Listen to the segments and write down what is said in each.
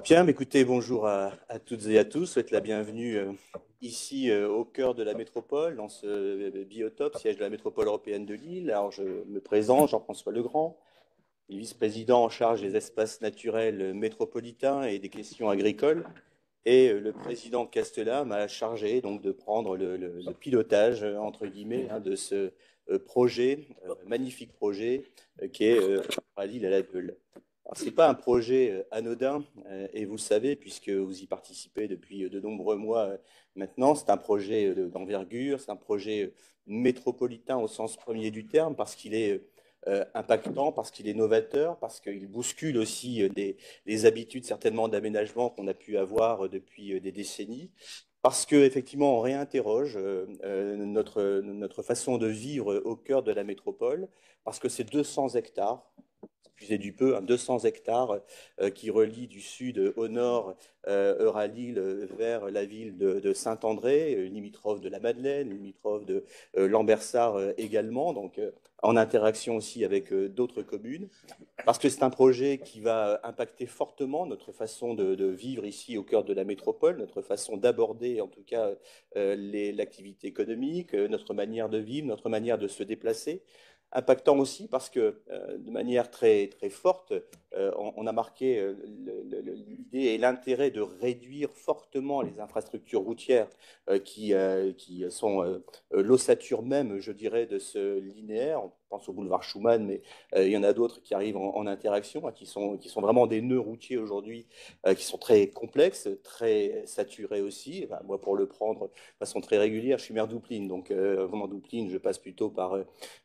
Bien, mais écoutez, bonjour à toutes et à tous. Je souhaite la bienvenue ici au cœur de la métropole, dans ce biotope, siège de la métropole européenne de Lille. Alors, je me présente, Jean-François Legrand, vice-président en charge des espaces naturels métropolitains et des questions agricoles. Et le président Castella m'a chargé donc de prendre le pilotage, entre guillemets, de ce projet, magnifique projet, qui est à Lille à la Deule. Alors, ce n'est pas un projet anodin, et vous le savez, puisque vous y participez depuis de nombreux mois maintenant. C'est un projet d'envergure, c'est un projet métropolitain au sens premier du terme, parce qu'il est impactant, parce qu'il est novateur, parce qu'il bouscule aussi les habitudes certainement d'aménagement qu'on a pu avoir depuis des décennies. Parce qu'effectivement, on réinterroge notre façon de vivre au cœur de la métropole, parce que c'est 200 hectares, excusez du peu, 200 hectares qui relient du sud au nord Euralille vers la ville de Saint-André, limitrophe de la Madeleine, limitrophe de Lambersart également, donc en interaction aussi avec d'autres communes, parce que c'est un projet qui va impacter fortement notre façon de vivre ici au cœur de la métropole, notre façon d'aborder en tout cas l'activité économique, notre manière de vivre, notre manière de se déplacer. Impactant aussi parce que de manière très, très forte, on a marqué l'idée et l'intérêt de réduire fortement les infrastructures routières qui sont l'ossature même, je dirais, de ce linéaire. On pense au boulevard Schumann, mais il y en a d'autres qui arrivent en interaction, qui sont vraiment des nœuds routiers aujourd'hui, qui sont très complexes, très saturés aussi. Enfin, moi, pour le prendre de façon très régulière, je suis maire d'Oupline, donc vraiment d'Oupline, je passe plutôt par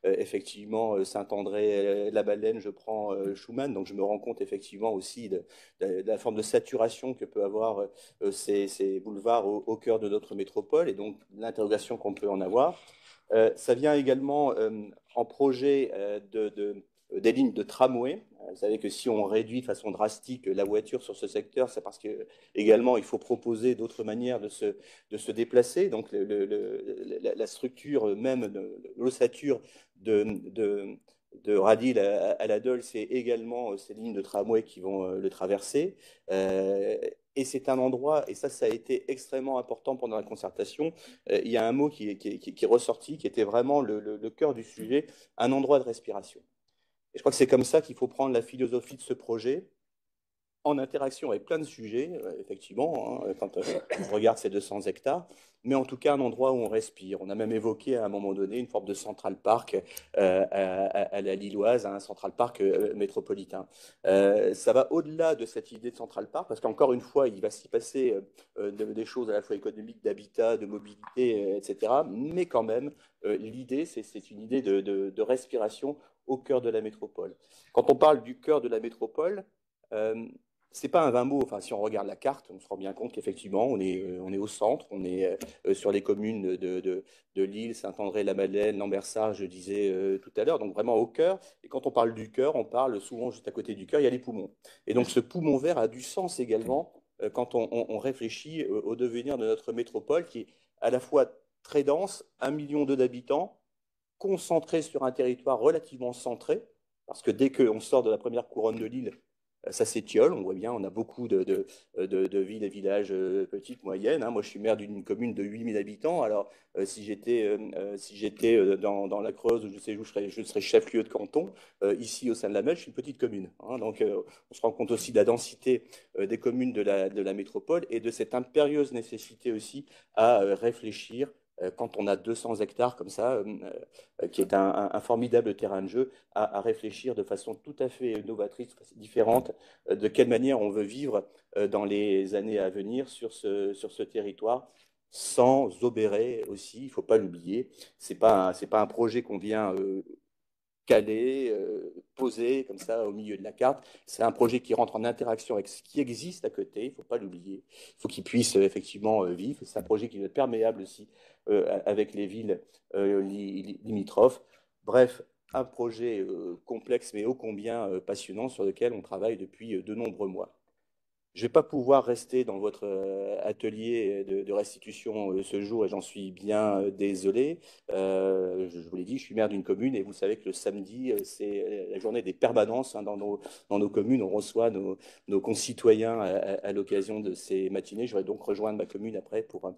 effectivement Saint-André, la Baleine, je prends Schumann, donc je me rends compte effectivement aussi de la forme de saturation que peut avoir ces boulevards au cœur de notre métropole, et donc l'interrogation qu'on peut en avoir. Ça vient également en projet des lignes de tramway. Vous savez que si on réduit de façon drastique la voiture sur ce secteur, c'est parce que également il faut proposer d'autres manières de se déplacer. Donc la structure même, l'ossature de Radil à la Dole, c'est également ces lignes de tramway qui vont le traverser. Et c'est un endroit, et ça a été extrêmement important pendant la concertation, il y a un mot qui est ressorti, qui était vraiment le cœur du sujet, un endroit de respiration. Et je crois que c'est comme ça qu'il faut prendre la philosophie de ce projet, en interaction avec plein de sujets, effectivement, quand on regarde ces 200 hectares, mais en tout cas un endroit où on respire. On a même évoqué à un moment donné une forme de Central Park à la Lilloise, un Central Park métropolitain. Ça va au-delà de cette idée de Central Park, parce qu'encore une fois, il va s'y passer des choses à la fois économiques, d'habitat, de mobilité, etc. Mais quand même, l'idée, c'est une idée de respiration au cœur de la métropole. Quand on parle du cœur de la métropole, euh, c'est pas un vain mot. Enfin, si on regarde la carte, on se rend bien compte qu'effectivement, on est au centre, on est sur les communes de Lille, Saint-André-la-Madeleine, Lambersart, je disais tout à l'heure, donc vraiment au cœur. Et quand on parle du cœur, on parle souvent juste à côté du cœur, il y a les poumons. Et donc ce poumon vert a du sens également quand on réfléchit au devenir de notre métropole, qui est à la fois très dense, 1,2 million d'habitants, concentré sur un territoire relativement centré, parce que dès qu'on sort de la première couronne de l'île, ça s'étiole, on voit bien, on a beaucoup de villes et villages petites, moyennes. Moi, je suis maire d'une commune de 8 000 habitants. Alors, si j'étais dans la Creuse, ou je sais où je serais chef-lieu de canton, ici, au sein de la Meule, je suis une petite commune. Donc, on se rend compte aussi de la densité des communes de la métropole et de cette impérieuse nécessité aussi à réfléchir quand on a 200 hectares comme ça, qui est un formidable terrain de jeu, à réfléchir de façon tout à fait novatrice, différente, de quelle manière on veut vivre dans les années à venir sur ce territoire, sans obérer aussi, il ne faut pas l'oublier. C'est pas un projet qu'on vient caler, poser comme ça au milieu de la carte. C'est un projet qui rentre en interaction avec ce qui existe à côté, il ne faut pas l'oublier. Il faut qu'il puisse effectivement vivre. C'est un projet qui doit être perméable aussi avec les villes limitrophes. Bref, un projet complexe mais ô combien passionnant sur lequel on travaille depuis de nombreux mois. Je ne vais pas pouvoir rester dans votre atelier de restitution ce jour et j'en suis bien désolé. Je vous l'ai dit, je suis maire d'une commune et vous savez que le samedi, c'est la journée des permanences hein, dans nos communes. On reçoit nos concitoyens à l'occasion de ces matinées. Je vais donc rejoindre ma commune après pour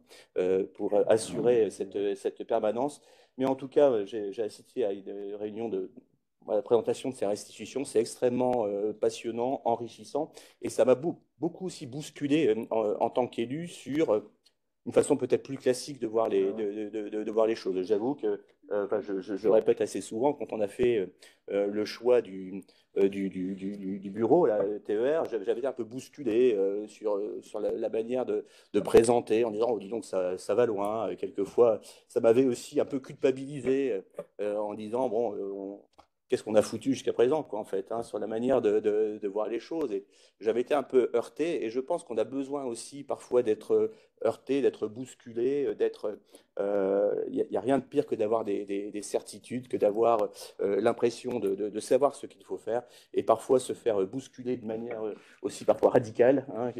assurer cette permanence. Mais en tout cas, j'ai assisté à une réunion à la présentation de ces restitutions. C'est extrêmement passionnant, enrichissant. Et ça m'a beaucoup aussi bousculé en tant qu'élu sur une façon peut-être plus classique de voir de voir les choses. J'avoue que, enfin, je répète assez souvent, quand on a fait le choix du bureau, là, le TER, j'avais été un peu bousculé sur la manière de présenter en disant, oh, dis donc, ça va loin. Quelquefois, ça m'avait aussi un peu culpabilisé en disant, bon, qu'est-ce qu'on a foutu jusqu'à présent, quoi, en fait, hein, sur la manière de voir les choses. Et j'avais été un peu heurté, et je pense qu'on a besoin aussi parfois d'être heurté, d'être bousculé, d'être. Il n'y a rien de pire que d'avoir des certitudes, que d'avoir l'impression de savoir ce qu'il faut faire, et parfois se faire bousculer de manière aussi parfois radicale, hein,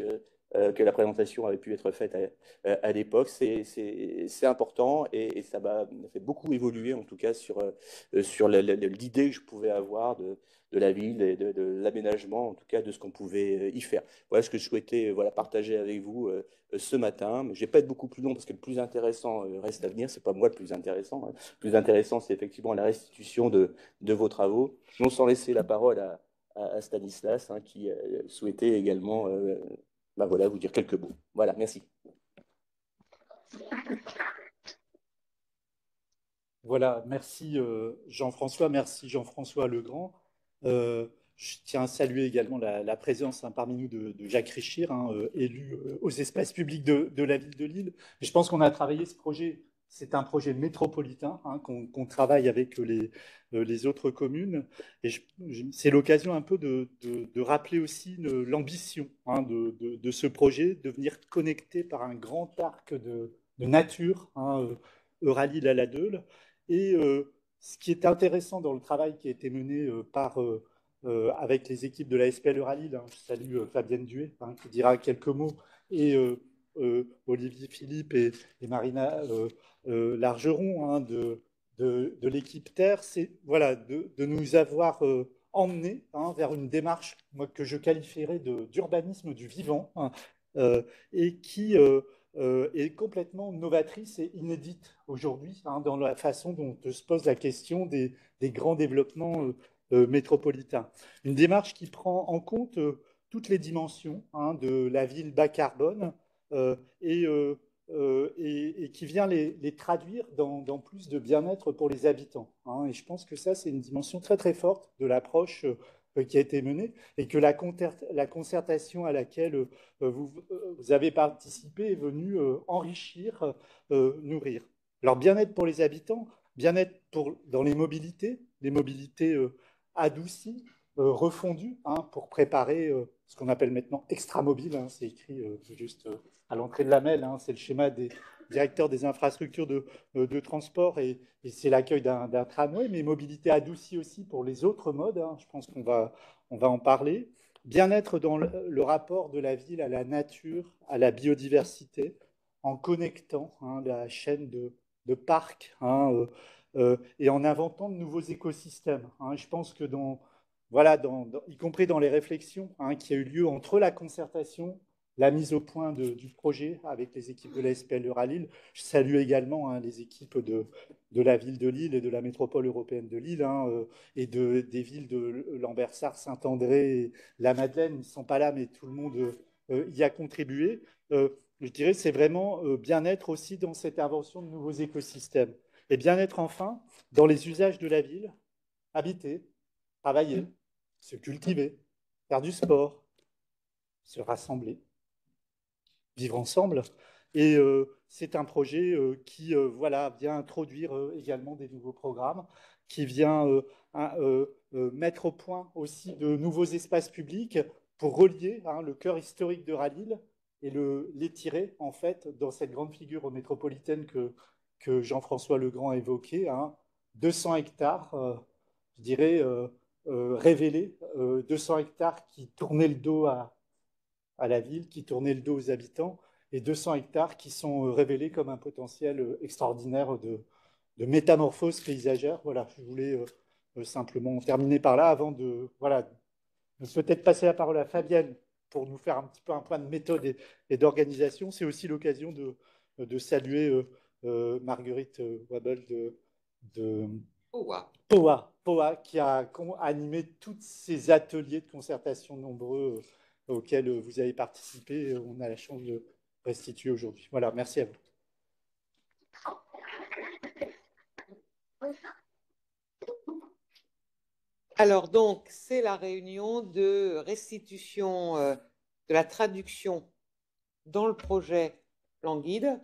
que la présentation avait pu être faite à l'époque. C'est important et ça m'a fait beaucoup évoluer en tout cas sur l'idée que je pouvais avoir de la ville et de l'aménagement, en tout cas de ce qu'on pouvait y faire. Voilà ce que je souhaitais voilà, partager avec vous ce matin. Je ne vais pas être beaucoup plus long parce que le plus intéressant reste à venir. Ce n'est pas moi le plus intéressant, hein. Le plus intéressant, c'est effectivement la restitution de vos travaux. Non sans laisser la parole à Stanislas, hein, qui souhaitait également bah voilà, vous dire quelques mots. Voilà, merci. Voilà, merci Jean-François, merci Jean-François Legrand. Je tiens à saluer également la présence hein, parmi nous de Jacques Richir, hein, élu aux espaces publics de la ville de Lille. Et je pense qu'on a travaillé ce projet, c'est un projet métropolitain hein, qu'on travaille avec les autres communes. Et c'est l'occasion un peu de rappeler aussi l'ambition hein, de ce projet, de venir connecter par un grand arc de nature hein, Euralille à la Deule. Et ce qui est intéressant dans le travail qui a été mené avec les équipes de la SPL Euralille, hein, je salue Fabienne Duet, hein, qui dira quelques mots, et Olivier Philippe et Marina Largeron hein, de l'équipe Terre, c'est voilà, de nous avoir emmenés hein, vers une démarche moi, que je qualifierais d'urbanisme du vivant hein, et qui est complètement novatrice et inédite aujourd'hui hein, dans la façon dont se pose la question des grands développements métropolitains. Une démarche qui prend en compte toutes les dimensions hein, de la ville bas carbone euh, et, euh, et qui vient les traduire dans plus de bien-être pour les habitants. Hein. Et je pense que ça, c'est une dimension très très forte de l'approche qui a été menée et que la concertation à laquelle vous avez participé est venue enrichir, nourrir. Alors bien-être pour les habitants, bien-être dans les mobilités adoucies, refondues, hein, pour préparer ce qu'on appelle maintenant extramobile, hein, c'est écrit juste à l'entrée de la MEL, hein, c'est le schéma des directeurs des infrastructures de transport et c'est l'accueil d'un tramway, mais mobilité adoucie aussi pour les autres modes, hein, je pense on va en parler. Bien-être dans le rapport de la ville à la nature, à la biodiversité, en connectant hein, la chaîne de parcs hein, et en inventant de nouveaux écosystèmes. Hein. Je pense que voilà, y compris dans les réflexions hein, qui a eu lieu entre la concertation, la mise au point du projet avec les équipes de la SPL Euralille. Je salue également hein, les équipes de la ville de Lille et de la métropole européenne de Lille hein, et des villes de Lambersart, Saint-André, la Madeleine. Ils ne sont pas là, mais tout le monde y a contribué. Je dirais c'est vraiment bien-être aussi dans cette invention de nouveaux écosystèmes. Et bien-être enfin dans les usages de la ville, habiter, travailler, se cultiver, faire du sport, se rassembler, vivre ensemble. Et c'est un projet qui voilà, vient introduire également des nouveaux programmes, qui vient mettre au point aussi de nouveaux espaces publics pour relier hein, le cœur historique de Ralil et l'étirer en fait dans cette grande figure métropolitaine que Jean-François Legrand a évoquée, hein, 200 hectares, je dirais, révélés, 200 hectares qui tournaient le dos à la ville, qui tournaient le dos aux habitants, et 200 hectares qui sont révélés comme un potentiel extraordinaire de métamorphose paysagère. Voilà, je voulais simplement terminer par là avant de, voilà, peut-être passer la parole à Fabienne pour nous faire un petit peu un point de méthode et d'organisation. C'est aussi l'occasion de saluer Marguerite Wabel de POA, qui a animé tous ces ateliers de concertation nombreux auxquels vous avez participé. On a la chance de restituer aujourd'hui. Voilà, merci à vous. Alors donc, c'est la réunion de restitution de la traduction dans le projet Plan Guide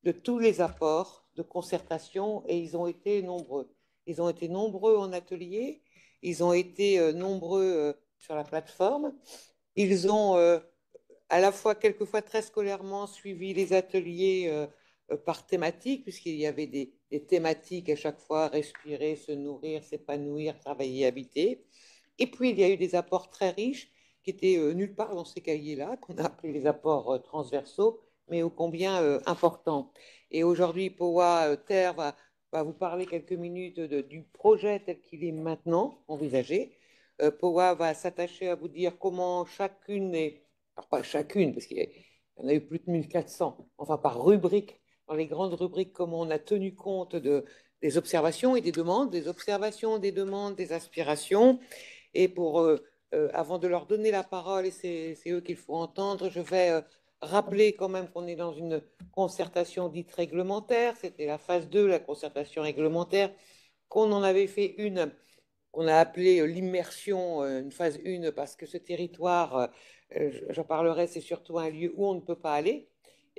de tous les apports de concertation, et ils ont été nombreux. Ils ont été nombreux en atelier, ils ont été nombreux sur la plateforme. Ils ont à la fois, quelquefois très scolairement, suivi les ateliers par thématique, puisqu'il y avait des thématiques à chaque fois: respirer, se nourrir, s'épanouir, travailler, habiter. Et puis, il y a eu des apports très riches qui étaient nulle part dans ces cahiers-là, qu'on a appelés les apports transversaux, mais ô combien importants. Et aujourd'hui, Powa Terre va vous parler quelques minutes du projet tel qu'il est maintenant envisagé. Powa va s'attacher à vous dire comment chacune est, alors pas chacune, parce qu'il y en a eu plus de 1400, enfin par rubrique, dans les grandes rubriques, comment on a tenu compte des observations et des demandes, des observations, des demandes, des aspirations. Et avant de leur donner la parole, et c'est eux qu'il faut entendre, je vais rappeler quand même qu'on est dans une concertation dite réglementaire. C'était la phase 2, la concertation réglementaire, qu'on en avait fait une, qu'on a appelée l'immersion, une phase 1, parce que ce territoire, j'en parlerai, c'est surtout un lieu où on ne peut pas aller.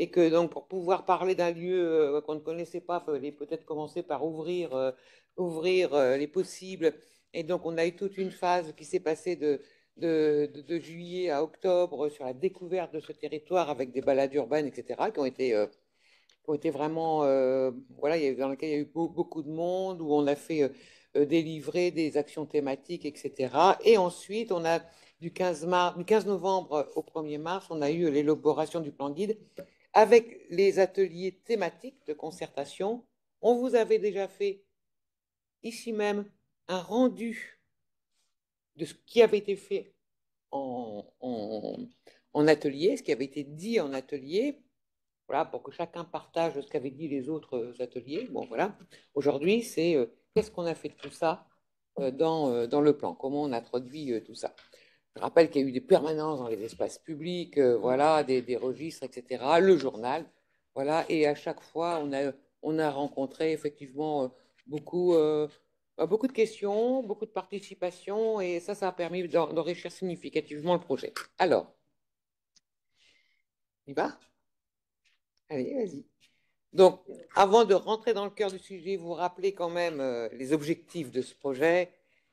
Et que donc, pour pouvoir parler d'un lieu qu'on ne connaissait pas, il fallait peut-être commencer par ouvrir les possibles. Et donc, on a eu toute une phase qui s'est passée de juillet à octobre sur la découverte de ce territoire avec des balades urbaines, etc., qui ont été vraiment, voilà, dans lesquelles il y a eu beaucoup de monde, où on a fait délivrer des actions thématiques, etc. Et ensuite, on a du 15 novembre au 1er mars, on a eu l'élaboration du plan guide avec les ateliers thématiques de concertation. On vous avait déjà fait ici même un rendu de ce qui avait été fait en atelier, ce qui avait été dit en atelier, voilà, pour que chacun partage ce qu'avaient dit les autres ateliers. Bon, voilà. Aujourd'hui, c'est qu'est-ce qu'on a fait de tout ça dans le plan, comment on a introduit tout ça. Je rappelle qu'il y a eu des permanences dans les espaces publics, voilà, des registres, etc., le journal, voilà, et à chaque fois, on a rencontré effectivement beaucoup de questions, beaucoup de participation, et ça a permis d'enrichir significativement le projet. Alors, il va? Allez, vas-y. Donc, avant de rentrer dans le cœur du sujet, vous rappelez quand même les objectifs de ce projet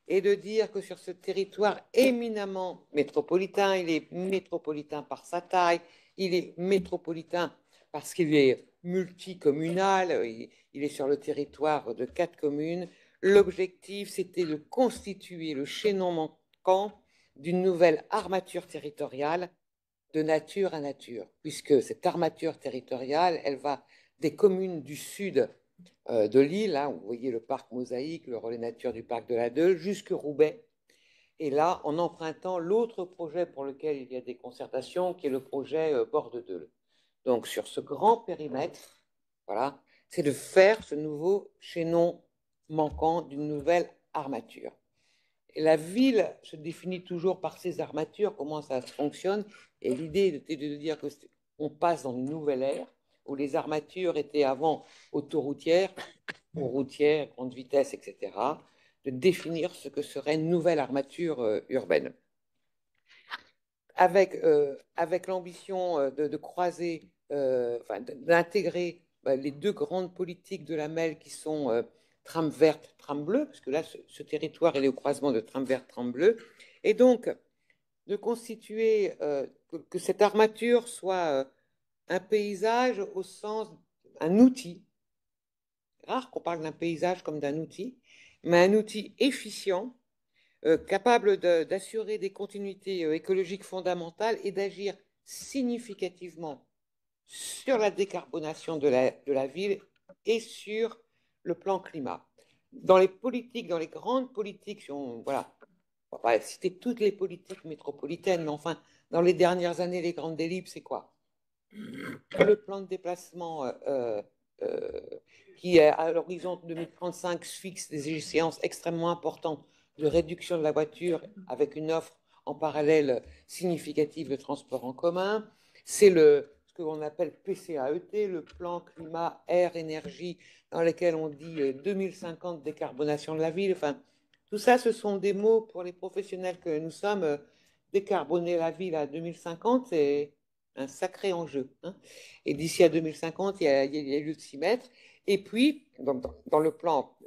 et de dire que sur ce territoire éminemment métropolitain, il est métropolitain par sa taille, il est métropolitain parce qu'il est multicommunal, il est sur le territoire de 4 communes. L'objectif, c'était de constituer le chaînon manquant d'une nouvelle armature territoriale de nature à nature, puisque cette armature territoriale, elle va des communes du sud de l'île, hein, vous voyez le parc Mosaïque, le relais nature du parc de la Deule, jusque Roubaix. Et là, en empruntant l'autre projet pour lequel il y a des concertations, qui est le projet Bord de Deule. Donc, sur ce grand périmètre, voilà, c'est de faire ce nouveau chaînon manquant d'une nouvelle armature. Et la ville se définit toujours par ses armatures, comment ça fonctionne. Et l'idée était de dire qu'on passe dans une nouvelle ère, où les armatures étaient avant autoroutières, ou routières, grande vitesse, etc., de définir ce que serait une nouvelle armature urbaine. Avec l'ambition de croiser, d'intégrer les deux grandes politiques de la MEL qui sont trame verte, trame bleue, parce que là, ce territoire, il est au croisement de trame verte, trame bleue, et donc de constituer, que cette armature soit un paysage au sens, un outil. Rare qu'on parle d'un paysage comme d'un outil, mais un outil efficient, capable d'assurer des continuités écologiques fondamentales et d'agir significativement sur la décarbonation de la ville et sur le plan climat. Dans les politiques, dans les grandes politiques, voilà, on va pas citer toutes les politiques métropolitaines, mais enfin, dans les dernières années, les grandes délibres, c'est quoi? Le plan de déplacement qui, à l'horizon 2035, fixe des échéances extrêmement importantes de réduction de la voiture avec une offre en parallèle significative de transport en commun. C'est ce qu'on appelle PCAET, le plan climat, air, énergie, dans lequel on dit 2050 décarbonation de la ville. Enfin, tout ça, ce sont des mots pour les professionnels que nous sommes. Décarboner la ville à 2050, c'est un sacré enjeu. Hein. Et d'ici à 2050, il y a lieu de s'y mettre. Et puis, dans le plan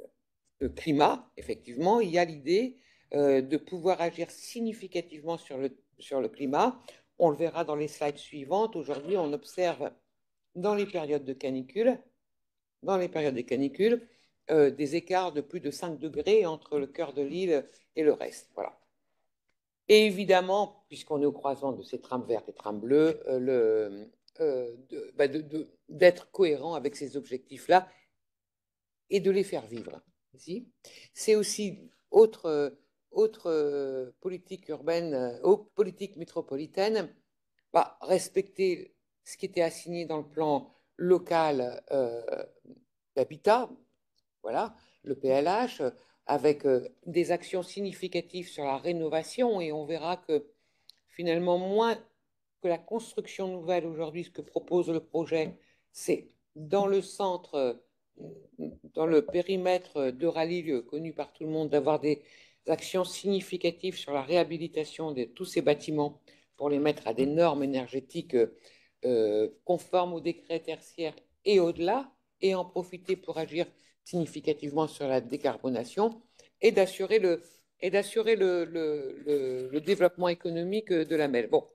climat, effectivement, il y a l'idée de pouvoir agir significativement sur le climat. On le verra dans les slides suivantes. Aujourd'hui, on observe dans les périodes de canicule, des écarts de plus de 5 degrés entre le cœur de l'île et le reste. Voilà. Et évidemment, puisqu'on est au croisement de ces trames vertes et trames bleues, d'être cohérent avec ces objectifs-là et de les faire vivre. C'est aussi autre politique urbaine, politique métropolitaine, respecter ce qui était assigné dans le plan local d'habitat, voilà, le PLH, avec des actions significatives sur la rénovation, et on verra que finalement, moins que la construction nouvelle aujourd'hui, ce que propose le projet, c'est dans le centre, dans le périmètre d'Euralie connu par tout le monde, d'avoir des actions significatives sur la réhabilitation de tous ces bâtiments pour les mettre à des normes énergétiques conformes au décret tertiaire et au-delà, et en profiter pour agir significativement sur la décarbonation et d'assurer le développement économique de la MEL. Bon.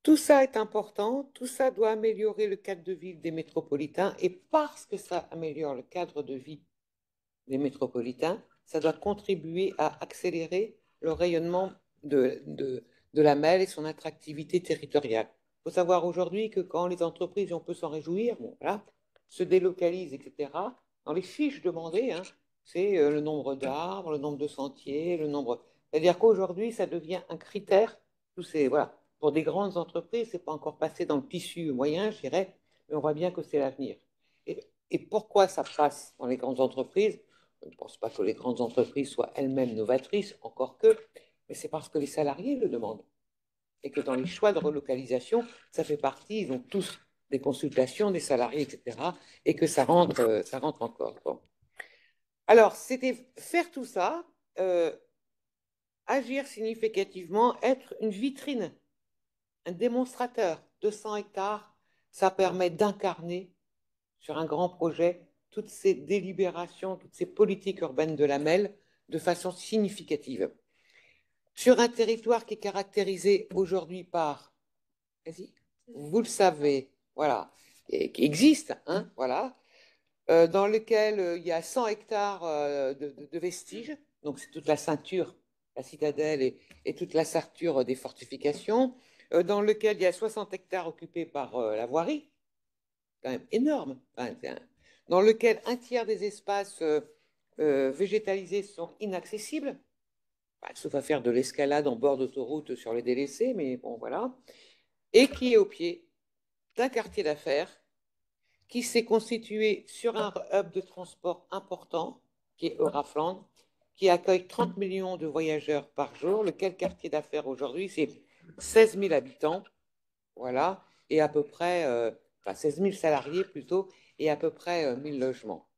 Tout ça est important, tout ça doit améliorer le cadre de vie des métropolitains, et parce que ça améliore le cadre de vie des métropolitains, ça doit contribuer à accélérer le rayonnement de la MEL et son attractivité territoriale. Il faut savoir aujourd'hui que quand les entreprises, on peut s'en réjouir, bon, voilà, se délocalisent, etc., dans les fiches demandées, hein, c'est le nombre d'arbres, le nombre de sentiers, le nombre... C'est-à-dire qu'aujourd'hui, ça devient un critère, tous ces, voilà. Pour des grandes entreprises, ce n'est pas encore passé dans le tissu moyen, je dirais, mais on voit bien que c'est l'avenir. Et pourquoi ça passe dans les grandes entreprises? Je ne pense pas que les grandes entreprises soient elles-mêmes novatrices, encore que, mais c'est parce que les salariés le demandent. Et que dans les choix de relocalisation, ça fait partie, ils ont tous des consultations des salariés, etc. Et que ça rentre encore. Bon. Alors, c'était faire tout ça, agir significativement, être une vitrine, un démonstrateur. 200 hectares, ça permet d'incarner sur un grand projet toutes ces délibérations, toutes ces politiques urbaines de la MEL de façon significative. Sur un territoire qui est caractérisé aujourd'hui par, vous le savez, voilà, et qui existe, hein, voilà, dans lequel il y a 100 hectares de vestiges, donc c'est toute la ceinture, la citadelle et toute la ceinture des fortifications, dans lequel il y a 60 hectares occupés par la voirie, quand même énorme, enfin, dans lequel un tiers des espaces végétalisés sont inaccessibles, sauf à faire de l'escalade en bord d'autoroute sur les délaissés, mais bon, voilà, et qui est au pied d'un quartier d'affaires qui s'est constitué sur un hub de transport important, qui est Eurafland, qui accueille 30 millions de voyageurs par jour, lequel quartier d'affaires aujourd'hui, c'est 16 000 habitants, voilà, et à peu près, 16 000 salariés plutôt, et à peu près 1000 logements.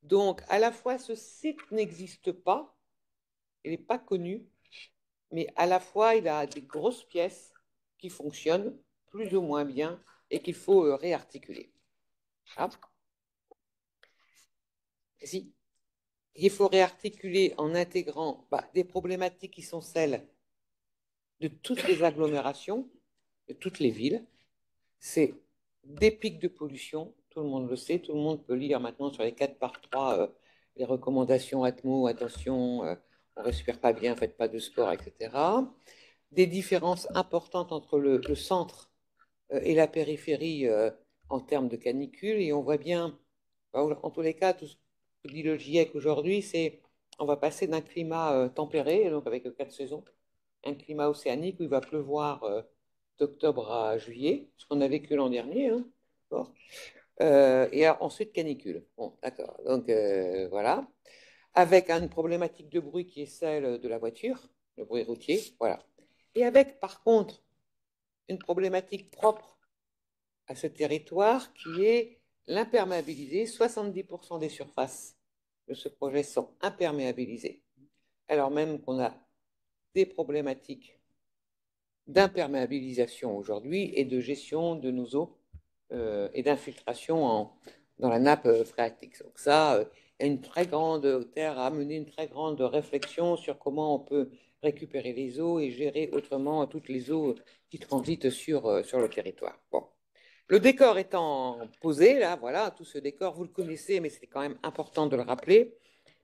Donc, à la fois, ce site n'existe pas, il n'est pas connu, mais à la fois, il a des grosses pièces qui fonctionnent plus ou moins bien et qu'il faut réarticuler. Ah. Si. Il faut réarticuler en intégrant des problématiques qui sont celles de toutes les agglomérations, de toutes les villes. C'est des pics de pollution, tout le monde le sait, tout le monde peut lire maintenant sur les 4x3 les recommandations Atmo, attention, on ne respire pas bien, faites pas de sport, etc. des différences importantes entre le centre et la périphérie en termes de canicule. Et on voit bien, en tous les cas, tout ce que dit le GIEC aujourd'hui, c'est on va passer d'un climat tempéré, donc avec 4 saisons, un climat océanique où il va pleuvoir d'octobre à juillet, ce qu'on a vécu l'an dernier, hein, et ensuite canicule. Bon, d'accord. Donc voilà. Avec une problématique de bruit qui est celle de la voiture, le bruit routier, voilà. Et avec, par contre, une problématique propre à ce territoire qui est l'imperméabiliser. 70% des surfaces de ce projet sont imperméabilisées, alors même qu'on a des problématiques d'imperméabilisation aujourd'hui et de gestion de nos eaux et d'infiltration dans la nappe phréatique. Donc ça, il y a une très grande terre à mener une très grande réflexion sur comment on peut récupérer les eaux et gérer autrement toutes les eaux qui transitent sur le territoire. Bon. Le décor étant posé, là, voilà, tout ce décor, vous le connaissez, mais c'est quand même important de le rappeler.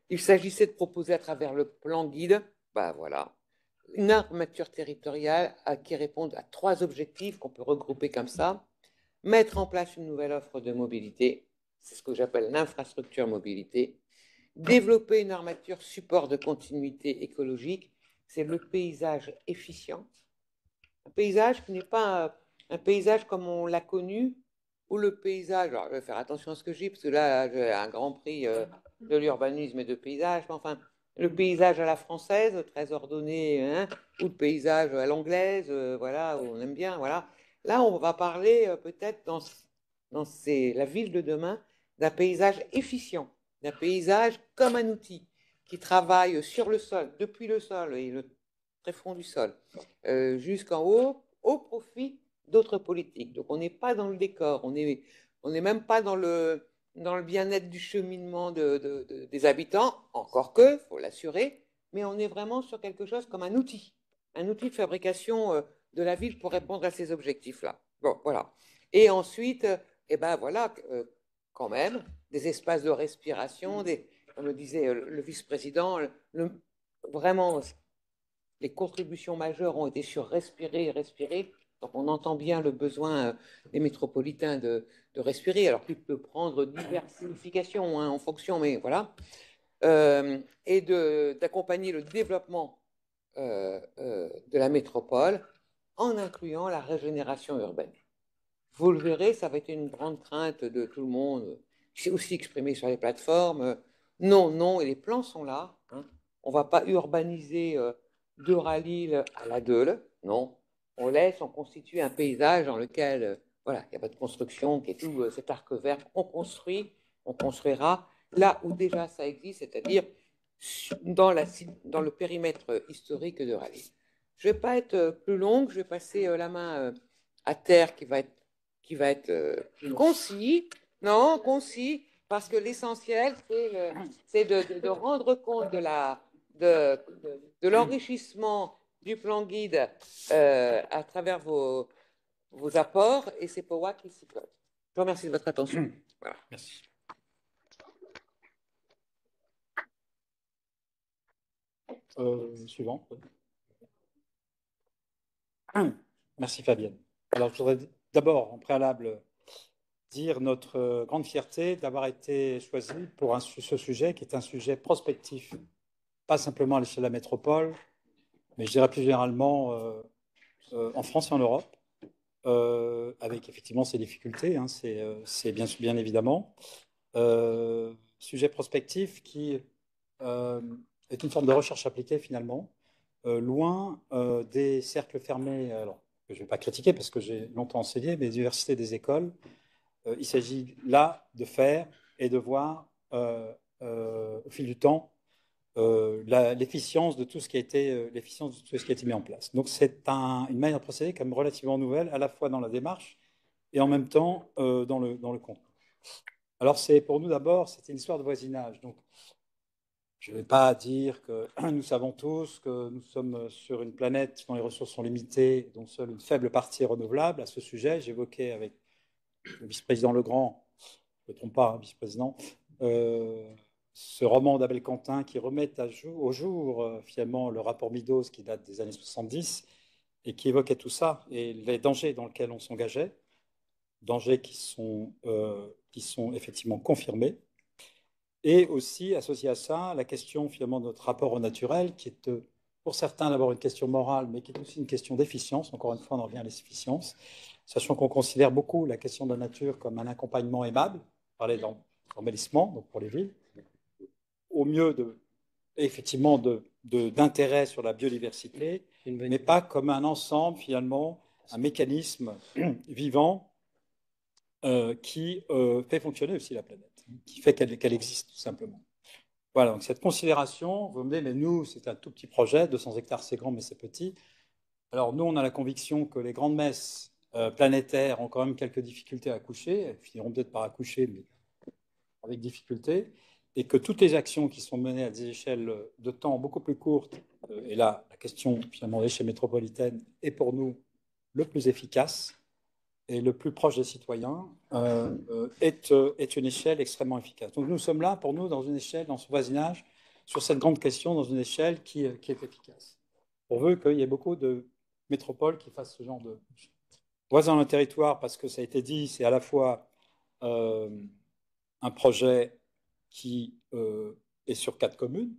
Il s'agissait de proposer à travers le plan guide, voilà, une armature territoriale qui réponde à 3 objectifs qu'on peut regrouper comme ça. Mettre en place une nouvelle offre de mobilité, c'est ce que j'appelle l'infrastructure mobilité. Développer une armature support de continuité écologique, c'est le paysage efficient. Un paysage qui n'est pas un paysage comme on l'a connu, où le paysage, alors je vais faire attention à ce que je dis, parce que là, j'ai un grand prix de l'urbanisme et de paysage, mais enfin, le paysage à la française, très ordonné, hein, ou le paysage à l'anglaise, voilà, où on aime bien, voilà. Là, on va parler peut-être dans la ville de demain d'un paysage efficient, d'un paysage comme un outil qui travaille sur le sol, depuis le sol et le tréfonds du sol, jusqu'en haut, au profit d'autres politiques. Donc on n'est pas dans le décor, on n'est même pas dans le bien-être du cheminement des habitants, encore que, il faut l'assurer, mais on est vraiment sur quelque chose comme un outil de fabrication de la ville pour répondre à ces objectifs-là. Bon, voilà. Et ensuite, eh ben voilà, quand même, des espaces de respiration, comme le disait le vice-président, vraiment, les contributions majeures ont été sur respirer et respirer. Donc on entend bien le besoin des métropolitains de respirer, alors qu'il peut prendre diverses significations en fonction, mais voilà. Et d'accompagner le développement de la métropole en incluant la régénération urbaine. Vous le verrez, ça va être une grande crainte de tout le monde. C'est aussi exprimé sur les plateformes. Non, non, et les plans sont là. Hein. On ne va pas urbaniser de Ralil à la Deule. Non. On constitue un paysage dans lequel, voilà, il n'y a pas de construction, qui est tout cet arc vert. On construit, on construira là où déjà ça existe, c'est-à-dire dans le périmètre historique de Ralil. Je ne vais pas être plus longue, je vais passer la main à Terre qui va être concis, non, concis, parce que l'essentiel, c'est de rendre compte de l'enrichissement du plan guide à travers vos apports, et c'est pour moi qui s'y colle. Je vous remercie de votre attention. Voilà. Merci. Suivant. Merci Fabienne. Alors je voudrais d'abord, en préalable, dire notre grande fierté d'avoir été choisi pour ce sujet qui est un sujet prospectif, pas simplement à l'échelle de la métropole, mais je dirais plus généralement en France et en Europe, avec effectivement ses difficultés, hein, c'est bien évidemment. Sujet prospectif qui est une forme de recherche appliquée finalement, loin des cercles fermés, alors, que je ne vais pas critiquer parce que j'ai longtemps enseigné, mais des universités, des écoles. Il s'agit là de faire et de voir au fil du temps l'efficience de tout ce qui a été mis en place. Donc c'est une manière de procéder comme relativement nouvelle, à la fois dans la démarche et en même temps dans le contenu. Alors pour nous d'abord, c'était une histoire de voisinage. Donc je ne vais pas dire que nous savons tous que nous sommes sur une planète dont les ressources sont limitées, dont seule une faible partie est renouvelable. À ce sujet, j'évoquais avec le vice-président Legrand, je ne me trompe pas, hein, vice-président, ce roman d'Abel Quentin qui remet au jour finalement le rapport Meadows qui date des années 70 et qui évoquait tout ça et les dangers dans lesquels on s'engageait, dangers qui sont effectivement confirmés, et aussi associé à ça la question finalement de notre rapport au naturel, qui est pour certains d'abord une question morale, mais qui est aussi une question d'efficience. Encore une fois, on en revient à l'efficience, sachant qu'on considère beaucoup la question de la nature comme un accompagnement aimable, parler d'embellissement, donc pour les villes, au mieux effectivement d'intérêt sur la biodiversité, mais pas comme un ensemble finalement, un mécanisme vivant qui fait fonctionner aussi la planète, qui fait qu'elle existe tout simplement. Voilà, donc cette considération, vous me dites, mais nous, c'est un tout petit projet, 200 hectares, c'est grand, mais c'est petit. Alors nous, on a la conviction que les grandes messes planétaires ont quand même quelques difficultés à accoucher, elles finiront peut-être par accoucher, mais avec difficulté, et que toutes les actions qui sont menées à des échelles de temps beaucoup plus courtes, et là, la question finalement de l'échelle métropolitaine est pour nous le plus efficace et le plus proche des citoyens, est une échelle extrêmement efficace. Donc nous sommes là, pour nous, dans une échelle, dans ce voisinage, sur cette grande question, dans une échelle qui est efficace. On veut qu'il y ait beaucoup de métropoles qui fassent ce genre de voisin dans le territoire, parce que ça a été dit, c'est à la fois un projet qui est sur 4 communes,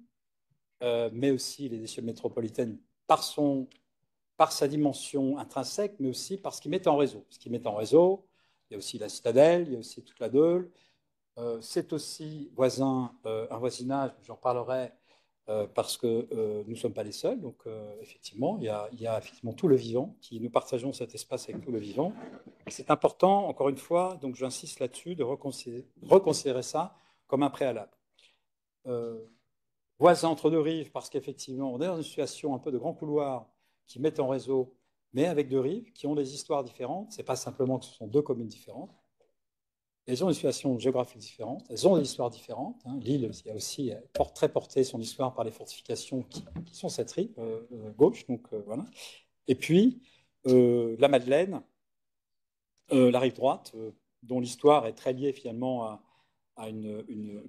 mais aussi les échelles métropolitaines par sa dimension intrinsèque, mais aussi par ce qu'il met en réseau. Ce qu'il met en réseau, il y a aussi la citadelle, il y a aussi toute la Deûle. C'est aussi un voisinage, j'en parlerai, parce que nous ne sommes pas les seuls. Donc, effectivement, il y a effectivement tout le vivant, nous partageons cet espace avec tout le vivant. C'est important, encore une fois, donc j'insiste là-dessus, de reconsidérer ça comme un préalable. Voisins entre deux rives, parce qu'effectivement, on est dans une situation un peu de grand couloir qui mettent en réseau, mais avec deux rives qui ont des histoires différentes. Ce n'est pas simplement que ce sont deux communes différentes. Elles ont une situation géographique différente, elles ont des histoires différentes. L'île, il y a aussi très porté son histoire par les fortifications qui sont cette rive gauche. Donc, voilà. Et puis, la Madeleine, la rive droite, dont l'histoire est très liée finalement à une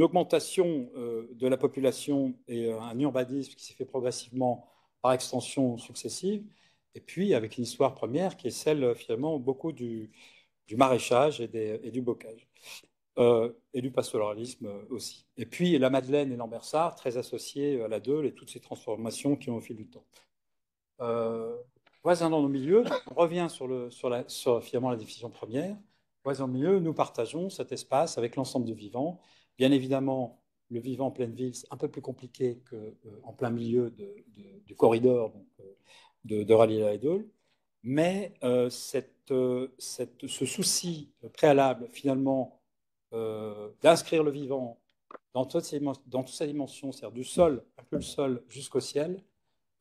augmentation de la population et un urbanisme qui s'est fait progressivement par extension successive, et puis avec une histoire première qui est celle finalement beaucoup du maraîchage et du bocage, et du pastoralisme aussi. Et puis la Madeleine et l'Ambersart, très associés à la Deûle et toutes ces transformations qui ont au fil du temps. Voisins dans nos milieux, on revient sur finalement la définition première. Voisins au milieu, nous partageons cet espace avec l'ensemble du vivant. Bien évidemment, le vivant en pleine ville, c'est un peu plus compliqué qu'en plein milieu du corridor donc, de rallier la Deûle. Mais ce souci préalable, finalement, d'inscrire le vivant dans toute sa dimension, c'est-à-dire du sol, un peu le sol jusqu'au ciel,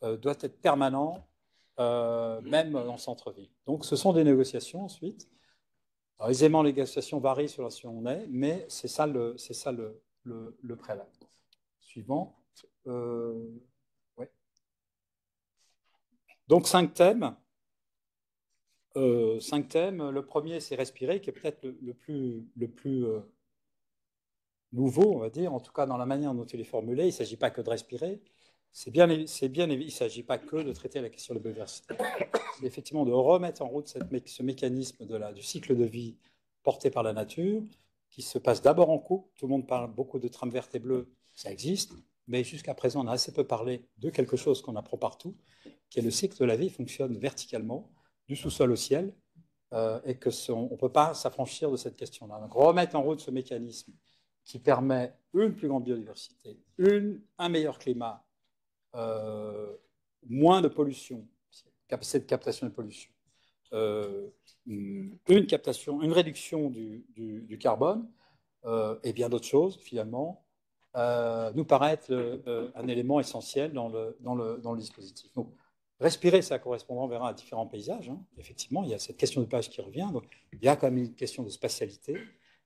doit être permanent, même dans le centre-ville. Donc, ce sont des négociations ensuite. Alors, aisément, les négociations varient selon si on est, mais c'est ça le préalable. Suivant. Ouais. Donc, 5 thèmes. 5 thèmes. Le premier, c'est respirer, qui est peut-être le plus nouveau, on va dire, en tout cas dans la manière dont il est formulé. Il ne s'agit pas que de respirer. Il ne s'agit pas que de traiter la question de la biodiversité. C'est effectivement de remettre en route ce mécanisme du cycle de vie porté par la nature, qui se passe d'abord en couple. Tout le monde parle beaucoup de trames vertes et bleues, ça existe, mais jusqu'à présent, on a assez peu parlé de quelque chose qu'on apprend partout, qui est le cycle de la vie fonctionne verticalement, du sous-sol au ciel, et qu'on ne peut pas s'affranchir de cette question-là. Donc, remettre en route ce mécanisme qui permet une plus grande biodiversité, un meilleur climat, moins de pollution, capacité de captation de pollution, une réduction du carbone et bien d'autres choses, finalement, nous paraît être un élément essentiel dans le dispositif. Donc, respirer, ça correspondra, on verra, à différents paysages. Effectivement, il y a cette question de page qui revient. Donc, il y a quand même une question de spatialité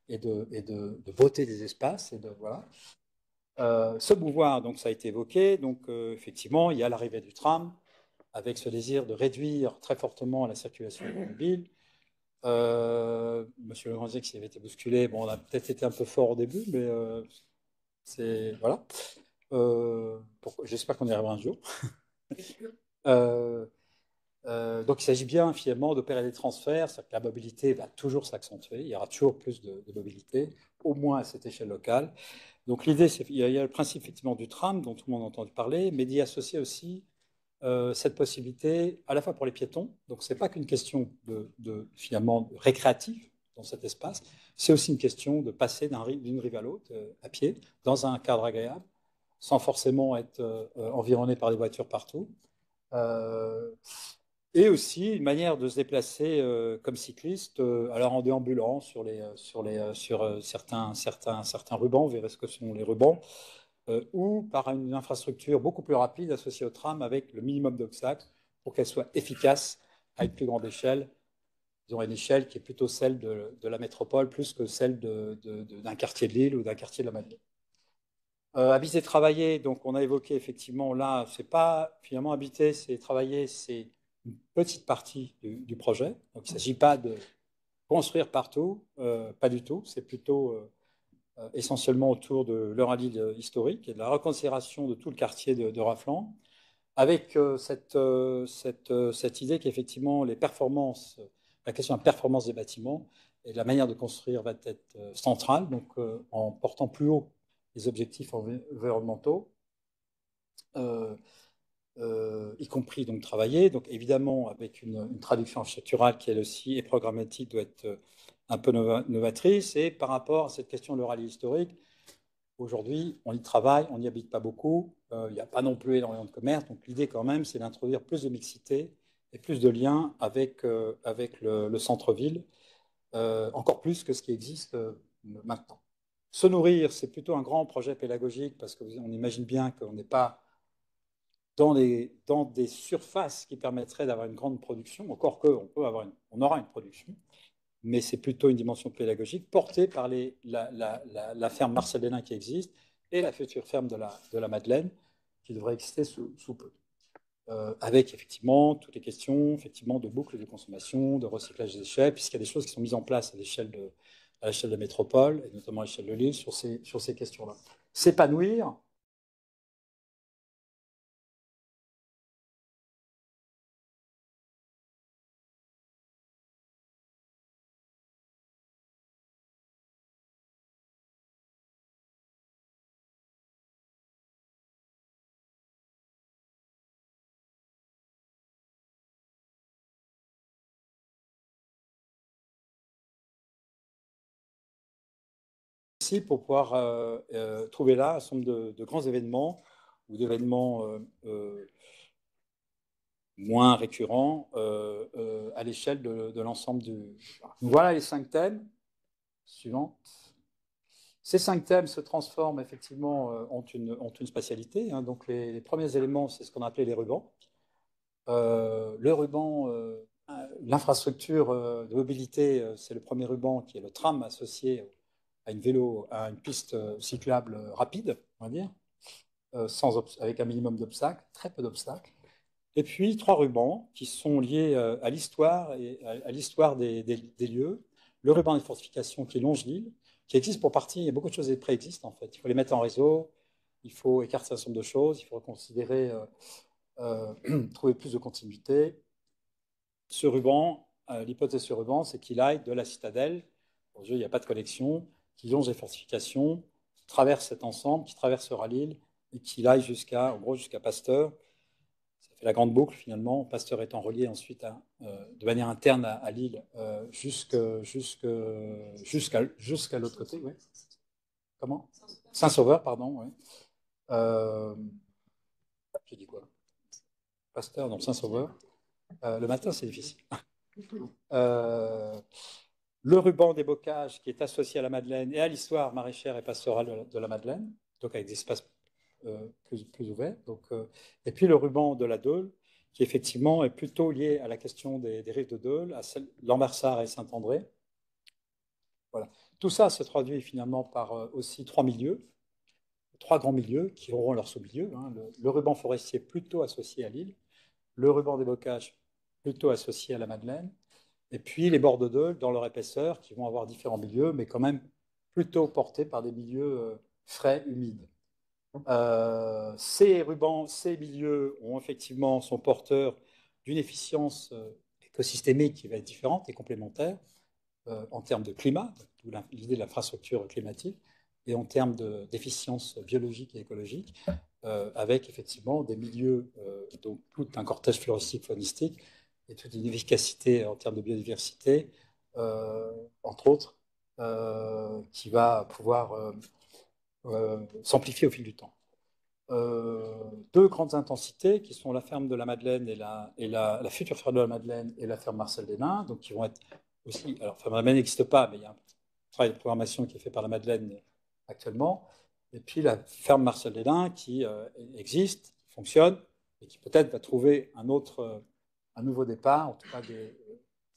et de beauté des espaces. Voilà. Se mouvoir, donc ça a été évoqué. Donc, effectivement, il y a l'arrivée du tram, avec ce désir de réduire très fortement la circulation automobile. Monsieur Legrandier qui avait été bousculé, bon, on a peut-être été un peu fort au début, mais c'est voilà. J'espère qu'on y arrivera un jour. Donc, il s'agit bien finalement d'opérer des transferts, c'est-à-dire que la mobilité va toujours s'accentuer, il y aura toujours plus de mobilité, au moins à cette échelle locale. Donc, l'idée, c'est qu'il y a le principe effectivement du tram dont tout le monde a entendu parler, mais d'y associer aussi cette possibilité à la fois pour les piétons. Donc, ce n'est pas qu'une question finalement récréative dans cet espace, c'est aussi une question de passer d'une rive à l'autre à pied, dans un cadre agréable, sans forcément être environné par des voitures partout. Et aussi une manière de se déplacer comme cycliste, alors en déambulant sur certains rubans, vous verrez ce que sont les rubans, ou par une infrastructure beaucoup plus rapide associée au tram avec le minimum d'obstacles pour qu'elle soit efficace à une plus grande échelle, disons une échelle qui est plutôt celle de la métropole plus que celle d'un quartier de Lille ou d'un quartier de la Madeleine. Habiter, travailler, donc on a évoqué effectivement là, c'est pas finalement habiter, c'est travailler, c'est une petite partie du projet. Donc il ne s'agit pas de construire partout, pas du tout, c'est plutôt essentiellement autour de l'Euralie historique et de la reconsidération de tout le quartier de Raflan, avec cette idée qu'effectivement les performances, la question de la performance des bâtiments et de la manière de construire va être centrale, donc en portant plus haut les objectifs environnementaux, y compris donc travailler. Donc évidemment avec une traduction architecturale qui elle aussi est programmatique doit être un peu novatrice. Et par rapport à cette question de l'Euralie historique, aujourd'hui on y travaille, on n'y habite pas beaucoup, il n'y a pas non plus énormément de commerce. Donc l'idée quand même c'est d'introduire plus de mixité et plus de liens avec le centre-ville, encore plus que ce qui existe maintenant. Se nourrir, c'est plutôt un grand projet pédagogique parce qu'on imagine bien qu'on n'est pas dans des surfaces qui permettraient d'avoir une grande production, encore on aura une production, mais c'est plutôt une dimension pédagogique portée par la ferme Marcel Délin qui existe et la future ferme de la Madeleine qui devrait exister sous peu. Avec effectivement toutes les questions effectivement, de boucles de consommation, de recyclage des déchets, puisqu'il y a des choses qui sont mises en place à l'échelle de la métropole, et notamment à l'échelle de l'île, sur ces questions-là. S'épanouir, pour pouvoir trouver là un certain nombre de grands événements ou d'événements moins récurrents à l'échelle de l'ensemble du... Donc voilà les 5 thèmes suivants. Ces 5 thèmes se transforment effectivement, ont une spatialité. Hein. Donc les premiers éléments, c'est ce qu'on appelait les rubans. Le ruban, l'infrastructure de mobilité, c'est le premier ruban qui est le tram associé à une piste cyclable rapide, on va dire, avec un minimum d'obstacles, très peu d'obstacles. Et puis 3 rubans qui sont liés à l'histoire et à l'histoire des lieux. Le ruban des fortifications qui longe l'île, qui existe pour partie, il y a beaucoup de choses qui préexistent en fait. Il faut les mettre en réseau, il faut écarter un certain nombre de choses, il faut reconsidérer, trouver plus de continuité. Ce ruban, l'hypothèse de ce ruban, c'est qu'il aille de la citadelle, au jeu il n'y a pas de connexion, qui longe les fortifications, qui traverse cet ensemble, qui traversera l'île et qui aille jusqu'à Pasteur. Ça fait la grande boucle finalement, Pasteur étant relié ensuite de manière interne à l'île jusqu'à l'autre côté. Ouais. Comment Saint-Sauveur, pardon. Ouais. J'ai dit quoi Pasteur, donc Saint-Sauveur. Le matin, c'est difficile. Le ruban des bocages qui est associé à la Madeleine et à l'histoire maraîchère et pastorale de la Madeleine, donc avec des espaces plus ouverts. Donc, et puis le ruban de la Deule, qui effectivement est plutôt lié à la question des rives de Deule, à Lambersart et Saint-André. Voilà. Tout ça se traduit finalement par aussi 3 milieux, 3 grands milieux qui auront leurs sous-milieux. Hein. Le ruban forestier plutôt associé à l'île, le ruban des bocages plutôt associé à la Madeleine, et puis les bords de Deule dans leur épaisseur qui vont avoir différents milieux, mais quand même plutôt portés par des milieux frais, humides. Ces rubans, ces milieux sont porteurs d'une efficience écosystémique qui va être différente et complémentaire en termes de climat, d'où l'idée de l'infrastructure climatique, et en termes d'efficience biologique et écologique, avec effectivement des milieux, donc tout un cortège floristique, faunistique, et toute une efficacité en termes de biodiversité, entre autres, qui va pouvoir s'amplifier au fil du temps. Deux grandes intensités qui sont la ferme de la Madeleine et la future ferme de la Madeleine et la ferme Marcel Denain, donc qui vont être aussi. Alors, la ferme de la Madeleine n'existe pas, mais il y a un travail de programmation qui est fait par la Madeleine actuellement. Et puis la ferme Marcel Denain qui existe, qui fonctionne, et qui peut-être va trouver un nouveau départ, en tout cas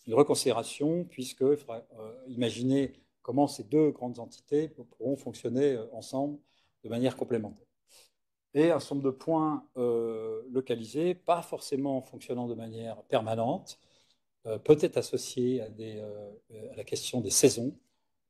une reconsidération, puisqu'il faudra imaginer comment ces deux grandes entités pourront fonctionner ensemble de manière complémentaire. Et un certain nombre de points localisés, pas forcément fonctionnant de manière permanente, peut-être associés à la question des saisons.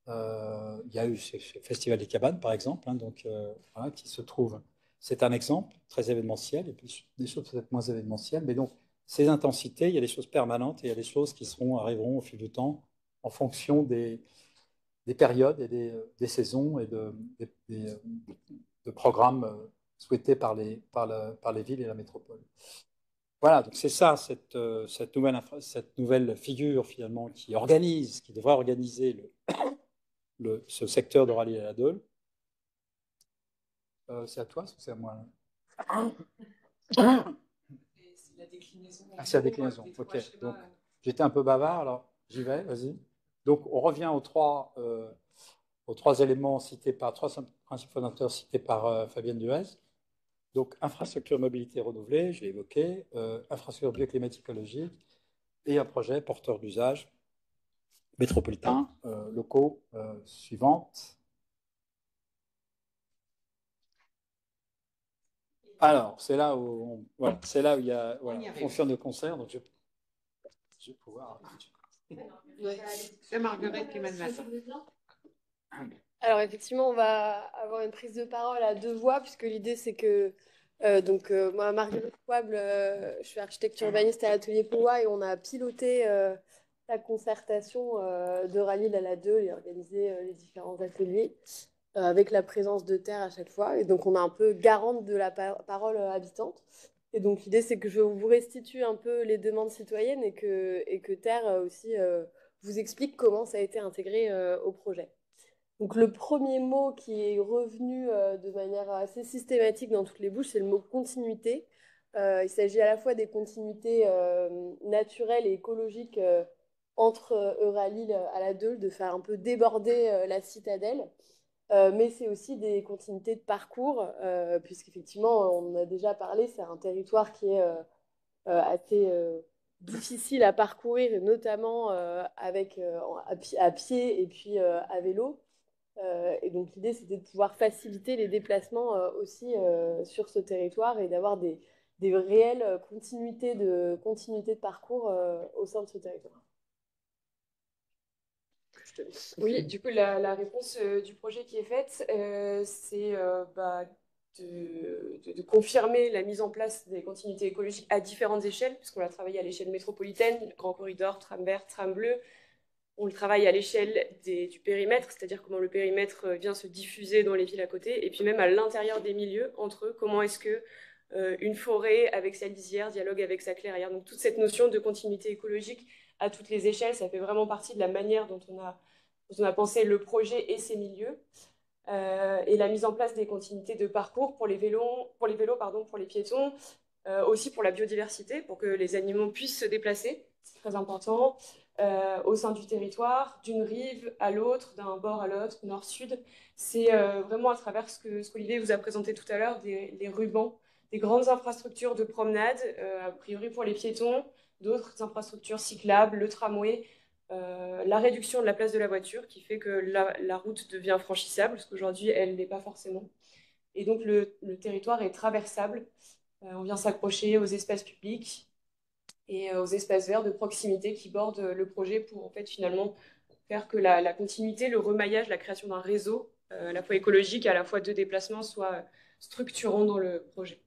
Il y a eu ce Festival des Cabanes, par exemple, hein, donc, voilà, qui se trouve. C'est un exemple très événementiel, et puis des choses peut-être moins événementielles, mais donc ces intensités, il y a des choses permanentes et il y a des choses qui arriveront au fil du temps en fonction des périodes et des saisons et de programmes souhaités par les villes et la métropole. Voilà, donc c'est ça, cette nouvelle figure finalement qui devrait organiser ce secteur d'Oralie à la Dole. C'est à toi ou c'est à moi là? C'est la déclinaison. Ah, c'est la déclinaison, ok. Donc, j'étais un peu bavard, alors j'y vais, vas-y. Donc, on revient aux trois éléments cités trois principes fondateurs cités par Fabienne Duez. Donc, infrastructure mobilité renouvelée, je l'ai évoqué, infrastructure bioclimatique écologique et un projet porteur d'usage métropolitain locaux suivante. Alors, c'est là où il y a fonction de concert, donc je vais pouvoir. C'est Marguerite qui mène la salle. Alors effectivement, on va avoir une prise de parole à deux voix, puisque l'idée c'est que moi, Marguerite Poable, je suis architecte urbaniste à l'atelier Paulois et on a piloté la concertation de Rallye à la 2 et organisé les différents ateliers avec la présence de Terre à chaque fois. Et donc on est un peu garante de la parole habitante. Et donc l'idée c'est que je vous restitue un peu les demandes citoyennes et que Terre aussi vous explique comment ça a été intégré au projet. Donc le premier mot qui est revenu de manière assez systématique dans toutes les bouches, c'est le mot continuité. Il s'agit à la fois des continuités naturelles et écologiques entre Euralille à la Deule, de faire un peu déborder la citadelle, mais c'est aussi des continuités de parcours, puisqu'effectivement, on en a déjà parlé, c'est un territoire qui est assez difficile à parcourir, et notamment à pied et puis à vélo. Et donc l'idée, c'était de pouvoir faciliter les déplacements aussi sur ce territoire et d'avoir des réelles continuités de parcours au sein de ce territoire. Oui, du coup, la réponse du projet qui est faite, c'est de confirmer la mise en place des continuités écologiques à différentes échelles, puisqu'on l'a travaillé à l'échelle métropolitaine, grand corridor, tram vert, tram bleu. On le travaille à l'échelle du périmètre, c'est-à-dire comment le périmètre vient se diffuser dans les villes à côté, et puis même à l'intérieur des milieux, entre eux, comment est-ce que une forêt avec sa lisière dialogue avec sa clairière. Donc toute cette notion de continuité écologique à toutes les échelles, ça fait vraiment partie de la manière dont on a pensé le projet et ses milieux. Et la mise en place des continuités de parcours pour les vélos, pour les piétons, aussi pour la biodiversité, pour que les animaux puissent se déplacer, c'est très important, au sein du territoire, d'une rive à l'autre, d'un bord à l'autre, nord-sud. C'est vraiment à travers ce qu'Olivier vous a présenté tout à l'heure, les rubans, des grandes infrastructures de promenade, a priori pour les piétons, d'autres infrastructures cyclables, le tramway, la réduction de la place de la voiture qui fait que la route devient franchissable, parce qu'aujourd'hui, elle ne l'est pas forcément. Et donc, le territoire est traversable. On vient s'accrocher aux espaces publics et aux espaces verts de proximité qui bordent le projet pour, en fait, finalement, faire que la continuité, le remaillage, la création d'un réseau, à la fois écologique et à la fois de déplacement, soit structurant dans le projet.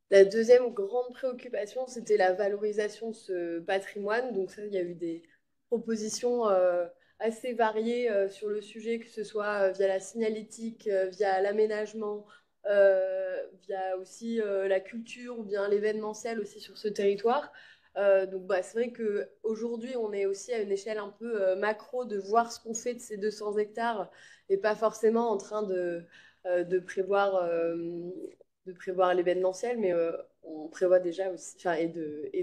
La deuxième grande préoccupation, c'était la valorisation de ce patrimoine. Donc ça, il y a eu des propositions assez variées sur le sujet, que ce soit via la signalétique, via l'aménagement, via aussi la culture ou bien l'événementiel aussi sur ce territoire. Donc bah, c'est vrai qu'aujourd'hui, on est aussi à une échelle un peu macro de voir ce qu'on fait de ces 200 hectares et pas forcément en train de prévoir l'événementiel, mais on prévoit déjà aussi, enfin, et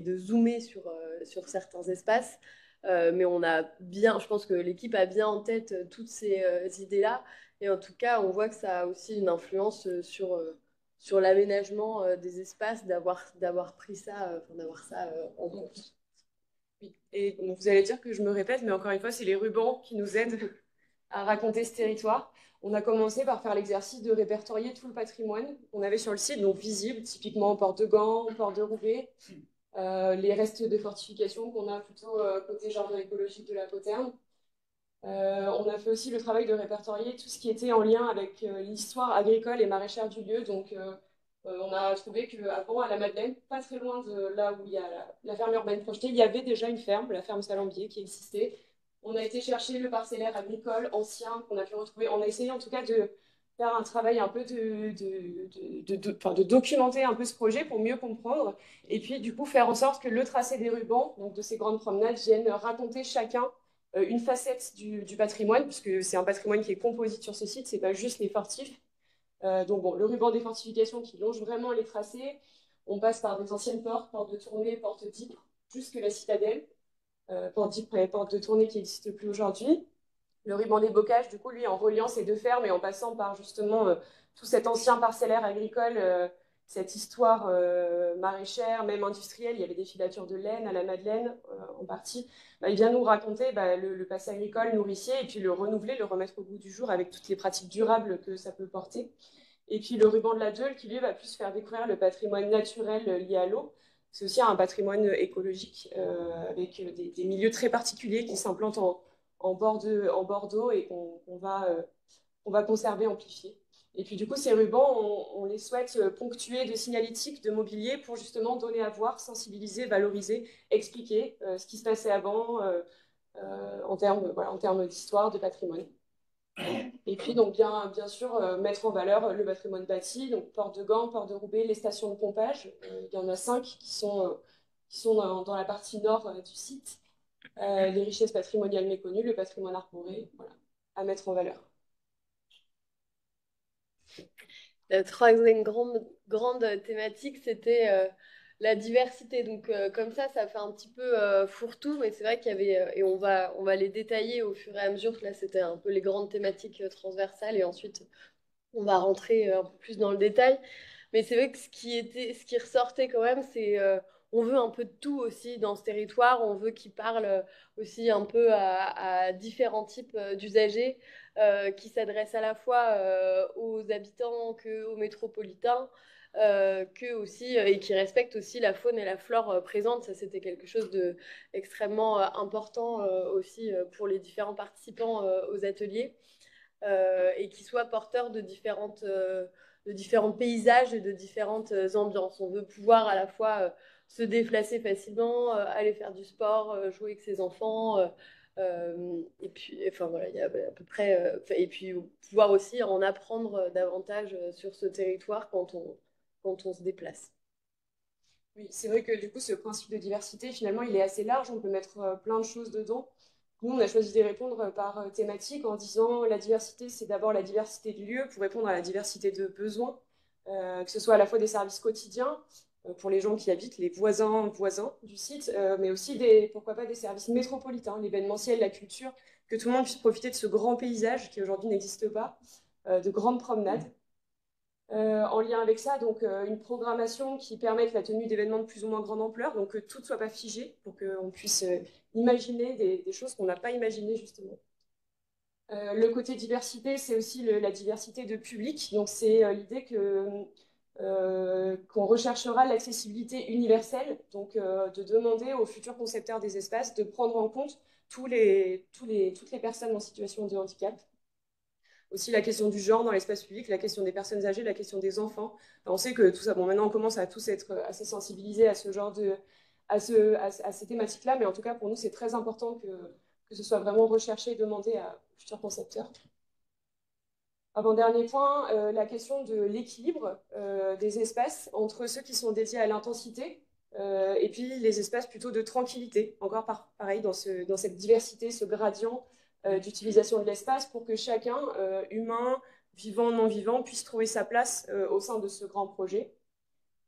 de zoomer sur certains espaces. Mais on a bien, je pense que l'équipe a bien en tête toutes ces idées-là. Et en tout cas, on voit que ça a aussi une influence sur l'aménagement des espaces, d'avoir pris ça, d'avoir ça en compte. Oui. Et donc, vous allez dire que je me répète, mais encore une fois, c'est les rubans qui nous aident à raconter ce territoire. On a commencé par faire l'exercice de répertorier tout le patrimoine qu'on avait sur le site, donc visible, typiquement Porte de Gand, Porte de Roubaix, les restes de fortification qu'on a plutôt côté jardin écologique de la Poterne. On a fait aussi le travail de répertorier tout ce qui était en lien avec l'histoire agricole et maraîchère du lieu. Donc, on a trouvé qu'avant, à la Madeleine, pas très loin de là où il y a la ferme urbaine projetée, il y avait déjà une ferme, la ferme Salambier, qui existait. On a été chercher le parcellaire agricole ancien qu'on a pu retrouver. On a essayé en tout cas de faire un travail un peu de documenter un peu ce projet pour mieux comprendre. Et puis, du coup, faire en sorte que le tracé des rubans, donc de ces grandes promenades, vienne raconter chacun une facette du patrimoine, puisque c'est un patrimoine qui est composite sur ce site, c'est pas juste les fortifs. Donc bon, le ruban des fortifications qui longe vraiment les tracés, on passe par des anciennes portes, portes de tournée, portes d'Ypres, jusque la citadelle, porte d'Ypres et porte de tournée qui n'existe plus aujourd'hui. Le ruban des bocages, du coup, lui, en reliant ces deux fermes et en passant par justement tout cet ancien parcellaire agricole, cette histoire maraîchère, même industrielle, il y avait des filatures de laine à la Madeleine en partie, bah, il vient nous raconter le passé agricole, nourricier, et puis le renouveler, le remettre au goût du jour avec toutes les pratiques durables que ça peut porter. Et puis le ruban de la Deule qui, lui, va plus faire découvrir le patrimoine naturel lié à l'eau. C'est aussi un patrimoine écologique avec des milieux très particuliers qui s'implantent en bord d'eau et qu'on va conserver, amplifier. Et puis du coup, ces rubans, on les souhaite ponctuer de signalétique, de mobilier pour justement donner à voir, sensibiliser, valoriser, expliquer ce qui se passait avant en termes d'histoire, de patrimoine. Et puis donc bien sûr mettre en valeur le patrimoine bâti, donc Porte de Gand, Porte de Roubaix, les stations de pompage. Il y en a 5 qui sont dans la partie nord du site. Les richesses patrimoniales méconnues, le patrimoine arboré, voilà, à mettre en valeur. La troisième grande thématique, c'était la diversité. Donc, comme ça fait un petit peu fourre-tout, mais c'est vrai qu'il y avait, et on va les détailler au fur et à mesure. Là, c'était un peu les grandes thématiques transversales, et ensuite, on va rentrer un peu plus dans le détail. Mais c'est vrai que ce qui ressortait quand même, c'est on veut un peu de tout aussi dans ce territoire. On veut qu'il parle aussi un peu à différents types d'usagers qui s'adressent à la fois aux habitants qu'aux métropolitains. Que aussi et qui respectent aussi la faune et la flore présente. Ça, c'était quelque chose de extrêmement important aussi pour les différents participants aux ateliers. Et qui soit porteur de différents paysages et de différentes ambiances. On veut pouvoir à la fois se déplacer facilement, aller faire du sport, jouer avec ses enfants. Et puis, enfin voilà, il y a à peu près. Et puis pouvoir aussi en apprendre davantage sur ce territoire quand on se déplace. Oui, c'est vrai que du coup, ce principe de diversité, finalement, il est assez large. On peut mettre plein de choses dedans. Nous, on a choisi de répondre par thématique en disant la diversité, c'est d'abord la diversité de lieux pour répondre à la diversité de besoins, que ce soit à la fois des services quotidiens pour les gens qui habitent, les voisins du site, mais aussi pourquoi pas des services métropolitains, l'événementiel, la culture, que tout le monde puisse profiter de ce grand paysage qui aujourd'hui n'existe pas, de grandes promenades. En lien avec ça, donc une programmation qui permette la tenue d'événements de plus ou moins grande ampleur, donc que tout ne soit pas figé, pour qu'on puisse imaginer des choses qu'on n'a pas imaginées justement. Le côté diversité, c'est aussi la diversité de public, donc c'est l'idée qu'on recherchera l'accessibilité universelle, donc de demander aux futurs concepteurs des espaces de prendre en compte toutes les personnes en situation de handicap. aussi la question du genre dans l'espace public, la question des personnes âgées, la question des enfants. On sait que tout ça, bon, maintenant on commence à tous être assez sensibilisés à ce genre à ces thématiques-là, mais en tout cas pour nous c'est très important que ce soit vraiment recherché et demandé à futurs concepteurs. Avant-dernier point, la question de l'équilibre des espaces entre ceux qui sont dédiés à l'intensité et puis les espaces plutôt de tranquillité. Encore pareil, dans cette diversité, ce gradient d'utilisation de l'espace pour que chacun, humain, vivant, non-vivant, puisse trouver sa place au sein de ce grand projet.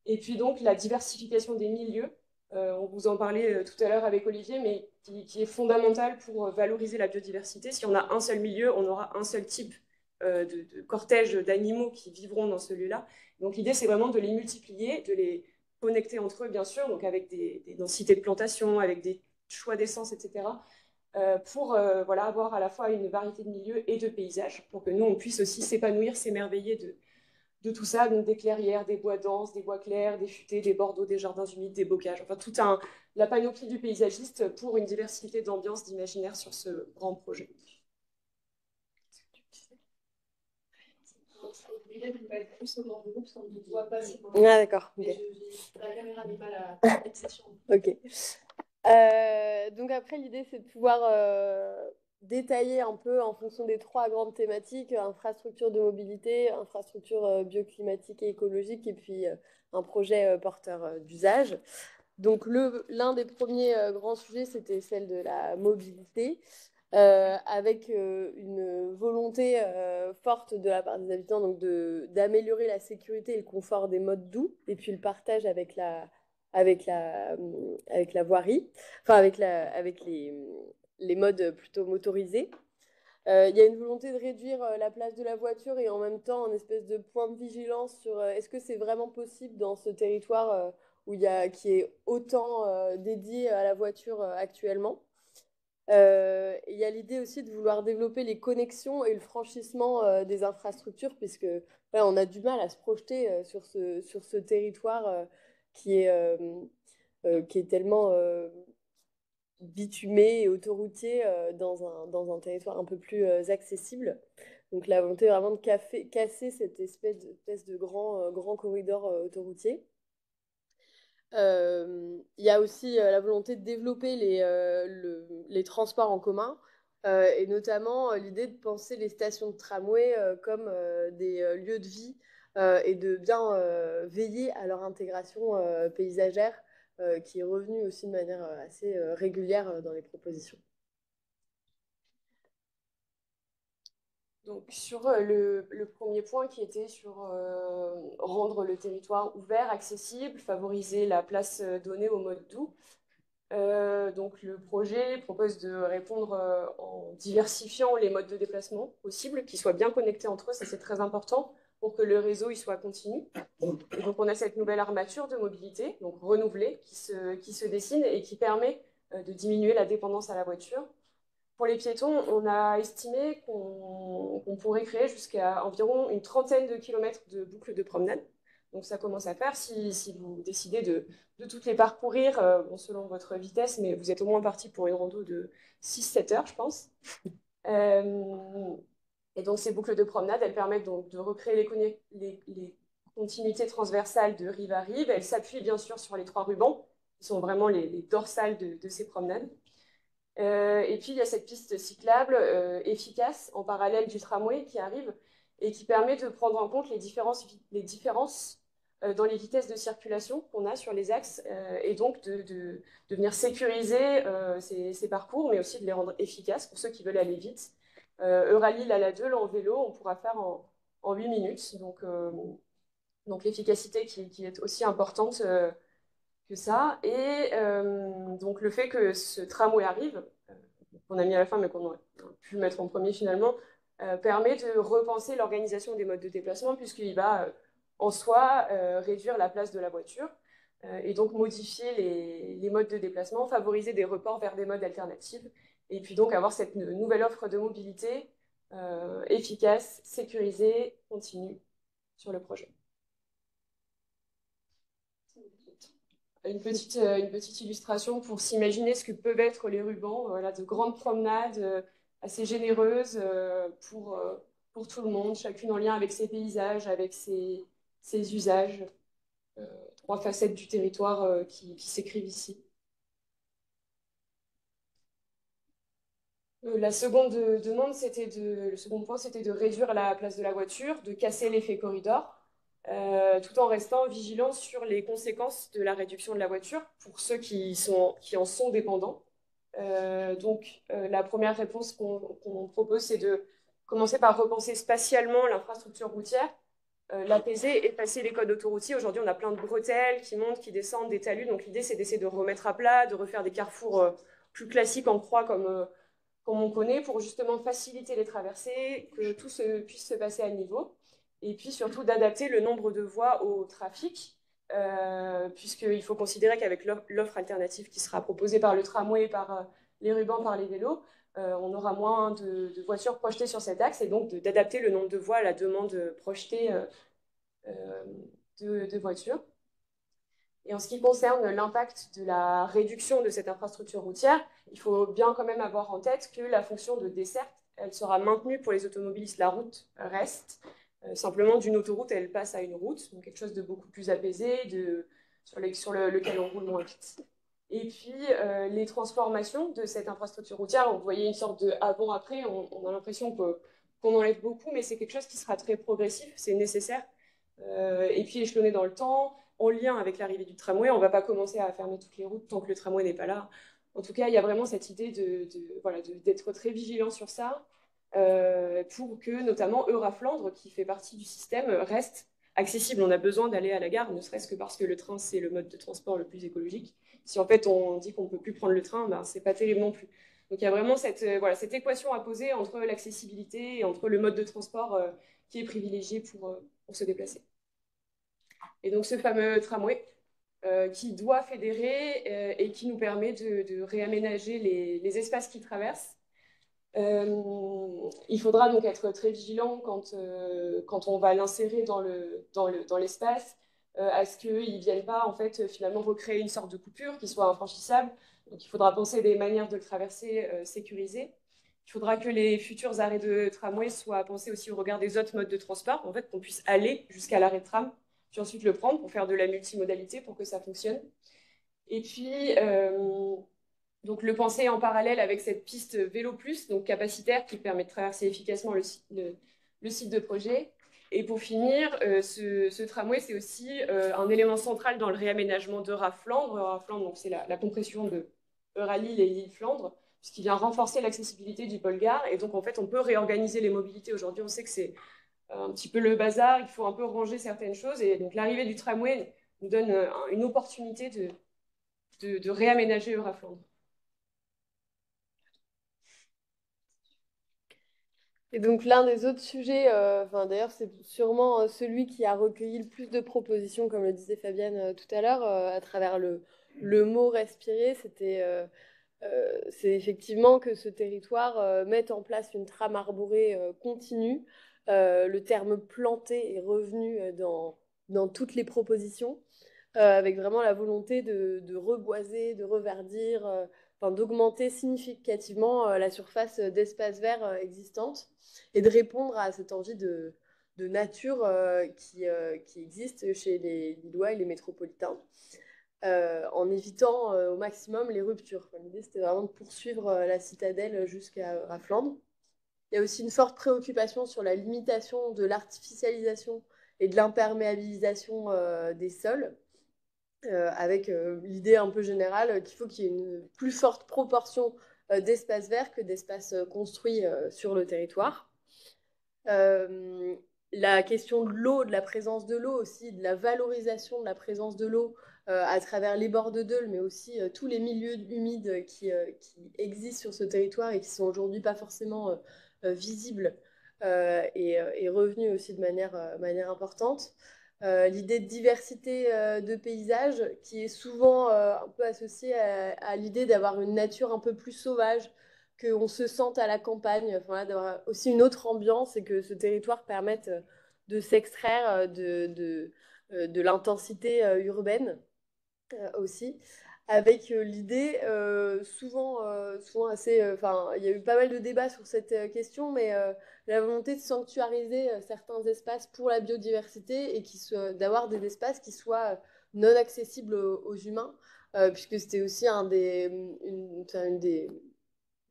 Et puis donc la diversification des milieux. On vous en parlait tout à l'heure avec Olivier, mais qui est fondamentale pour valoriser la biodiversité. Si on a un seul milieu, on aura un seul type de cortège d'animaux qui vivront dans ce lieu-là. Donc l'idée, c'est vraiment de les multiplier, de les connecter entre eux, bien sûr, donc avec des densités de plantation, avec des choix d'essence, etc., pour voilà, avoir à la fois une variété de milieux et de paysages, pour que nous, on puisse aussi s'épanouir, s'émerveiller de tout ça, donc des clairières, des bois denses, des bois clairs, des futaies, des bordeaux, des jardins humides, des bocages, enfin la panoplie du paysagiste pour une diversité d'ambiance, d'imaginaire sur ce grand projet. Ah, d'accord. Okay. La caméra n'est pas là. Ok. Donc après, l'idée, c'est de pouvoir détailler un peu en fonction des trois grandes thématiques, infrastructure de mobilité, infrastructure bioclimatique et écologique, et puis un projet porteur d'usage. Donc l'un des premiers grands sujets, c'était celle de la mobilité. Avec une volonté forte de la part des habitants donc d'améliorer la sécurité et le confort des modes doux, et puis le partage avec la voirie, enfin avec les modes plutôt motorisés. Il y a une volonté de réduire la place de la voiture et en même temps un espèce de point de vigilance sur est-ce que c'est vraiment possible dans ce territoire qui est autant dédié à la voiture actuellement. Il y a l'idée aussi de vouloir développer les connexions et le franchissement des infrastructures, puisque on a du mal à se projeter sur ce territoire qui est tellement bitumé et autoroutier dans un territoire un peu plus accessible. Donc la volonté vraiment de casser cette espèce de grand corridor autoroutier. Il y a aussi la volonté de développer les transports en commun et notamment l'idée de penser les stations de tramway comme des lieux de vie et de bien veiller à leur intégration paysagère qui est revenue aussi de manière assez régulière dans les propositions. Donc sur le premier point qui était sur rendre le territoire ouvert, accessible, favoriser la place donnée au mode doux. Donc le projet propose de répondre en diversifiant les modes de déplacement possibles, qui soient bien connectés entre eux, ça c'est très important pour que le réseau il soit continu. Et donc on a cette nouvelle armature de mobilité, donc renouvelée, qui se dessine et qui permet de diminuer la dépendance à la voiture. Pour les piétons, on a estimé qu'on pourrait créer jusqu'à environ une trentaine de kilomètres de boucles de promenade. Donc ça commence à faire si vous décidez de toutes les parcourir, selon votre vitesse, mais vous êtes au moins parti pour une rando de 6-7 heures, je pense. Et donc ces boucles de promenade, elles permettent donc de recréer les continuités transversales de rive à rive. Elles s'appuient bien sûr sur les trois rubans, qui sont vraiment les dorsales de ces promenades. Et puis, il y a cette piste cyclable efficace en parallèle du tramway qui arrive et qui permet de prendre en compte les différences dans les vitesses de circulation qu'on a sur les axes et donc de venir sécuriser ces parcours, mais aussi de les rendre efficaces pour ceux qui veulent aller vite. Euralille à la 2, là en vélo, on pourra faire en 8 minutes. Donc l'efficacité qui est aussi importante que ça. Et donc le fait que ce tramway arrive, qu'on a mis à la fin mais qu'on aurait pu mettre en premier finalement, permet de repenser l'organisation des modes de déplacement puisqu'il va en soi réduire la place de la voiture et donc modifier les modes de déplacement, favoriser des reports vers des modes alternatifs et puis donc avoir cette nouvelle offre de mobilité efficace, sécurisée, continue sur le projet. Une petite illustration pour s'imaginer ce que peuvent être les rubans, voilà, de grandes promenades assez généreuses pour pour tout le monde, chacune en lien avec ses paysages, avec ses usages. 3 facettes du territoire qui s'écrivent ici. La seconde demande, le second point, c'était de réduire la place de la voiture, de casser l'effet corridor, tout en restant vigilant sur les conséquences de la réduction de la voiture pour ceux qui en sont dépendants. La première réponse qu'on propose, c'est de commencer par repenser spatialement l'infrastructure routière, l'apaiser et passer les codes autoroutiers. Aujourd'hui, on a plein de bretelles qui montent, qui descendent, des talus. Donc l'idée, c'est d'essayer de remettre à plat, de refaire des carrefours plus classiques en croix comme on connaît, pour justement faciliter les traversées, que tout puisse se passer à niveau. Et puis surtout d'adapter le nombre de voies au trafic, puisqu'il faut considérer qu'avec l'offre alternative qui sera proposée par le tramway, par les rubans, par les vélos, on aura moins de voitures projetées sur cet axe, et donc d'adapter le nombre de voies à la demande projetée de voitures. Et en ce qui concerne l'impact de la réduction de cette infrastructure routière, il faut bien quand même avoir en tête que la fonction de desserte, elle sera maintenue pour les automobilistes. La route reste. Simplement, d'une autoroute, elle passe à une route, donc quelque chose de beaucoup plus apaisé, sur lequel on roule moins vite. Et puis, les transformations de cette infrastructure routière, vous voyez une sorte de avant-après, on a l'impression qu'on enlève beaucoup, mais c'est quelque chose qui sera très progressif, c'est nécessaire. Et puis échelonné dans le temps, en lien avec l'arrivée du tramway. On ne va pas commencer à fermer toutes les routes tant que le tramway n'est pas là. En tout cas, il y a vraiment cette idée d'être très vigilant sur ça, pour que notamment Euraflandre, qui fait partie du système, reste accessible. On a besoin d'aller à la gare, ne serait-ce que parce que le train, c'est le mode de transport le plus écologique. Si en fait on dit qu'on ne peut plus prendre le train, ben, ce n'est pas terrible non plus. Donc il y a vraiment cette équation à poser entre l'accessibilité et entre le mode de transport qui est privilégié pour se déplacer. Et donc ce fameux tramway qui doit fédérer et qui nous permet de réaménager les espaces qu'il traverse. Il faudra donc être très vigilant quand on va l'insérer dans l'espace, à ce qu'il ne vienne pas en fait finalement recréer une sorte de coupure qui soit infranchissable. Donc il faudra penser des manières de le traverser sécurisées. Il faudra que les futurs arrêts de tramway soient pensés aussi au regard des autres modes de transport, en fait qu'on puisse aller jusqu'à l'arrêt de tram, puis ensuite le prendre pour faire de la multimodalité pour que ça fonctionne. Et puis donc le penser en parallèle avec cette piste Vélo Plus, donc capacitaire, qui permet de traverser efficacement le site de projet. Et pour finir, ce tramway, c'est aussi un élément central dans le réaménagement d'Euraflandre. Euraflandre, c'est la compression de Euralille et Lille-Flandre, puisqu'il vient renforcer l'accessibilité du pôle gare. Et donc, en fait, on peut réorganiser les mobilités. Aujourd'hui, on sait que c'est un petit peu le bazar, il faut un peu ranger certaines choses. Et donc, l'arrivée du tramway nous donne une opportunité de réaménager Euraflandre. Et donc l'un des autres sujets, d'ailleurs c'est sûrement celui qui a recueilli le plus de propositions, comme le disait Fabienne tout à l'heure, à travers le mot respirer, c'est effectivement que ce territoire mette en place une trame arborée continue. Le terme planté est revenu dans toutes les propositions, avec vraiment la volonté de reboiser, de reverdir, d'augmenter significativement la surface d'espaces verts existantes et de répondre à cette envie de nature qui existe chez les Lillois et les métropolitains, en évitant au maximum les ruptures. L'idée, c'était vraiment de poursuivre la citadelle jusqu'à Flandre. Il y a aussi une forte préoccupation sur la limitation de l'artificialisation et de l'imperméabilisation des sols, avec l'idée un peu générale qu'il faut qu'il y ait une plus forte proportion d'espaces verts que d'espaces construits sur le territoire. La question de l'eau, de la présence de l'eau aussi, de la valorisation de la présence de l'eau à travers les bords de Dole, mais aussi tous les milieux humides qui existent sur ce territoire et qui sont aujourd'hui pas forcément visibles, et revenus aussi de manière importante. L'idée de diversité de paysages qui est souvent un peu associée à l'idée d'avoir une nature un peu plus sauvage, qu'on se sente à la campagne, d'avoir aussi une autre ambiance et que ce territoire permette de s'extraire de l'intensité urbaine aussi. avec l'idée souvent assez. Enfin, il y a eu pas mal de débats sur cette question, mais la volonté de sanctuariser certains espaces pour la biodiversité et d'avoir des espaces qui soient non accessibles aux humains, puisque c'était aussi une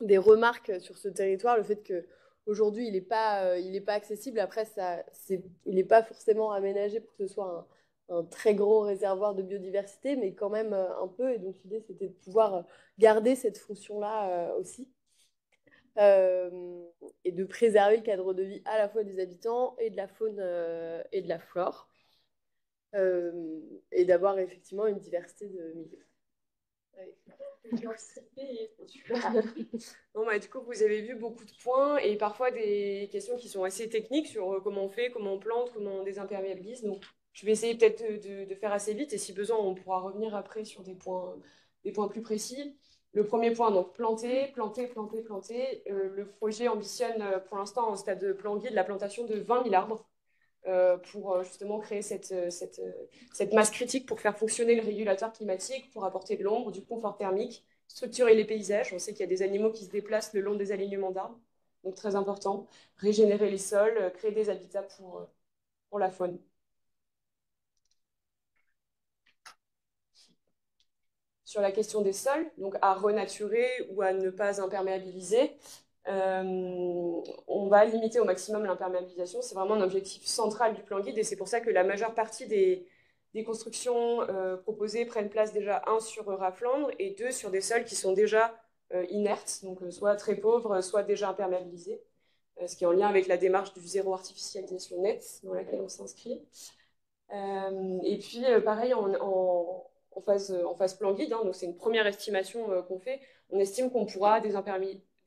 des remarques sur ce territoire, le fait que aujourd'hui il est pas accessible. Après, il n'est pas forcément aménagé pour que ce soit un très gros réservoir de biodiversité, mais quand même un peu. Et donc l'idée, c'était de pouvoir garder cette fonction-là aussi. Et de préserver le cadre de vie à la fois des habitants et de la faune et de la flore. Et d'avoir effectivement une diversité de milieux. Bon, bah, du coup, vous avez vu beaucoup de points et parfois des questions qui sont assez techniques sur comment on fait, comment on plante, comment on désimperméabilise. Donc, je vais essayer peut-être de faire assez vite et si besoin, on pourra revenir après sur des points plus précis. Le premier point, donc planter, planter, planter, planter. Le projet ambitionne pour l'instant en stade de plan guide la plantation de 20 000 arbres pour justement créer cette masse critique pour faire fonctionner le régulateur climatique, pour apporter de l'ombre, du confort thermique, structurer les paysages. On sait qu'il y a des animaux qui se déplacent le long des alignements d'arbres, donc très important. Régénérer les sols, créer des habitats pour la faune. Sur la question des sols, donc à renaturer ou à ne pas imperméabiliser, on va limiter au maximum l'imperméabilisation. C'est vraiment un objectif central du plan guide et c'est pour ça que la majeure partie des constructions proposées prennent place déjà, un, sur Raflandre et deux, sur des sols qui sont déjà inertes, donc soit très pauvres, soit déjà imperméabilisés, ce qui est en lien avec la démarche du zéro artificialisation net dans laquelle on s'inscrit. Et puis, pareil, en phase plan guide, hein, donc c'est une première estimation qu'on fait, on estime qu'on pourra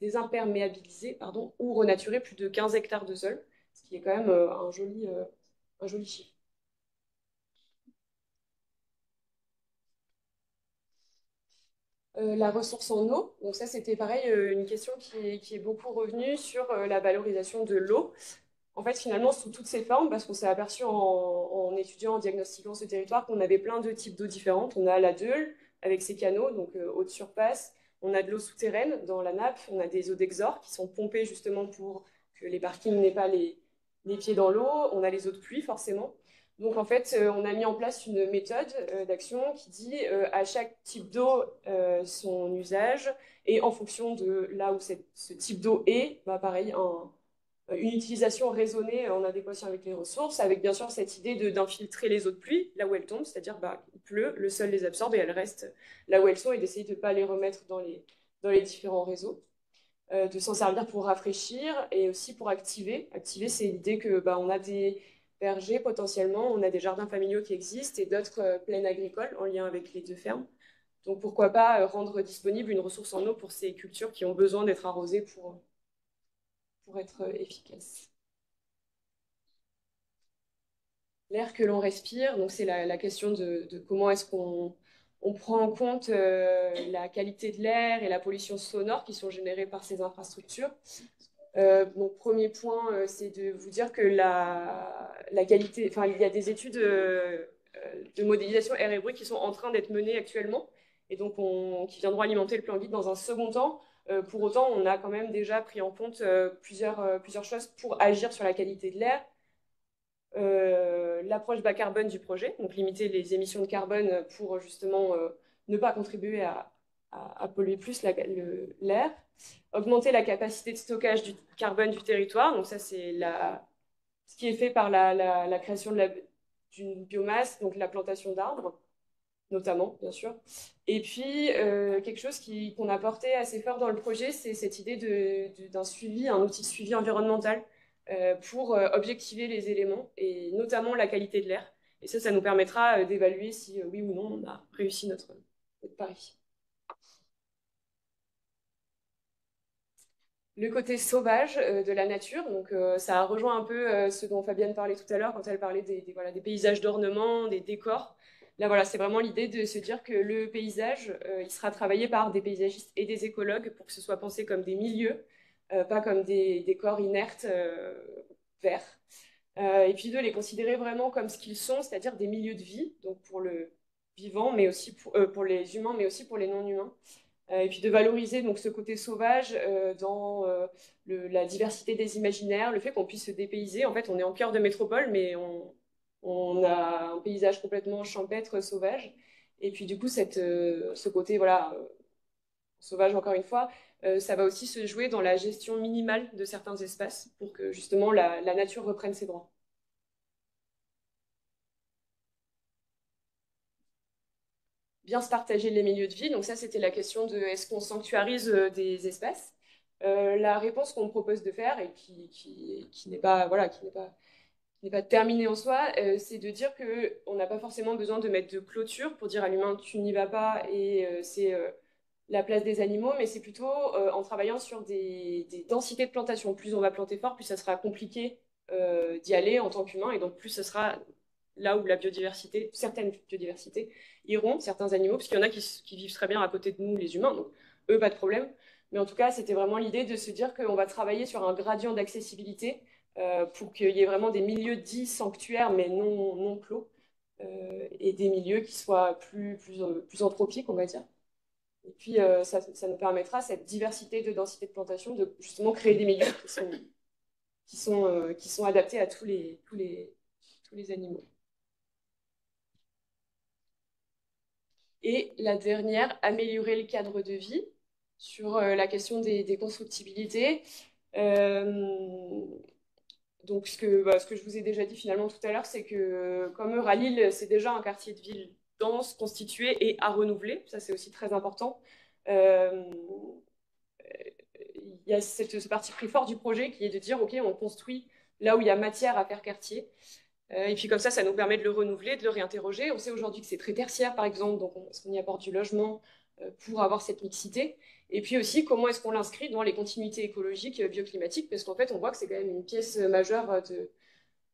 désimperméabiliser ou renaturer plus de 15 hectares de sol, ce qui est quand même un joli chiffre. La ressource en eau, donc ça c'était pareil, une question qui est beaucoup revenue sur la valorisation de l'eau. En fait, finalement, sous toutes ces formes, parce qu'on s'est aperçu en étudiant, en diagnostiquant ce territoire, qu'on avait plein de types d'eau différentes. On a la Deule, avec ses canaux, donc eau de surface. On a de l'eau souterraine dans la nappe. On a des eaux d'exor qui sont pompées justement pour que les parkings n'aient pas les pieds dans l'eau. On a les eaux de pluie, forcément. Donc, en fait, on a mis en place une méthode d'action qui dit à chaque type d'eau son usage. Et en fonction de là où ce type d'eau est, bah, pareil, une utilisation raisonnée en adéquation avec les ressources, avec bien sûr cette idée d'infiltrer les eaux de pluie là où elles tombent, c'est-à-dire bah, il pleut, le sol les absorbe et elles restent là où elles sont et d'essayer de ne pas les remettre dans les différents réseaux. De s'en servir pour rafraîchir et aussi pour activer. Activer, c'est l'idée que bah, on a des vergers potentiellement, on a des jardins familiaux qui existent et d'autres plaines agricoles en lien avec les deux fermes. Donc pourquoi pas rendre disponible une ressource en eau pour ces cultures qui ont besoin d'être arrosées pour être efficace. L'air que l'on respire, donc c'est la question de comment est-ce qu'on prend en compte la qualité de l'air et la pollution sonore qui sont générées par ces infrastructures. Donc premier point, c'est de vous dire que la qualité, enfin il y a des études de modélisation air et bruit qui sont en train d'être menées actuellement et donc qui viendront alimenter le plan guide dans un second temps. Pour autant, on a quand même déjà pris en compte plusieurs choses pour agir sur la qualité de l'air. L'approche bas carbone du projet, donc limiter les émissions de carbone pour justement ne pas contribuer à polluer plus l'air. Augmenter la capacité de stockage du carbone du territoire, donc ça c'est ce qui est fait par la création d'une biomasse, donc la plantation d'arbres notamment, bien sûr. Et puis, quelque chose qu'on a porté assez fort dans le projet, c'est cette idée d'un suivi, un outil de suivi environnemental pour objectiver les éléments, et notamment la qualité de l'air. Et ça nous permettra d'évaluer si, oui ou non, on a réussi notre pari. Le côté sauvage de la nature, donc ça rejoint un peu ce dont Fabienne parlait tout à l'heure quand elle parlait des paysages d'ornement, des décors. Là, voilà, c'est vraiment l'idée de se dire que le paysage, il sera travaillé par des paysagistes et des écologues pour que ce soit pensé comme des milieux, pas comme des décors inertes verts. Et puis de les considérer vraiment comme ce qu'ils sont, c'est-à-dire des milieux de vie, donc pour le vivants, mais aussi pour les humains, mais aussi pour les non-humains. Et puis de valoriser donc ce côté sauvage dans la diversité des imaginaires, le fait qu'on puisse se dépayser. En fait, on est en cœur de métropole, mais on a un paysage complètement champêtre, sauvage. Et puis du coup, ce côté voilà, sauvage, encore une fois, ça va aussi se jouer dans la gestion minimale de certains espaces pour que justement la nature reprenne ses droits. Bien se partager les milieux de vie. Donc ça, c'était la question de est-ce qu'on sanctuarise des espaces. La réponse qu'on propose de faire et qui n'est pas, voilà, qui n'est pas terminée en soi, c'est de dire qu'on n'a pas forcément besoin de mettre de clôture pour dire à l'humain tu n'y vas pas et c'est la place des animaux, mais c'est plutôt en travaillant sur des densités de plantation. Plus on va planter fort, plus ça sera compliqué d'y aller en tant qu'humain, et donc plus ce sera là où la biodiversité, certaines biodiversités iront, certains animaux, parce qu'il y en a qui vivent très bien à côté de nous, les humains, donc eux, pas de problème. Mais en tout cas, c'était vraiment l'idée de se dire qu'on va travailler sur un gradient d'accessibilité pour qu'il y ait vraiment des milieux dits sanctuaires, mais non clos, et des milieux qui soient plus anthropiques, on va dire. Et puis, ça nous permettra, cette diversité de densité de plantation, de justement créer des milieux qui sont adaptés à tous les animaux. Et la dernière, améliorer le cadre de vie sur la question des constructibilités. Donc, ce que je vous ai déjà dit finalement tout à l'heure, c'est que comme Euralille, c'est déjà un quartier de ville dense, constitué et à renouveler. Ça, c'est aussi très important. Il y a ce parti pris fort du projet qui est de dire, OK, on construit là où il y a matière à faire quartier. Et puis comme ça nous permet de le renouveler, de le réinterroger. On sait aujourd'hui que c'est très tertiaire, par exemple, donc est-ce qu'on y apporte du logement pour avoir cette mixité? Et puis aussi, comment est-ce qu'on l'inscrit dans les continuités écologiques, bioclimatiques? Parce qu'en fait, on voit que c'est quand même une pièce majeure de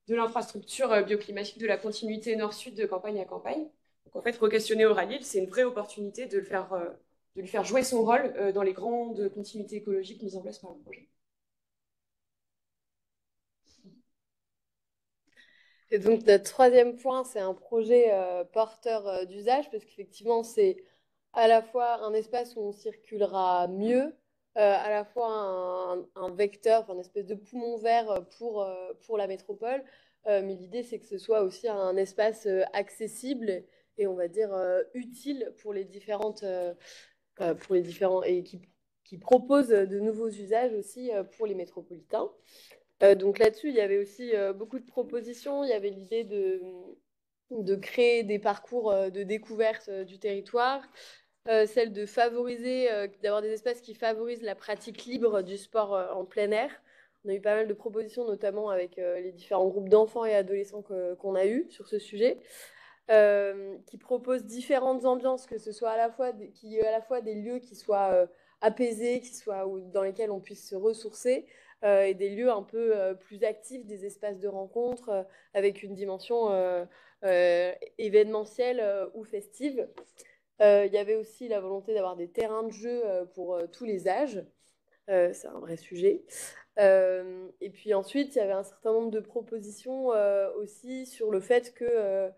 l'infrastructure bioclimatique, de la continuité nord-sud de campagne à campagne. Donc en fait, re-questionner Euralille, c'est une vraie opportunité de lui faire jouer son rôle dans les grandes continuités écologiques mises en place par le projet. Et donc, notre troisième point, c'est un projet porteur d'usage, parce qu'effectivement, c'est à la fois un espace où on circulera mieux, à la fois un vecteur, enfin, une espèce de poumon vert pour la métropole. Mais l'idée, c'est que ce soit aussi un espace accessible et on va dire utile pour les différents, et qui propose de nouveaux usages aussi pour les métropolitains. Donc là-dessus, il y avait aussi beaucoup de propositions. Il y avait l'idée de créer des parcours de découverte du territoire, celle de favoriser, d'avoir des espaces qui favorisent la pratique libre du sport en plein air. On a eu pas mal de propositions, notamment avec les différents groupes d'enfants et adolescents qu'on a eus sur ce sujet, qui proposent différentes ambiances, que ce soit à la fois des lieux qui soient apaisés, dans lesquels on puisse se ressourcer, et des lieux un peu plus actifs, des espaces de rencontre avec une dimension événementielle ou festive. Il y avait aussi la volonté d'avoir des terrains de jeu pour tous les âges. C'est un vrai sujet. Et puis ensuite, il y avait un certain nombre de propositions aussi sur le fait que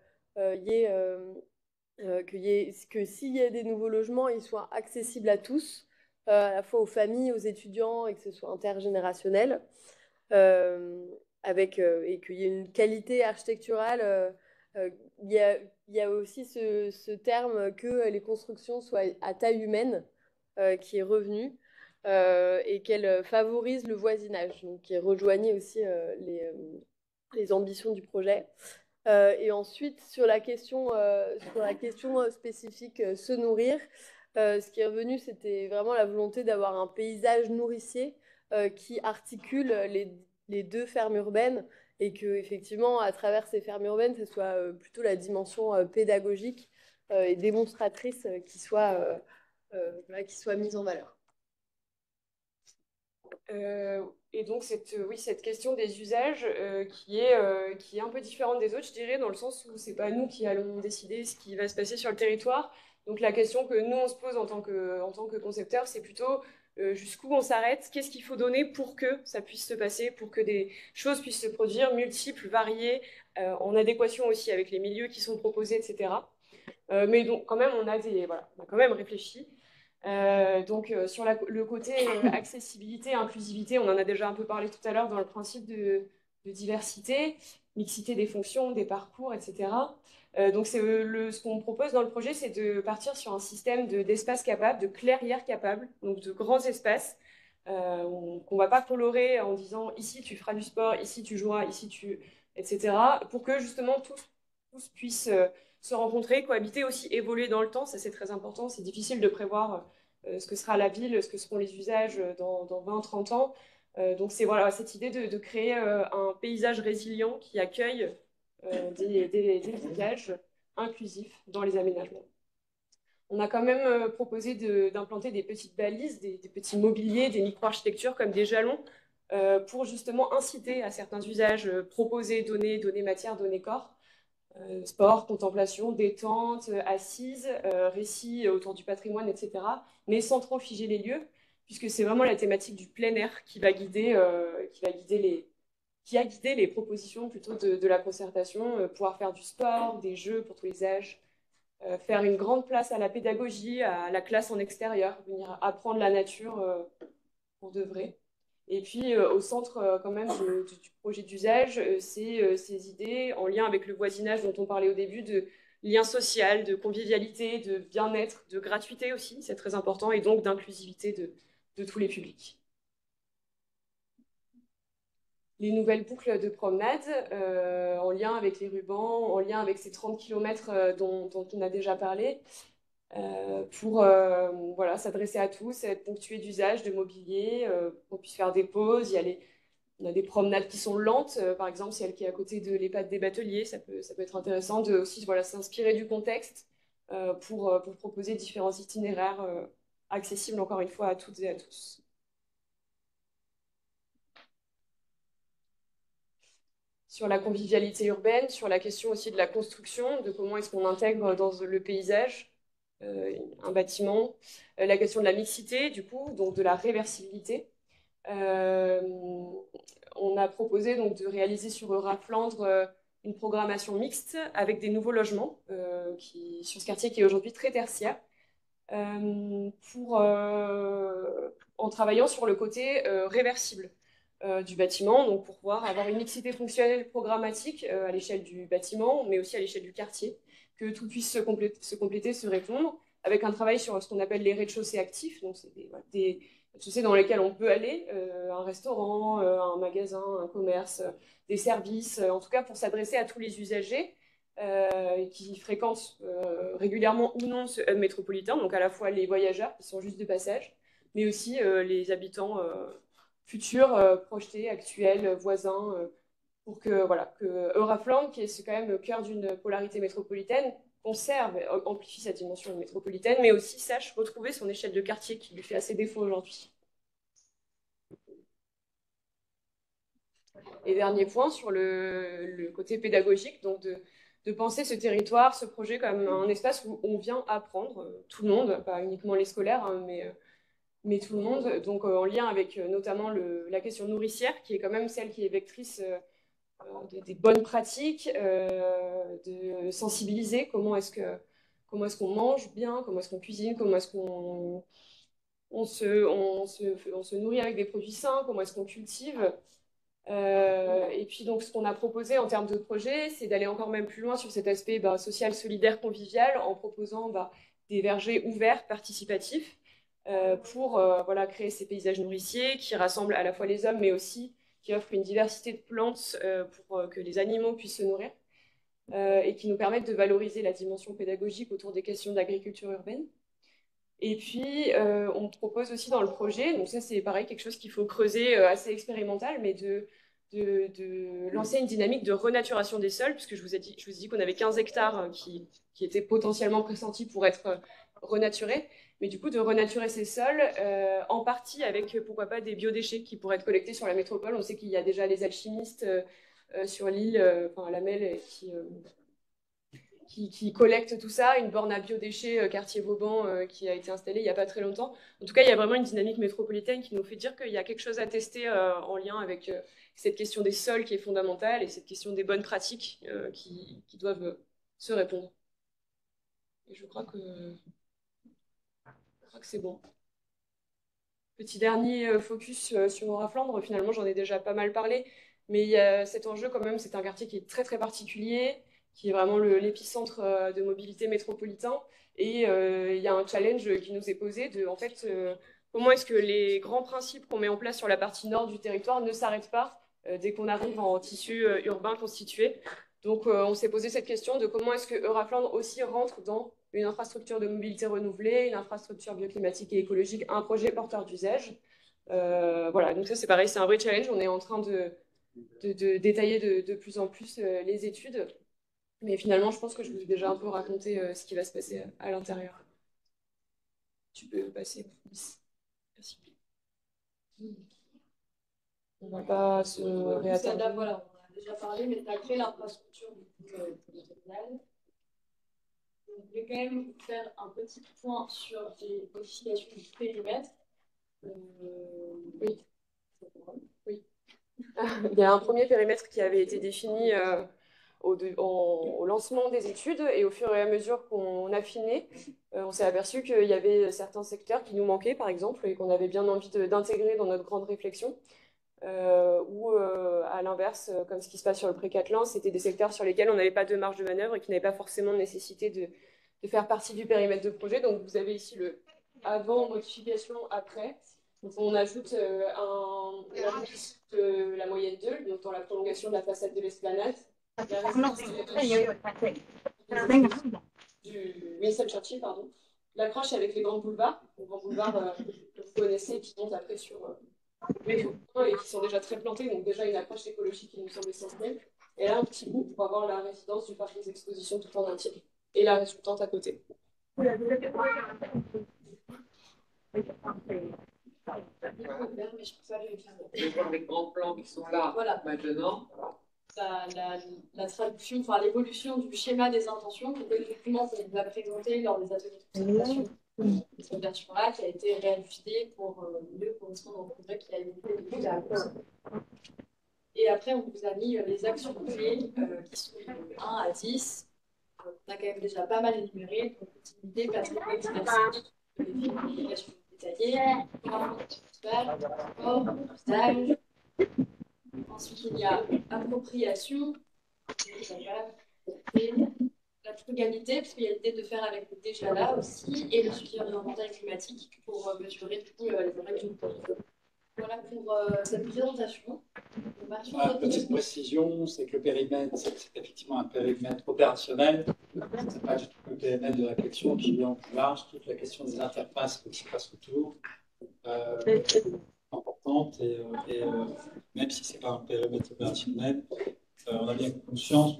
s'il y a des nouveaux logements, ils soient accessibles à tous, à la fois aux familles, aux étudiants, et que ce soit intergénérationnel, et qu'il y ait une qualité architecturale. Il y a aussi ce terme que les constructions soient à taille humaine qui est revenu et qu'elles favorisent le voisinage, donc qui rejoignait aussi les ambitions du projet. Et ensuite, sur la question spécifique se nourrir, ce qui est revenu, c'était vraiment la volonté d'avoir un paysage nourricier qui articule les deux fermes urbaines et que, effectivement, à travers ces fermes urbaines, ce soit plutôt la dimension pédagogique et démonstratrice qui soit mise en valeur. Et donc, cette question des usages qui est un peu différente des autres, je dirais, dans le sens où c'est pas nous qui allons décider ce qui va se passer sur le territoire. Donc, la question que nous, on se pose en tant que concepteurs, c'est plutôt jusqu'où on s'arrête, qu'est-ce qu'il faut donner pour que ça puisse se passer, pour que des choses puissent se produire, multiples, variées, en adéquation aussi avec les milieux qui sont proposés, etc. Mais donc, quand même, on a quand même réfléchi. Sur le côté accessibilité, inclusivité, on en a déjà un peu parlé tout à l'heure dans le principe de diversité, mixité des fonctions, des parcours, etc. Ce qu'on propose dans le projet, c'est de partir sur un système d'espaces capables, de clairières capables, donc de grands espaces qu'on ne va pas colorer en disant ici tu feras du sport, ici tu joueras, etc. Pour que justement tous puissent se rencontrer, cohabiter, aussi évoluer dans le temps. Ça, c'est très important. C'est difficile de prévoir ce que sera la ville, ce que seront les usages dans 20, 30 ans. Donc, c'est voilà, cette idée de créer un paysage résilient qui accueille des usages inclusifs dans les aménagements. On a quand même proposé d'implanter des petites balises, des petits mobiliers, des micro-architectures comme des jalons pour justement inciter à certains usages, proposer, donner matière, donner corps. Sport, contemplation, détente, assise, récits autour du patrimoine, etc. Mais sans trop figer les lieux, puisque c'est vraiment la thématique du plein air qui a guidé les propositions plutôt de la concertation, pouvoir faire du sport, des jeux pour tous les âges, faire une grande place à la pédagogie, à la classe en extérieur, venir apprendre la nature pour de vrai. Et puis, au centre quand même du projet d'usage, c'est ces idées en lien avec le voisinage dont on parlait au début, de lien social, de convivialité, de bien-être, de gratuité aussi, c'est très important, et donc d'inclusivité de tous les publics. Les nouvelles boucles de promenade en lien avec les rubans, en lien avec ces 30 km dont on a déjà parlé, pour s'adresser à tous, être ponctué d'usage, de mobilier, qu'on puisse faire des pauses. On a des promenades qui sont lentes, par exemple celle qui est à côté de l'EHPAD des Bateliers, ça peut être intéressant de aussi s'inspirer du contexte pour proposer différents itinéraires accessibles encore une fois à toutes et à tous. Sur la convivialité urbaine, sur la question aussi de la construction, de comment est-ce qu'on intègre dans le paysage un bâtiment, la question de la mixité, du coup, donc de la réversibilité. On a proposé donc de réaliser sur Euraflandre une programmation mixte avec des nouveaux logements sur ce quartier qui est aujourd'hui très tertiaire, en travaillant sur le côté réversible du bâtiment, donc pour pouvoir avoir une mixité fonctionnelle programmatique à l'échelle du bâtiment, mais aussi à l'échelle du quartier, que tout puisse se compléter, se répondre, avec un travail sur ce qu'on appelle les rez-de-chaussée actifs, donc c'est des rez-de-chaussée dans lesquels on peut aller, un restaurant, un magasin, un commerce, des services, en tout cas pour s'adresser à tous les usagers qui fréquentent régulièrement ou non ce hub métropolitain, donc à la fois les voyageurs qui sont juste de passage, mais aussi les habitants futurs, projetés, actuels, voisins, pour que Eurafland, qui est quand même le cœur d'une polarité métropolitaine, conserve, amplifie sa dimension métropolitaine, mais aussi sache retrouver son échelle de quartier qui lui fait assez défaut aujourd'hui. Et dernier point sur le côté pédagogique, donc de penser ce territoire, ce projet comme un espace où on vient apprendre, tout le monde, pas uniquement les scolaires, hein, mais tout le monde, donc en lien avec notamment la question nourricière, qui est quand même celle qui est vectrice des bonnes pratiques, de sensibiliser comment est-ce qu'on mange bien, comment est-ce qu'on cuisine, comment est-ce qu'on se nourrit avec des produits sains, comment est-ce qu'on cultive. Et puis donc ce qu'on a proposé en termes de projet, c'est d'aller encore même plus loin sur cet aspect social, solidaire, convivial, en proposant des vergers ouverts, participatifs, pour créer ces paysages nourriciers qui rassemblent à la fois les hommes, mais aussi qui offrent une diversité de plantes pour que les animaux puissent se nourrir, et qui nous permettent de valoriser la dimension pédagogique autour des questions d'agriculture urbaine. Et puis, on propose aussi dans le projet, donc ça c'est pareil, quelque chose qu'il faut creuser, assez expérimental, mais de lancer une dynamique de renaturation des sols, puisque je vous ai dit qu'on avait 15 hectares qui étaient potentiellement pressentis pour être renaturés, mais du coup de renaturer ces sols, en partie avec, pourquoi pas, des biodéchets qui pourraient être collectés sur la métropole. On sait qu'il y a déjà les alchimistes sur l'île, à la Melle, qui collecte tout ça, une borne à biodéchets quartier Vauban qui a été installée il n'y a pas très longtemps. En tout cas, il y a vraiment une dynamique métropolitaine qui nous fait dire qu'il y a quelque chose à tester en lien avec cette question des sols qui est fondamentale et cette question des bonnes pratiques qui doivent se répondre. Et je crois que c'est bon. Petit dernier focus sur Nord-Flandre. Finalement, j'en ai déjà pas mal parlé. Mais il y a cet enjeu quand même, c'est un quartier qui est très très particulier, qui est vraiment l'épicentre de mobilité métropolitain. Et il y a un challenge qui nous est posé de, en fait, comment est-ce que les grands principes qu'on met en place sur la partie nord du territoire ne s'arrêtent pas dès qu'on arrive en tissu urbain constitué. Donc on s'est posé cette question de comment est-ce que Euraflandre aussi rentre dans une infrastructure de mobilité renouvelée, une infrastructure bioclimatique et écologique, un projet porteur d'usage. Voilà, donc ça c'est pareil, c'est un vrai challenge. On est en train de détailler de plus en plus les études. Mais finalement, je pense que je vous ai déjà un peu raconté ce qui va se passer à l'intérieur. Tu peux passer. Merci. On va pas se réattarder. Là, voilà, on en a déjà parlé, mais tu as créé l'infrastructure du terminal. Je vais quand même faire un petit point sur les modifications du périmètre. Oui. Oui. Il y a un premier périmètre qui avait été défini au lancement des études et au fur et à mesure qu'on affinait, on s'est aperçu qu'il y avait certains secteurs qui nous manquaient, par exemple, et qu'on avait bien envie d'intégrer dans notre grande réflexion. Ou à l'inverse, comme ce qui se passe sur le Pré-Catelan, c'était des secteurs sur lesquels on n'avait pas de marge de manœuvre et qui n'avaient pas forcément de nécessité de faire partie du périmètre de projet. Donc vous avez ici le avant, modification, après. Donc on ajoute la piste de la moyenne 2, donc dans la prolongation de la façade de l'esplanade. La résidence du Winston Churchill, pardon. L'accroche avec les grands boulevards, les grands boulevards que vous connaissez, qui montent après sur et qui sont déjà très plantés, donc déjà une approche écologique qui nous semble essentielle. Et là, un petit bout pour avoir la résidence du parc des expositions tout en entier. Et la résultante à côté. Les grands plans qui sont là voilà. Maintenant. La traduction, enfin l'évolution du schéma des intentions, donc le document qu'on vous a présenté lors des ateliers de présentation, cette version-là qui a été réajustée pour mieux correspondre au projet qui a été depuis la cause. Et après, on vous a mis les actions clés qui sont de 1 à 10. On a quand même déjà pas mal énuméré, donc continuité, patrimoine diversifié, vérification détaillée, transport, usage. Ensuite, il y a appropriation, la frugalité, parce qu'il y a l'idée de faire avec le déjà là aussi, et le suivi environnemental et climatique pour mesurer du coup les impacts du projet. Voilà pour cette présentation. Petite précision, c'est que le périmètre, c'est effectivement un périmètre opérationnel. Ce n'est pas du tout le périmètre de réflexion qui est en plus large, toute la question des interfaces qui se passe autour. Importante et même si ce n'est pas un périmètre opérationnel, on a bien conscience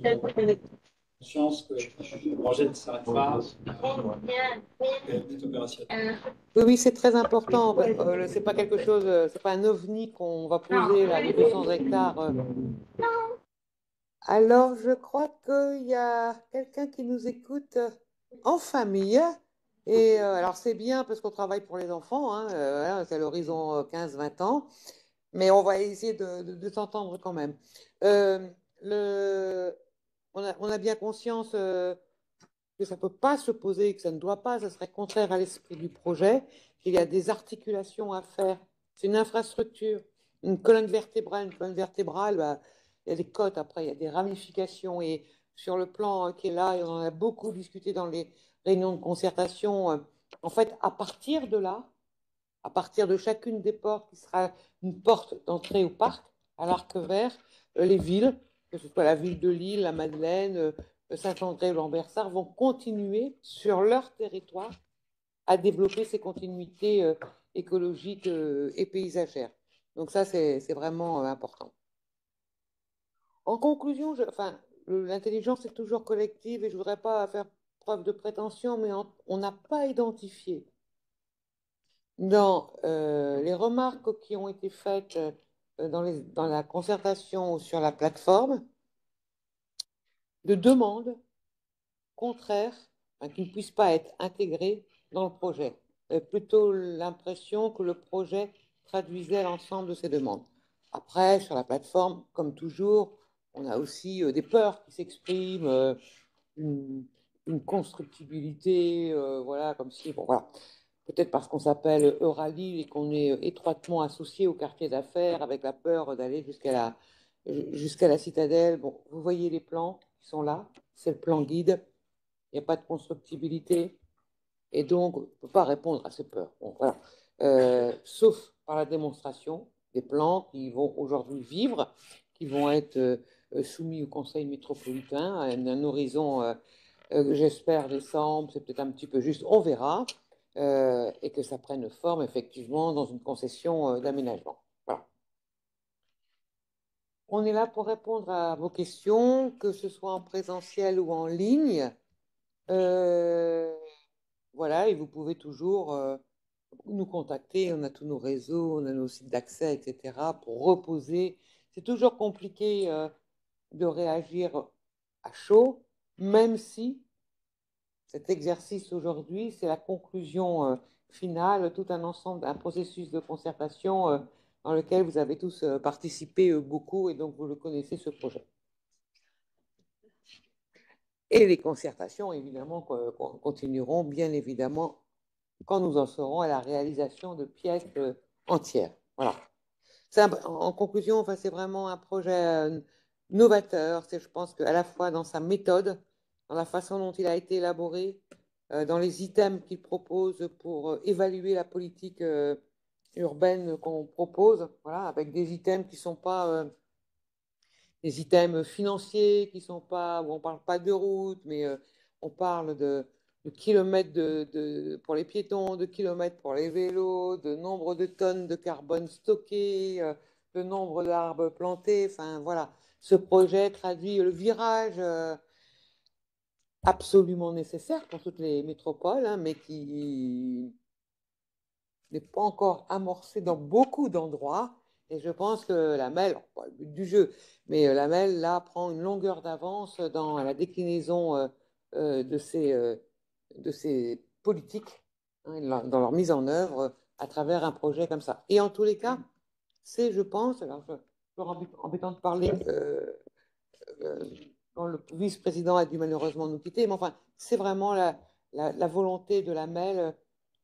que le projet ne s'arrête pas au périmètre opérationnel. Oui, c'est très important. C'est pas quelque chose, c'est pas un ovni qu'on va poser là, de 200 hectares. Alors, je crois qu'il y a quelqu'un qui nous écoute en famille. Et alors, c'est bien parce qu'on travaille pour les enfants, hein, voilà, c'est à l'horizon 15-20 ans, mais on va essayer de s'entendre quand même. On a bien conscience que ça ne peut pas se poser, que ça ne doit pas, ça serait contraire à l'esprit du projet, qu'il y a des articulations à faire. C'est une infrastructure, une colonne vertébrale, bah, il y a des côtes, après il y a des ramifications, et sur le plan qui est là, et on en a beaucoup discuté dans les réunions de concertation, en fait, à partir de là, à partir de chacune des portes qui sera une porte d'entrée au parc, à l'arc vert, les villes, que ce soit la ville de Lille, la Madeleine, Saint-André ou Lambersart, vont continuer sur leur territoire à développer ces continuités écologiques et paysagères. Donc ça, c'est vraiment important. En conclusion, l'intelligence est toujours collective et je ne voudrais pas faire preuve de prétention, mais on n'a pas identifié dans les remarques qui ont été faites dans la concertation ou sur la plateforme de demandes contraires qui ne puissent pas être intégrées dans le projet. Plutôt l'impression que le projet traduisait l'ensemble de ces demandes. Après, sur la plateforme, comme toujours, on a aussi des peurs qui s'expriment, une une constructibilité, voilà, comme si, bon, voilà. Peut-être parce qu'on s'appelle Euralille et qu'on est étroitement associé au quartier d'affaires avec la peur d'aller jusqu'à la citadelle. Bon, vous voyez les plans qui sont là, c'est le plan guide, il n'y a pas de constructibilité et donc on ne peut pas répondre à ces peurs. Bon, voilà. Sauf par la démonstration des plans qui vont aujourd'hui vivre, qui vont être soumis au Conseil métropolitain à un horizon, j'espère, décembre, c'est peut-être un petit peu juste, on verra. Et que ça prenne forme effectivement dans une concession d'aménagement. Voilà. On est là pour répondre à vos questions, que ce soit en présentiel ou en ligne. Voilà, et vous pouvez toujours nous contacter. On a tous nos réseaux, on a nos sites d'accès, etc. pour reposer. C'est toujours compliqué de réagir à chaud, même si cet exercice aujourd'hui, c'est la conclusion finale, tout un ensemble, un processus de concertation dans lequel vous avez tous participé beaucoup et donc vous le connaissez, ce projet. Et les concertations, évidemment, continueront, bien évidemment, quand nous en serons à la réalisation de pièces entières. Voilà. En conclusion, enfin, c'est vraiment un projet novateur. Je pense qu'à la fois dans sa méthode, dans la façon dont il a été élaboré, dans les items qu'il propose pour évaluer la politique urbaine qu'on propose, voilà, avec des items qui ne sont pas des items financiers, qui sont pas, où on ne parle pas de route, mais on parle de kilomètres pour les piétons, de kilomètres pour les vélos, de nombre de tonnes de carbone stocké, de nombre d'arbres plantés. Enfin, voilà. Ce projet traduit le virage absolument nécessaire pour toutes les métropoles, hein, mais qui n'est pas encore amorcé dans beaucoup d'endroits. Et je pense que la MEL, pas le but du jeu, mais la MEL, là, prend une longueur d'avance dans la déclinaison de ces politiques, hein, dans leur mise en œuvre à travers un projet comme ça. Et en tous les cas, c'est, je pense, alors c'est embêtant de parler quand le vice-président a dû malheureusement nous quitter, mais enfin, c'est vraiment la volonté de la MEL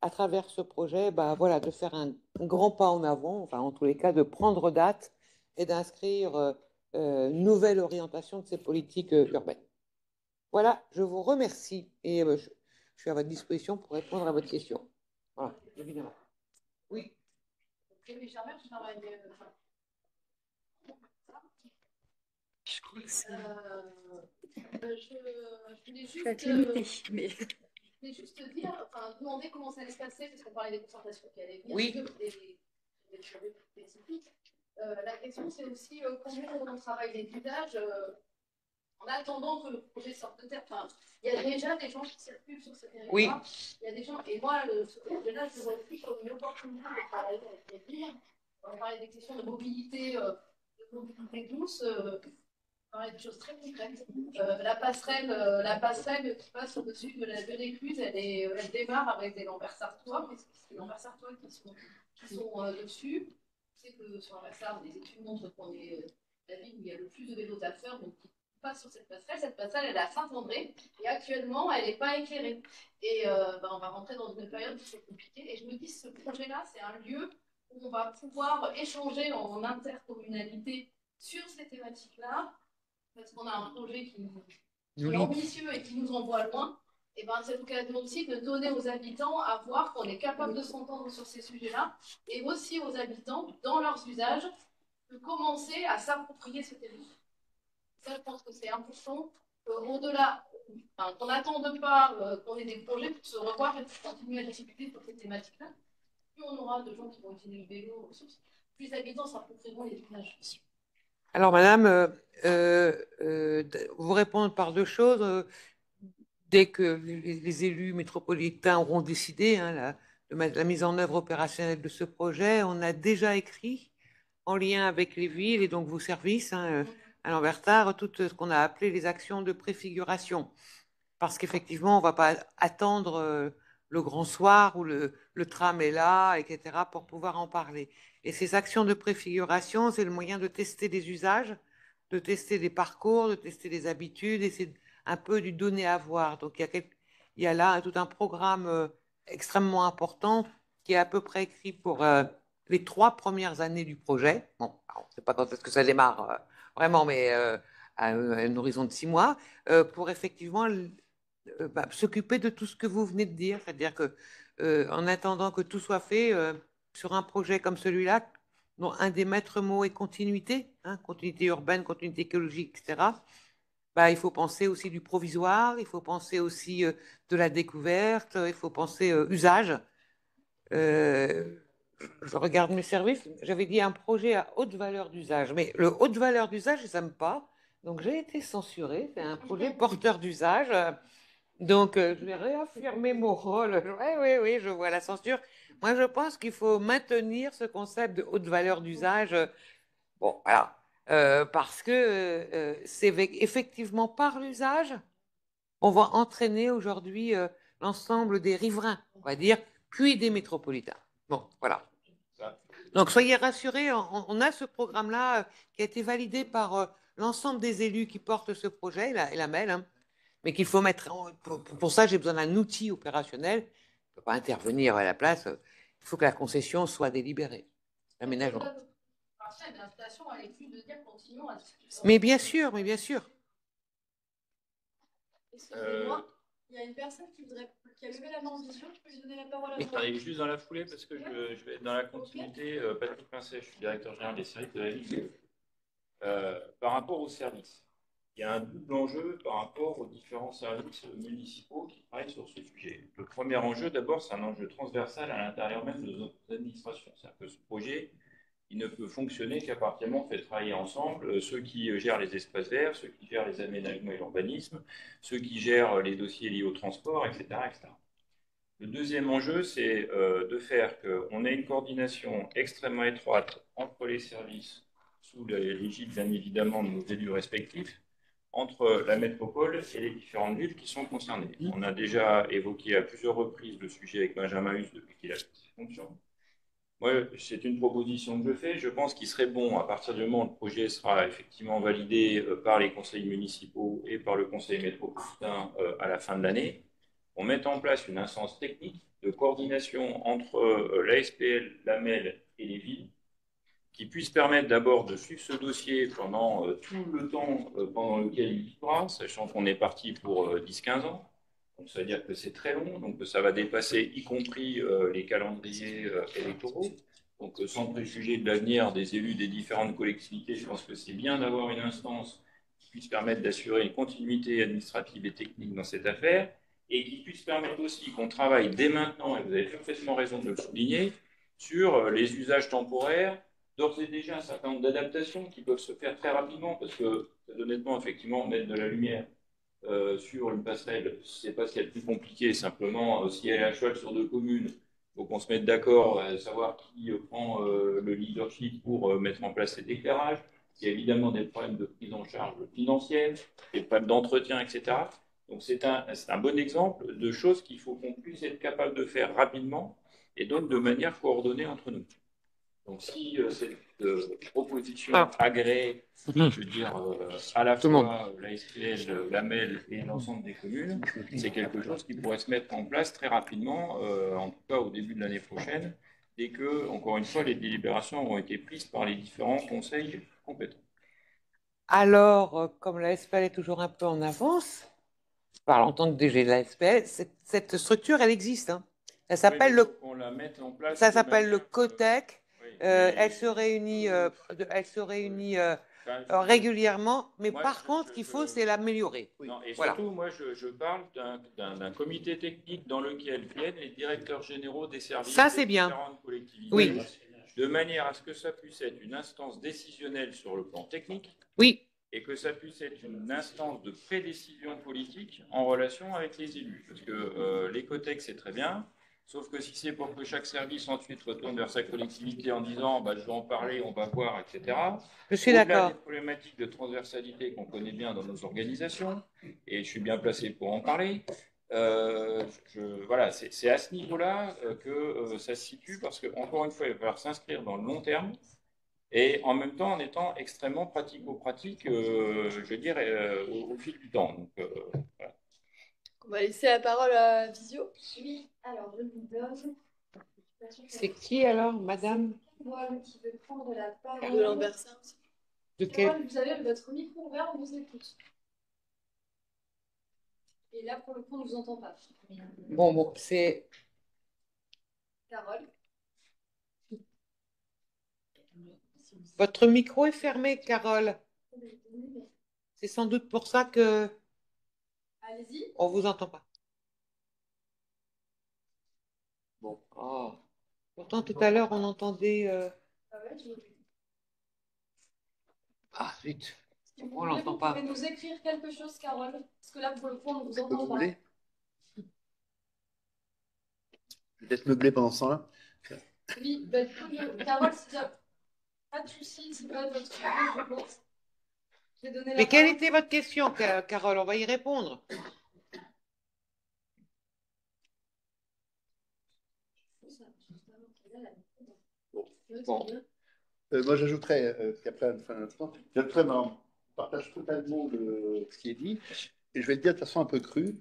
à travers ce projet, bah, voilà, de faire un grand pas en avant, enfin, en tous les cas, de prendre date et d'inscrire une nouvelle orientation de ces politiques urbaines. Voilà, je vous remercie et je suis à votre disposition pour répondre à votre question. Voilà, évidemment. Oui. Je crois que c'est. Je voulais juste, je voulais juste dire, enfin, demander comment ça allait se passer, parce qu'on parlait des concertations qui allaient venir, oui. des projets spécifiques. La question, c'est aussi comment on travaille les usages en attendant que le projet sorte de terre. Enfin, il y a déjà des gens qui circulent sur ce territoire. Oui. Il y a des gens, et moi, ce projet-là, je le vois aussi comme une opportunité de travailler avec les villes. On parlait des questions de mobilité douce. On parlait de choses très concrètes. La passerelle qui passe au-dessus de la baie d'écluse, elle démarre avec des lampères sartois, mais c'est des lampères sartois qui sont dessus. Je sais que sur la Sarthe, les études montrent qu'on est la ville où il y a le plus de vélos à faire, donc qui passe sur cette passerelle. Cette passerelle, elle est à Saint-André, et actuellement, elle n'est pas éclairée. Et on va rentrer dans une période qui est compliquée. Et je me dis, ce projet-là, c'est un lieu où on va pouvoir échanger en intercommunalité sur ces thématiques-là, parce qu'on a un projet qui est ambitieux et qui nous envoie loin. Et ben, c'est l'occasion aussi de donner aux habitants à voir qu'on est capable de s'entendre sur ces sujets-là, et aussi aux habitants, dans leurs usages, de commencer à s'approprier ce territoire. Ça, je pense que c'est important. Au-delà, qu'on n'attende pas qu'on ait des projets pour se revoir et pour continuer à discuter sur ces thématiques-là. Plus on aura de gens qui vont utiliser le vélo, plus les habitants s'approprieront les usages. Alors, madame, vous répondre par deux choses. Dès que les élus métropolitains auront décidé la mise en œuvre opérationnelle de ce projet, on a déjà écrit en lien avec les villes et donc vos services à Lambertard tout ce qu'on a appelé les actions de préfiguration. Parce qu'effectivement, on ne va pas attendre le grand soir où le tram est là, etc., pour pouvoir en parler. Et ces actions de préfiguration, c'est le moyen de tester des usages, de tester des parcours, de tester des habitudes, et c'est un peu du donner à voir. Donc il y a là tout un programme extrêmement important qui est à peu près écrit pour les 3 premières années du projet. Bon, on ne sait pas quand est-ce que ça démarre vraiment, mais à un horizon de 6 mois, pour effectivement s'occuper de tout ce que vous venez de dire. C'est-à-dire que en attendant que tout soit fait sur un projet comme celui-là, dont un des maîtres mots est continuité, hein, continuité urbaine, continuité écologique, etc., bah, il faut penser aussi du provisoire, il faut penser aussi de la découverte, il faut penser usage. Je regarde mes services, j'avais dit un projet à haute valeur d'usage, mais le haute valeur d'usage, ils n'aiment pas. Donc j'ai été censurée, c'est un projet porteur d'usage. Donc je vais réaffirmer mon rôle. Oui, oui, oui, je vois la censure. Moi, je pense qu'il faut maintenir ce concept de haute valeur d'usage. Bon, voilà. Parce que c'est effectivement par l'usage, on va entraîner aujourd'hui l'ensemble des riverains, on va dire, puis des métropolitains. Bon, voilà. Donc soyez rassurés, on a ce programme-là qui a été validé par l'ensemble des élus qui portent ce projet, et la MEL, hein, mais qu'il faut mettre. Pour ça, j'ai besoin d'un outil opérationnel. Je ne peux pas intervenir à la place. Il faut que la concession soit délibérée. L'aménagement. Mais bien sûr, mais bien sûr. Excusez-moi, il y a une personne qui a levé la main en vision. Je peux lui donner la parole à toi. Juste dans la foulée, parce que je vais être dans la continuité. Patrick Pincet, je suis directeur général des services de la Ligue. Par rapport aux services, il y a un double enjeu par rapport aux différents services municipaux qui travaillent sur ce sujet. Le premier enjeu, d'abord, c'est un enjeu transversal à l'intérieur même de nos administrations. C'est-à-dire que ce projet, il ne peut fonctionner qu'à partir du moment où on fait travailler ensemble ceux qui gèrent les espaces verts, ceux qui gèrent les aménagements et l'urbanisme, ceux qui gèrent les dossiers liés au transport, etc., etc. Le deuxième enjeu, c'est de faire qu'on ait une coordination extrêmement étroite entre les services, sous l'égide bien évidemment de nos élus respectifs, entre la métropole et les différentes villes qui sont concernées. On a déjà évoqué à plusieurs reprises le sujet avec Benjamin Huss depuis qu'il a fait ses fonctions. Moi, c'est une proposition que je fais. Je pense qu'il serait bon, à partir du moment où le projet sera effectivement validé par les conseils municipaux et par le conseil métropolitain à la fin de l'année, on mette en place une instance technique de coordination entre la SPL, la MEL et les villes, qui puisse permettre d'abord de suivre ce dossier pendant tout le temps pendant lequel il vivra, sachant qu'on est parti pour 10-15 ans. Donc, ça veut dire que c'est très long, donc ça va dépasser y compris les calendriers électoraux. Donc, sans préjuger de l'avenir des élus des différentes collectivités, je pense que c'est bien d'avoir une instance qui puisse permettre d'assurer une continuité administrative et technique dans cette affaire, et qui puisse permettre aussi qu'on travaille dès maintenant, et vous avez parfaitement raison de le souligner, sur les usages temporaires, d'ores et déjà un certain nombre d'adaptations qui peuvent se faire très rapidement, parce que, honnêtement, effectivement, mettre de la lumière sur une passerelle, c'est pas ce qu'il y a de plus compliqué, simplement, si elle est à cheval sur 2 communes, il faut qu'on se mette d'accord, savoir qui prend le leadership pour mettre en place cet éclairage. Il y a évidemment des problèmes de prise en charge financière, des problèmes d'entretien, etc. Donc c'est un bon exemple de choses qu'il faut qu'on puisse être capable de faire rapidement et donc de manière coordonnée entre nous. Donc, si cette proposition agrée, je veux dire, à la fois la SPL, la MEL et l'ensemble des communes, c'est quelque chose qui pourrait se mettre en place très rapidement, en tout cas au début de l'année prochaine, dès que, encore une fois, les délibérations auront été prises par les différents conseils compétents. Alors, comme la SPL est toujours un peu en avance, par en tant que DG de la SPL, cette structure, elle existe. Hein. Ça s'appelle le COTEC. Elle se réunit, régulièrement, mais par contre, ce qu'il faut, c'est l'améliorer. Et surtout, moi, je parle d'un comité technique dans lequel viennent les directeurs généraux des services des différentes collectivités, oui. De manière à ce que ça puisse être une instance décisionnelle sur le plan technique, oui. Et que ça puisse être une instance de prédécision politique en relation avec les élus. Parce que l'écotech, c'est très bien, sauf que si c'est pour que chaque service ensuite retourne vers sa collectivité en disant bah, « je vais en parler, on va voir, etc. » Je suis d'accord. Au-delà des problématiques de transversalité qu'on connaît bien dans nos organisations, et je suis bien placé pour en parler, voilà, c'est à ce niveau-là que ça se situe, parce que encore une fois, il va falloir s'inscrire dans le long terme. et en même temps en étant extrêmement pratico-pratique, je dirais, au fil du temps. Donc, voilà. On va laisser la parole à Visio. Oui, alors je vous donne. C'est qui alors, madame? Carole qui veut prendre la parole. De l'Anversa. De Carole, quel... vous avez votre micro ouvert, on vous écoute. Et là, pour le coup, on ne vous entend pas. Bon, c'est... Carole. Votre micro est fermé, Carole. C'est sans doute pour ça que Allez-y. on vous entend pas. Bon. Oh. Pourtant, tout à l'heure, on entendait... Ah, zut. Si vous On voulez, l'entend vous pas. pouvez nous écrire quelque chose, Carole. Parce que là, pour le coup, on ne vous entend Vous pas. voulez? Je vais peut-être meubler pendant ce temps-là. Oui, bah, du coup, Carole, s'il n'y a pas de souci, c'est pas votre sujet, je pense. Je vais donner la Mais quelle parole. était votre question, Carole? On va y répondre. Bon. Moi, j'ajouterais, qu'après, à la fin de l'instant, j'ajouterais, on partage totalement ce qui est dit. Et je vais le dire de façon un peu crue.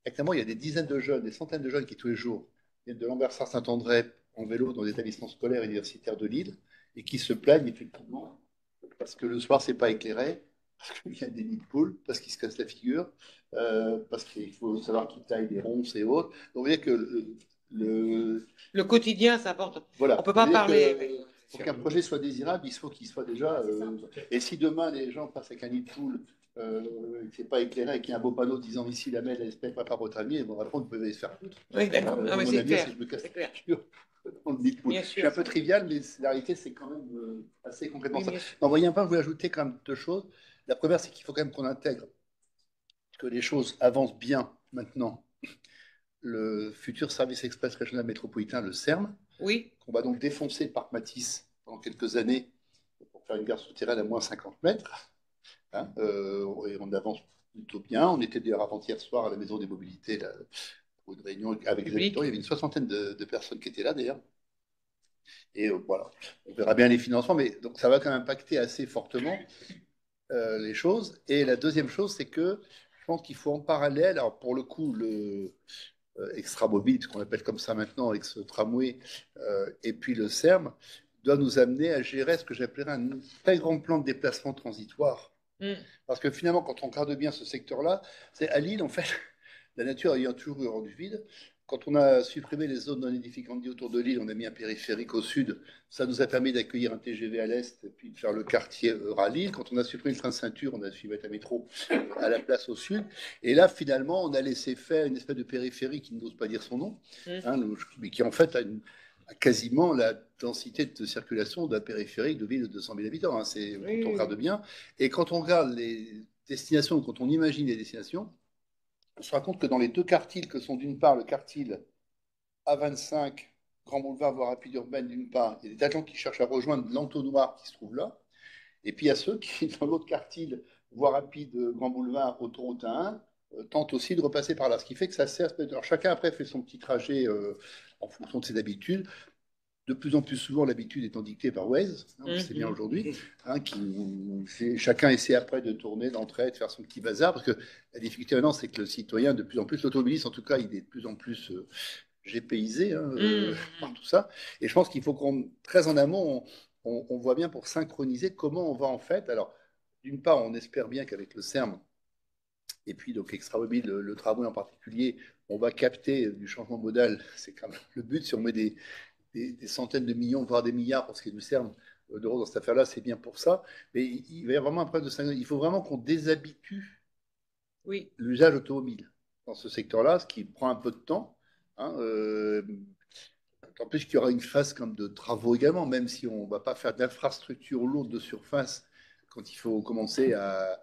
Actuellement, il y a des dizaines de jeunes, des centaines de jeunes qui, tous les jours, viennent de Lambersart-Saint-André en vélo dans des établissements scolaires et universitaires de Lille et qui se plaignent effectivement parce que le soir, c'est pas éclairé, parce qu'il y a des nids de poules, parce qu'ils se cassent la figure, parce qu'il faut savoir qu'ils taillent des ronces et autres. Donc, vous voyez que Le quotidien, ça apporte. voilà. On ne peut pas parler. Pour qu'un projet soit désirable, il faut qu'il soit déjà. Et si demain les gens passent avec un nid de poule, qui n'est pas éclairé, et qu'il y a un beau panneau disant ici la mer, l'espèce prépare votre ami, ils vont répondre, vous pouvez se faire foutre. Oui, d'accord. Non, mais Mon c'est avis, clair. si je me casse C'est la clair. figure dans le nid de poule. Bien Je sûr. suis un peu trivial, mais la réalité, c'est quand même assez complètement Oui, ça. bien sûr. Non, voyez un peu, je voulais ajouter quand même deux choses. La première, c'est qu'il faut quand même qu'on intègre que les choses avancent bien maintenant. Le futur service express régional métropolitain, le SERM, Oui. qu'on va donc défoncer le parc Matisse pendant quelques années pour faire une gare souterraine à moins 50 mètres. Hein, et on avance plutôt bien. On était d'ailleurs avant-hier soir à la Maison des Mobilités là, pour une réunion avec les habitants. Il y avait une soixantaine de personnes qui étaient là d'ailleurs. Et voilà, on verra bien les financements, mais donc ça va quand même impacter assez fortement les choses. Et la deuxième chose, c'est que je pense qu'il faut en parallèle, alors pour le coup, le extra-mobile, ce qu'on appelle comme ça maintenant, ex-tramway, et puis le SERM, doit nous amener à gérer ce que j'appellerais un très grand plan de déplacement transitoire. Parce que finalement, quand on regarde bien ce secteur-là, c'est à Lille, en fait, la nature ayant toujours eu rendu vide. Quand on a supprimé les zones non édificantes autour de Lille, on a mis un périphérique au sud. Ça nous a permis d'accueillir un TGV à l'est et puis de faire le quartier à Lille. Quand on a supprimé le train ceinture, on a su mettre un métro à la place au sud. Et là, finalement, on a laissé faire une espèce de périphérique qui n'ose pas dire son nom, mais qui en fait a quasiment la densité de circulation d'un périphérique de ville de 200 000 habitants. Quand on regarde bien. Et quand on regarde les destinations, quand on imagine les destinations, on se rend compte que dans les deux quartiles que sont d'une part le quartile A25, Grand Boulevard, voie rapide urbaine d'une part, il y a des tas de gens qui cherchent à rejoindre l'entonnoir qui se trouve là, et puis il y a ceux qui, dans l'autre quartile, voie rapide, Grand Boulevard, autoroute A1, tentent aussi de repasser par là, ce qui fait que ça sert. Alors chacun après fait son petit trajet en fonction de ses habitudes. De plus en plus souvent, l'habitude étant dictée par Waze, on le sait bien aujourd'hui, chacun essaie après de tourner, d'entrer, de faire son petit bazar, parce que la difficulté maintenant, c'est que le citoyen, de plus en plus, l'automobiliste en tout cas, il est de plus en plus GPisé par tout ça. Et je pense qu'il faut qu'on, très en amont, on voit bien pour synchroniser comment on va en fait. Alors, d'une part, on espère bien qu'avec le CERM, et puis donc Extramobile, le tramway en particulier, on va capter du changement modal. C'est quand même le but. Si on met des centaines de millions, voire des milliards pour ce qui est du CERN d'euros dans cette affaire-là, c'est bien pour ça. Mais il va y avoir vraiment un problème de synchronisation. Il faut vraiment qu'on déshabitue l'usage automobile dans ce secteur-là, ce qui prend un peu de temps. En plus qu'il y aura une phase comme de travaux également, même si on ne va pas faire d'infrastructures lourdes de surface quand il faut commencer à...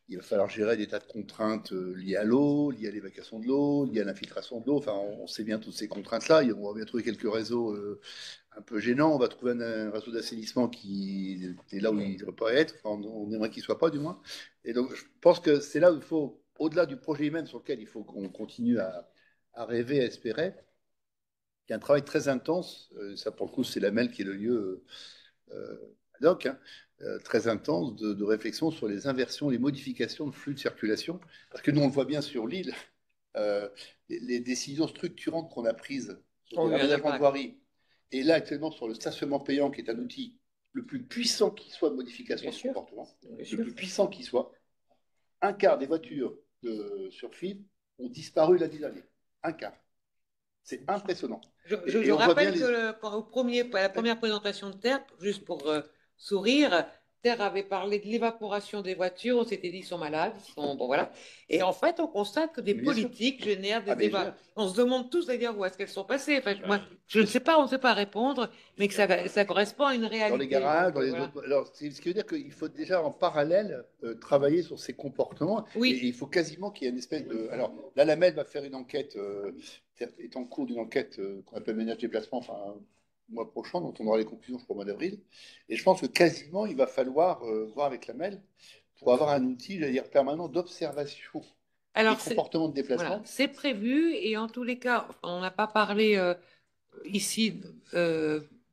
Il va falloir gérer des tas de contraintes liées à l'eau, liées à l'évacuation de l'eau, liées à l'infiltration de l'eau. Enfin, on sait bien toutes ces contraintes-là. On va bien trouver quelques réseaux un peu gênants. On va trouver un réseau d'assainissement qui est là où il ne devrait pas être. Enfin, on aimerait qu'il ne soit pas, du moins. Et donc, je pense que c'est là où il faut, au-delà du projet lui-même sur lequel il faut qu'on continue à rêver, à espérer, il y a un travail très intense. Ça, pour le coup, c'est la MEL qui est le lieu doc, hein, très intense de réflexion sur les inversions, les modifications de flux de circulation. Parce que nous, on le voit bien sur l'île, les décisions structurantes qu'on a prises sur l'aménagement de voirie, et là, actuellement, sur le stationnement payant, qui est un outil le plus puissant qui soit de modification de comportement, le plus puissant qui soit, un quart des voitures sur fibre ont disparu l'année dernière. Un quart. C'est impressionnant. Je rappelle que à la première présentation de Terre, juste pour sourire, Terre avait parlé de l'évaporation des voitures, on s'était dit ils sont malades, bon voilà. Et en fait, on constate que des politiques génèrent des débats. On se demande tous d'ailleurs où est-ce qu'elles sont passées. Enfin, moi, je ne sais pas, on ne sait pas répondre, mais que ça correspond à une réalité. Dans les garages, dans les autres. Alors, ce qui veut dire qu'il faut déjà en parallèle travailler sur ces comportements. Oui. Et il faut quasiment qu'il y ait une espèce de. Alors, là, la MEL va faire une enquête, est en cours d'une enquête qu'on appelle ménage déplacement, enfin, mois prochain, dont on aura les conclusions, je crois, au mois d'avril. Et je pense que quasiment, il va falloir voir avec la MEL pour avoir un outil, j'allais dire, permanent d'observation des comportements de déplacement. Voilà, c'est prévu, et en tous les cas, on n'a pas parlé ici,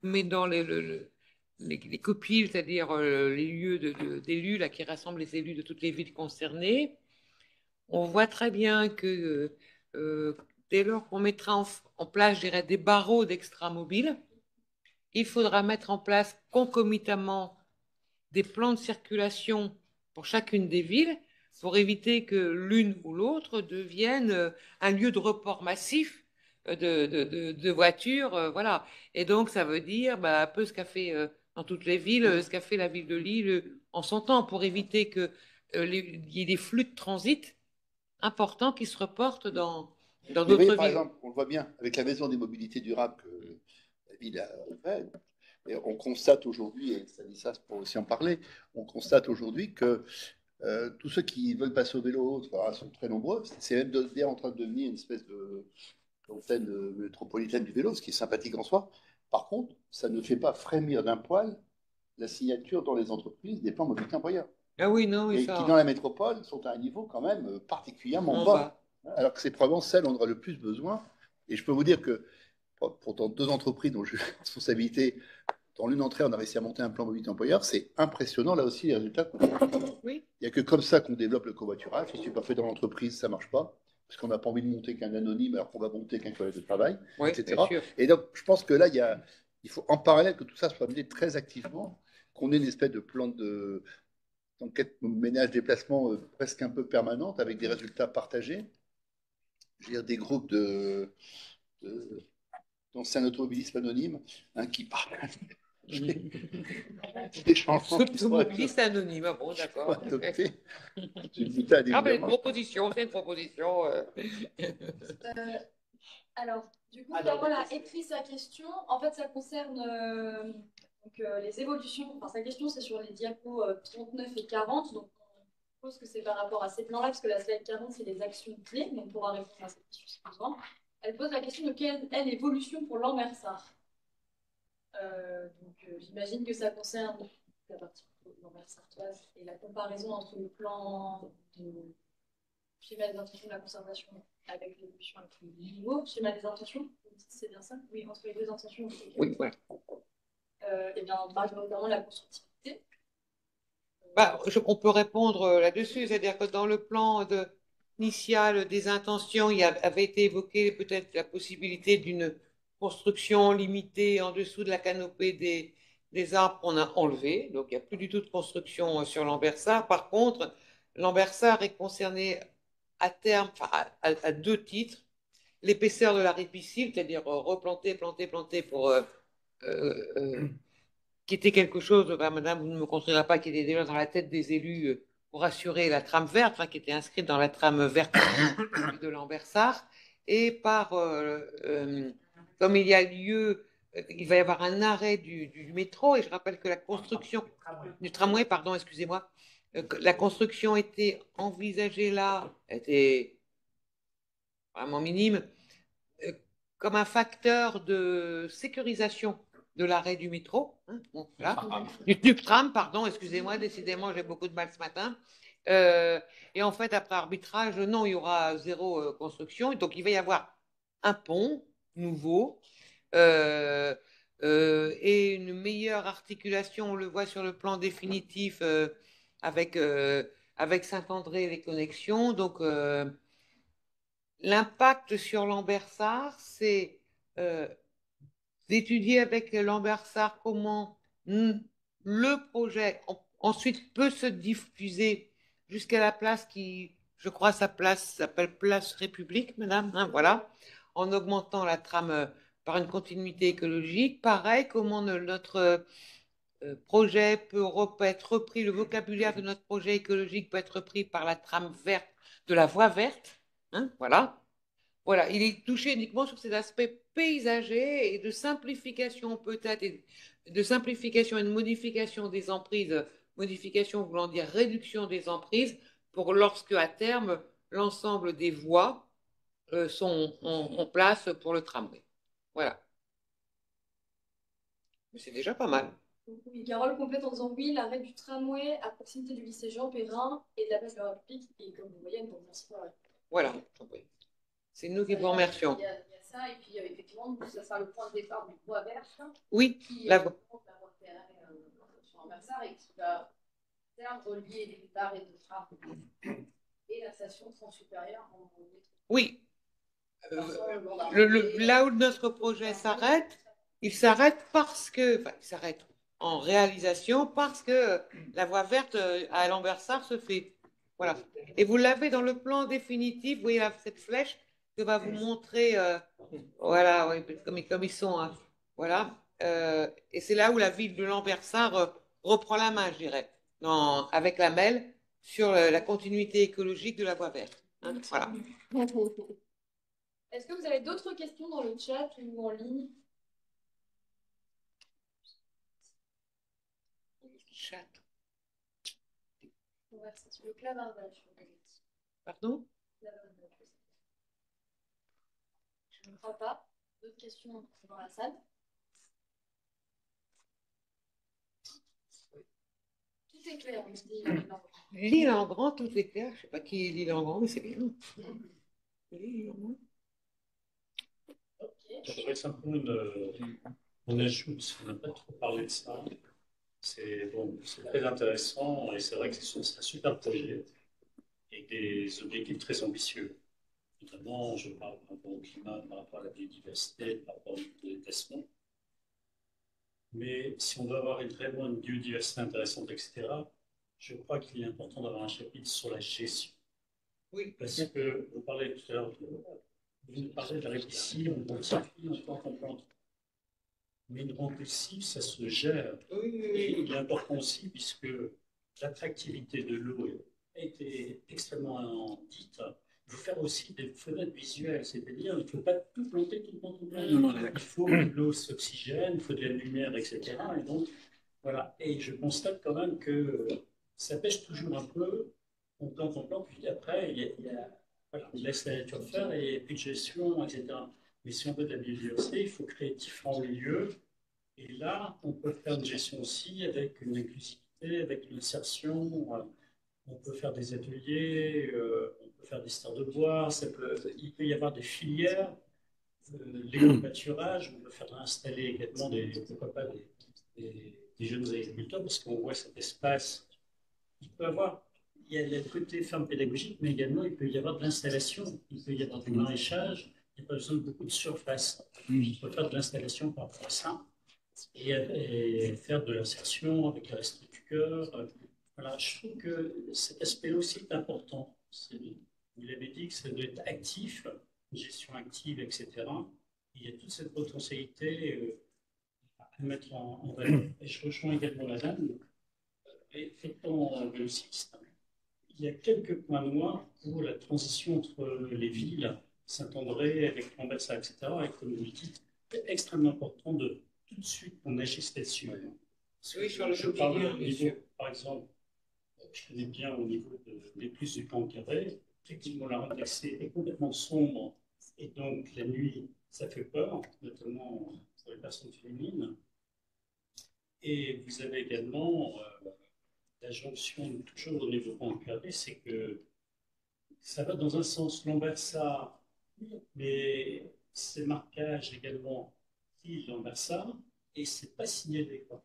mais dans les copiles, c'est-à-dire les lieux d'élus, là, qui rassemblent les élus de toutes les villes concernées, on voit très bien que dès lors qu'on mettra en place, je dirais, des barreaux d'extra-mobile, il faudra mettre en place concomitamment des plans de circulation pour chacune des villes pour éviter que l'une ou l'autre devienne un lieu de report massif de voitures. Voilà. Et donc, ça veut dire un peu ce qu'a fait dans toutes les villes, ce qu'a fait la ville de Lille en son temps pour éviter qu'il y ait des flux de transit importants qui se reportent dans d'autres villes. Par exemple, on le voit bien avec la maison des mobilités durables que la ville a fait. Et on constate aujourd'hui, et Stanislas pourrait aussi en parler, on constate aujourd'hui que tous ceux qui veulent passer au vélo sont très nombreux. C'est même en train de devenir une espèce d'antenne métropolitaine du vélo, ce qui est sympathique en soi. Par contre, ça ne fait pas frémir d'un poil la signature dans les entreprises des plans mobilité employeurs. Ah oui, non, et ça... qui, dans la métropole, sont à un niveau quand même particulièrement bas. Alors que c'est probablement celle où on aura le plus besoin. Et je peux vous dire que, pourtant, deux entreprises dont j'ai la responsabilité, dans l'une d'entre elles, on a réussi à monter un plan mobilité employeur. C'est impressionnant, là aussi, les résultats qu'on a. Oui. Il n'y a que comme ça qu'on développe le covoiturage. Si ce n'est pas fait dans l'entreprise, ça ne marche pas. Parce qu'on n'a pas envie de monter qu'un anonyme alors qu'on va monter qu'un collègue de travail, oui, etc. Et donc, je pense que là, il faut en parallèle que tout ça soit mené très activement, qu'on ait une espèce de plan d'enquête ménage déplacement presque un peu permanente avec des résultats partagés. Je veux dire, des groupes d'anciens automobilistes anonymes qui parlent. Des changements. Automobiliste anonyme, ah bon, d'accord. C'est une proposition, c'est une proposition. Alors, du coup, Carole a écrit sa question. En fait, ça concerne les évolutions. Enfin, sa question, c'est sur les diapos 39 et 40. Donc, je pense que c'est par rapport à ces plans-là, parce que la slide 40, c'est les actions clés. Mais on pourra répondre à cette question si besoin. Elle pose la question de quelle est l'évolution pour Lambersart. J'imagine que ça concerne la partie Lambersartoise et la comparaison entre le plan de schéma des intentions de la conservation avec l'évolution avec le niveau schéma des intentions. C'est bien ça? Oui, entre les deux intentions. Oui, ouais. Et bien, on parle notamment de la constructivité. On peut répondre là-dessus, c'est-à-dire que dans le plan initial des intentions, il avait été évoqué peut-être la possibilité d'une construction limitée en dessous de la canopée des arbres qu'on a enlevés. Donc, il n'y a plus du tout de construction sur Lambersart. Par contre, Lambersart est concerné à terme, à deux titres. L'épaisseur de la ripiscille, c'est-à-dire replanter, planter pour... qui était quelque chose, madame, vous ne me contrerez pas, qui était déjà dans la tête des élus pour assurer la trame verte, qui était inscrite dans la trame verte de Lambersart. Et comme il y a lieu, il va y avoir un arrêt du métro, et je rappelle que la construction du tramway, pardon, excusez-moi, la construction était envisagée là, était vraiment minime, comme un facteur de sécurisation de l'arrêt du métro, bon, voilà. Du tram, pardon, excusez-moi, décidément, j'ai beaucoup de mal ce matin. Et en fait, après arbitrage, non, il y aura zéro construction. Donc, il va y avoir un pont nouveau et une meilleure articulation, on le voit sur le plan définitif avec Saint-André et les connexions. Donc, l'impact sur Lambersart, c'est d'étudier avec Lambersart comment le projet ensuite peut se diffuser jusqu'à la place qui, je crois, sa place s'appelle Place République, madame, hein, voilà, en augmentant la trame par une continuité écologique. Pareil, comment notre projet peut être repris, le vocabulaire de notre projet écologique peut être repris par la trame verte de la voie verte, hein, voilà. Voilà, il est touché uniquement sur ces aspects paysagers et de simplification peut-être, de simplification et de modification des emprises, modification voulant dire réduction des emprises, pour lorsque à terme l'ensemble des voies sont en place pour le tramway. Voilà. Mais c'est déjà pas mal. Oui, Carole complète en disant oui, l'arrêt du tramway à proximité du lycée Jean Perrin et de la place de la République, et comme vous voyez, donc merci pour la réponse. Voilà, c'est nous qui vous remercions. Il y a ça, et puis effectivement, ça sera le point de départ du bois vert. Oui, la voie ferrée sur Lambersart et qui va à terme relier les arrêts de tram et la station transsupérieure en métro. Oui. Là où notre projet s'arrête, il s'arrête parce que, enfin, il s'arrête en réalisation parce que la voie verte à Lambersart se fait. Voilà. Et vous l'avez dans le plan définitif, vous voyez là, cette flèche que va vous montrer, voilà, oui, comme ils sont, hein, voilà. Et c'est là où la ville de Lambersart reprend la main, je dirais, avec la MEL sur la continuité écologique de la voie verte. Hein, voilà. Est-ce que vous avez d'autres questions dans le chat ou en ligne? Chat. Ouais, c'est le clavardage. Pardon? Je ne crois pas. D'autres questions dans la salle? Tout est clair, on se dit. L'île en grand, tout est clair. Je ne sais pas qui est l'île en grand, mais c'est bien. L'île en grand. J'aurais simplement une ajoute, on n'a pas trop parlé de ça. C'est bon, très intéressant et c'est vrai que c'est un super projet et des objectifs très ambitieux. Notamment, je parle par rapport au climat, par rapport à la biodiversité, par rapport au déplacement. Mais si on veut avoir vraiment une biodiversité intéressante, etc., je crois qu'il est important d'avoir un chapitre sur la gestion. Oui. Parce que vous parlez tout à l'heure vous parlez de la ici, on plante ça, on plante. Mais une rente aussi, ça se gère. Et il est important aussi, puisque l'attractivité de l'eau a été extrêmement dite. Il faut faire aussi des fenêtres visuelles, c'est-à-dire il ne faut pas tout planter, tout le temps. Il faut que l'eau s'oxygène, il faut de la lumière, etc. Et donc, voilà. Et je constate quand même que ça pêche toujours un peu. On plante, puis après, voilà, on laisse la nature faire et puis de gestion, etc. Mais si on veut de la biodiversité, il faut créer différents milieux. Et là, on peut faire une gestion aussi avec une inclusivité, avec une insertion. On peut faire des ateliers, on peut faire des stores de bois. Il peut y avoir des filières, l'éco-pâturage. On peut faire installer également pourquoi pas des jeunes agriculteurs parce qu'on voit cet espace. Il y a le côté ferme pédagogique, mais également il peut y avoir de l'installation, il peut y avoir du maraîchage, il n'y a pas besoin de beaucoup de surface. Il peut faire de l'installation par rapport à ça et faire de l'insertion avec les restes du cœur. Voilà, je trouve que cet aspect-là aussi est important. Vous l'avez dit que ça doit être actif, une gestion active, etc. Il y a toute cette potentialité à mettre en valeur. Et je rejoins également la dame. Étant vélocyste, il y a quelques points noirs pour la transition entre les villes, Saint-André, avec Lambersart, etc. Et comme vous le dites, c'est extrêmement important de tout de suite qu'on agisse là-dessus. Oui, sur le je parle au niveau, par exemple, je connais bien au niveau des plus du camp carré, effectivement, la rue d'accès est complètement sombre et donc la nuit, ça fait peur, notamment pour les personnes féminines. Et vous avez également la jonction, toujours au niveau camp carré, c'est que ça va dans un sens Lambersart, mais ces marquages également Lambersart, et c'est pas signalé, quoi.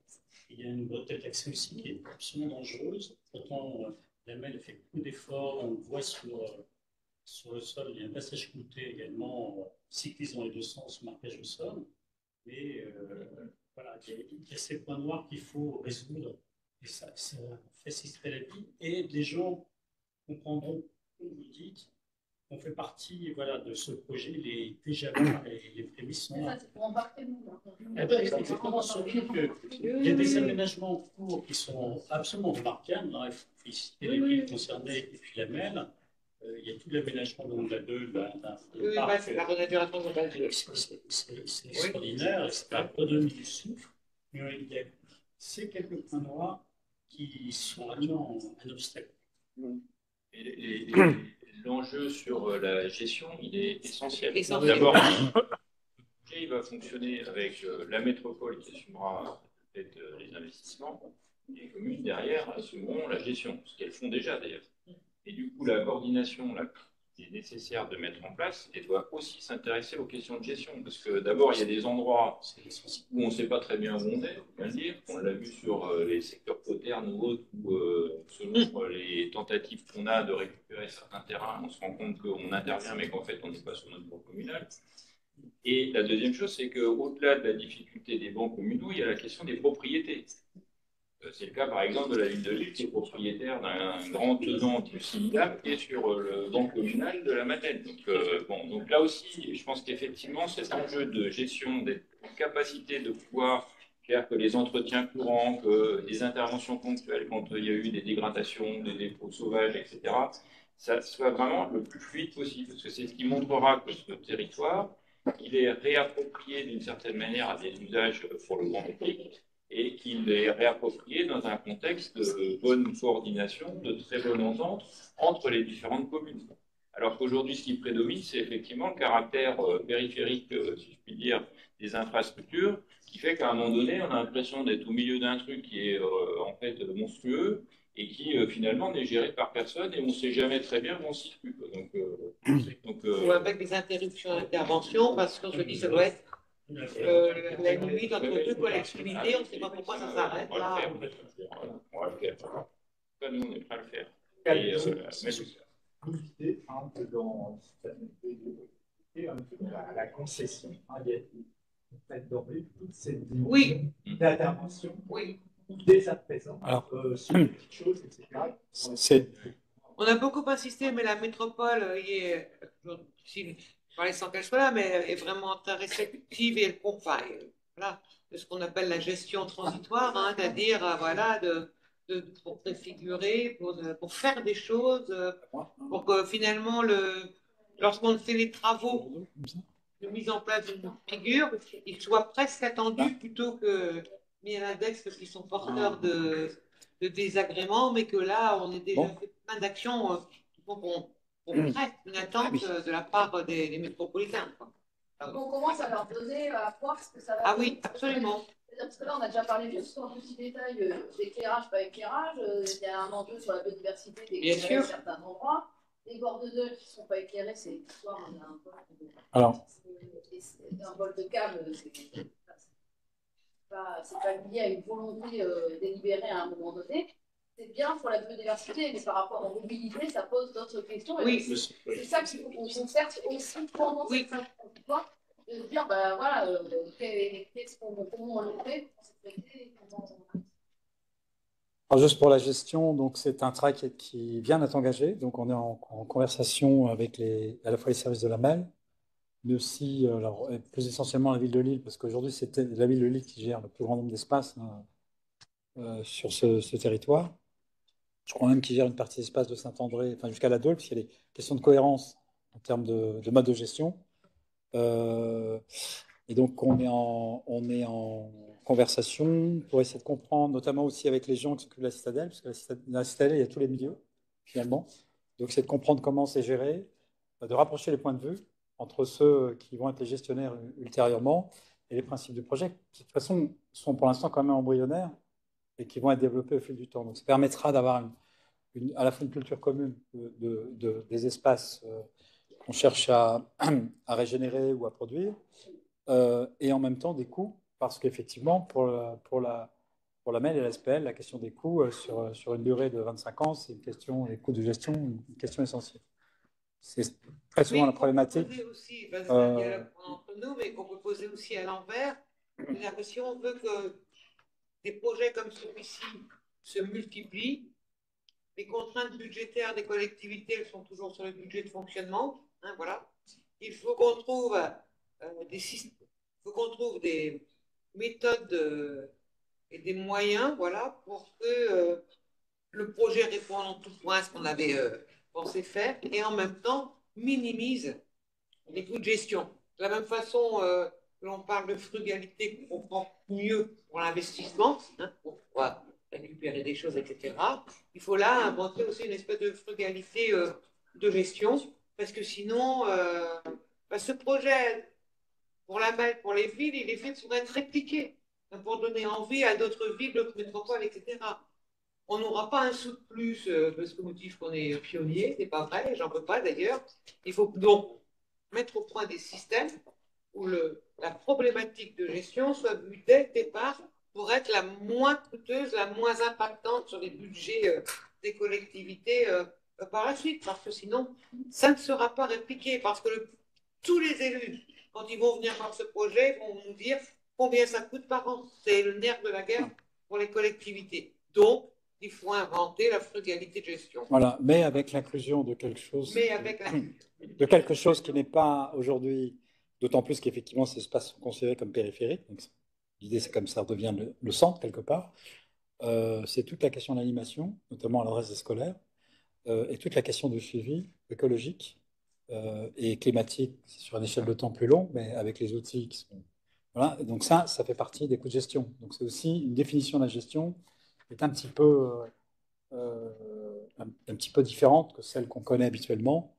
Il y a une bretelle d'accès aussi qui est absolument dangereuse. Pourtant, la MEL fait beaucoup d'efforts. On le voit sur le sol. Il y a un passage clouté également, cycliste dans les deux sens, marquage au sol. Mais voilà, il y a ces points noirs qu'il faut résoudre. Et ça faciliterait la vie. Et les gens comprendront, comme vous dites, on fait partie voilà, de ce projet, il est déjà là et les prémices sont là. Ça, c'est pour embarquer nous. Exactement, surtout qu'il y a des aménagements en cours qui sont absolument remarquables. Il faut féliciter les villes concernées et puis la MEL. Il y a tout l'aménagement de la 2, c'est la renaturation de la 2. C'est extraordinaire, c'est la redonner du souffle. Mais il y a ces quelques points noirs qui sont vraiment un obstacle. Et l'enjeu sur la gestion, il est essentiel. Essentiel. D'abord, le projet il va fonctionner avec la métropole qui assumera peut-être les investissements, et les communes derrière assumeront la gestion, ce qu'elles font déjà d'ailleurs. Et du coup, la coordination là, qui est nécessaire de mettre en place, elle doit aussi s'intéresser aux questions de gestion. Parce que d'abord, il y a des endroits où on ne sait pas très bien où on est, on va le dire. On l'a vu sur les secteurs poternes ou autres, où selon les tentatives qu'on a de récupérer certains terrains, on se rend compte qu'on intervient, mais qu'en fait, on n'est pas sur notre bord communal. Et la deuxième chose, c'est qu'au-delà de la difficulté des bancs communaux, il y a la question des propriétés. C'est le cas, par exemple, de la ville de Lille, qui est propriétaire d'un grand tenant du Similab qui est sur le banc communal de la Madeleine. Donc là aussi, je pense qu'effectivement, cet enjeu de gestion des capacités de pouvoir faire que les entretiens courants, que des interventions ponctuelles quand il y a eu des dégradations, des dépôts sauvages, etc., ça soit vraiment le plus fluide possible. Parce que c'est ce qui montrera que ce territoire, il est réapproprié d'une certaine manière à des usages pour le grand public, et qu'il est réapproprié dans un contexte de bonne coordination, de très bonne entente entre les différentes communes. Alors qu'aujourd'hui, ce qui prédomine, c'est effectivement le caractère périphérique, si je puis dire, des infrastructures, qui fait qu'à un moment donné, on a l'impression d'être au milieu d'un truc qui est en fait monstrueux et qui finalement n'est géré par personne et on ne sait jamais très bien où on se situe. Ou avec des interruptions d'intervention, parce qu'on se dit ça doit être la limite entre deux collectivités, on ne sait pas pourquoi ça s'arrête là. On va le faire. Nous, on est prêt à le faire. L'idée que dans la concession, il y a fait d'emblée toute cette d'intervention dès à présent sur les petites choses, etc. On a beaucoup insisté, mais la métropole sans qu'elle soit là, mais elle est vraiment très réceptive et elle voilà, de ce qu'on appelle la gestion transitoire, hein, c'est-à-dire voilà, pour préfigurer, pour faire des choses, pour que finalement, lorsqu'on fait les travaux de mise en place d'une figure, ils soient presque attendus plutôt que mis à l'index parce qu'ils sont porteurs de désagréments, mais que là, on est déjà fait plein d'actions qui font qu'on prête une attente de la part des métropolitains. On commence à leur donner à croire ce que ça va. Ah oui, absolument. Parce que là, on a déjà parlé juste en petit détail d'éclairage, pas éclairage. Il y a un enjeu sur la biodiversité d'éclairer à certains endroits. Les bords de Dole qui ne sont pas éclairés, c'est l'histoire. On a un vol de câble, c'est pas lié à une volonté délibérée à un moment donné. C'est bien pour la biodiversité, mais par rapport aux mobilités, ça pose d'autres questions. C'est ça qu'il faut qu'on concerte aussi pendant cette phase transitoire, de se dire, ben voilà, comment on le fait pour se traiter, Alors juste pour la gestion, donc c'est un track qui vient d'être engagé, donc on est en conversation avec à la fois les services de la MEL, mais aussi plus essentiellement la ville de Lille, parce qu'aujourd'hui c'est la ville de Lille qui gère le plus grand nombre d'espaces sur ce territoire. Je crois même qu'il gère une partie des espaces de Saint-André, enfin jusqu'à la Dole, puisqu'il y a des questions de cohérence en termes de mode de gestion. Et donc on est en conversation pour essayer de comprendre, notamment aussi avec les gens qui s'occupent de la citadelle, parce que la citadelle, il y a tous les milieux, finalement. Donc c'est de comprendre comment c'est géré, de rapprocher les points de vue entre ceux qui vont être les gestionnaires ultérieurement et les principes du projet, qui de toute façon sont pour l'instant quand même embryonnaires et qui vont être développés au fil du temps. Donc ça permettra d'avoir à la fois une culture commune des espaces qu'on cherche à régénérer ou à produire, et en même temps des coûts parce qu'effectivement, pour la MEL et la SPL, la question des coûts sur une durée de 25 ans, c'est une question, les coûts de gestion, une question essentielle. C'est très souvent la problématique. Aussi, c'est un dialogue entre nous, mais qu'on peut poser aussi à l'envers. C'est-à-dire que si on veut que des projets comme celui-ci se multiplient, les contraintes budgétaires des collectivités, elles sont toujours sur le budget de fonctionnement. Hein, voilà. Il faut qu'on trouve des méthodes et des moyens, voilà, pour que le projet réponde en tout point à ce qu'on avait pensé faire et en même temps minimise les coûts de gestion. De la même façon, l'on parle de frugalité qu'on comprend mieux pour l'investissement, hein, pour pouvoir récupérer des choses, etc. Il faut là inventer aussi une espèce de frugalité de gestion, parce que sinon, ce projet, pour la MEL, pour les villes, il est fait pour être répliqué, pour donner envie à d'autres villes, d'autres métropoles, etc. On n'aura pas un sou de plus parce que motif qu'on est pionnier, c'est pas vrai, j'en veux pas d'ailleurs. Il faut donc mettre au point des systèmes où la problématique de gestion soit vue dès le départ pour être la moins coûteuse, la moins impactante sur les budgets des collectivités par la suite, parce que sinon, ça ne sera pas répliqué, parce que tous les élus, quand ils vont venir voir ce projet, vont nous dire combien ça coûte par an. C'est le nerf de la guerre pour les collectivités. Donc, il faut inventer la frugalité de gestion. Voilà, mais avec l'inclusion de quelque chose, qui n'est pas aujourd'hui, d'autant plus qu'effectivement ces espaces sont considérés comme périphériques. L'idée, c'est comme ça redevient le centre quelque part. C'est toute la question de l'animation, notamment à l'adresse des scolaires, et toute la question du suivi écologique et climatique sur une échelle de temps plus longue, mais avec les outils qui sont... Voilà, et donc ça fait partie des coûts de gestion. Donc c'est aussi une définition de la gestion qui est un petit peu différente que celle qu'on connaît habituellement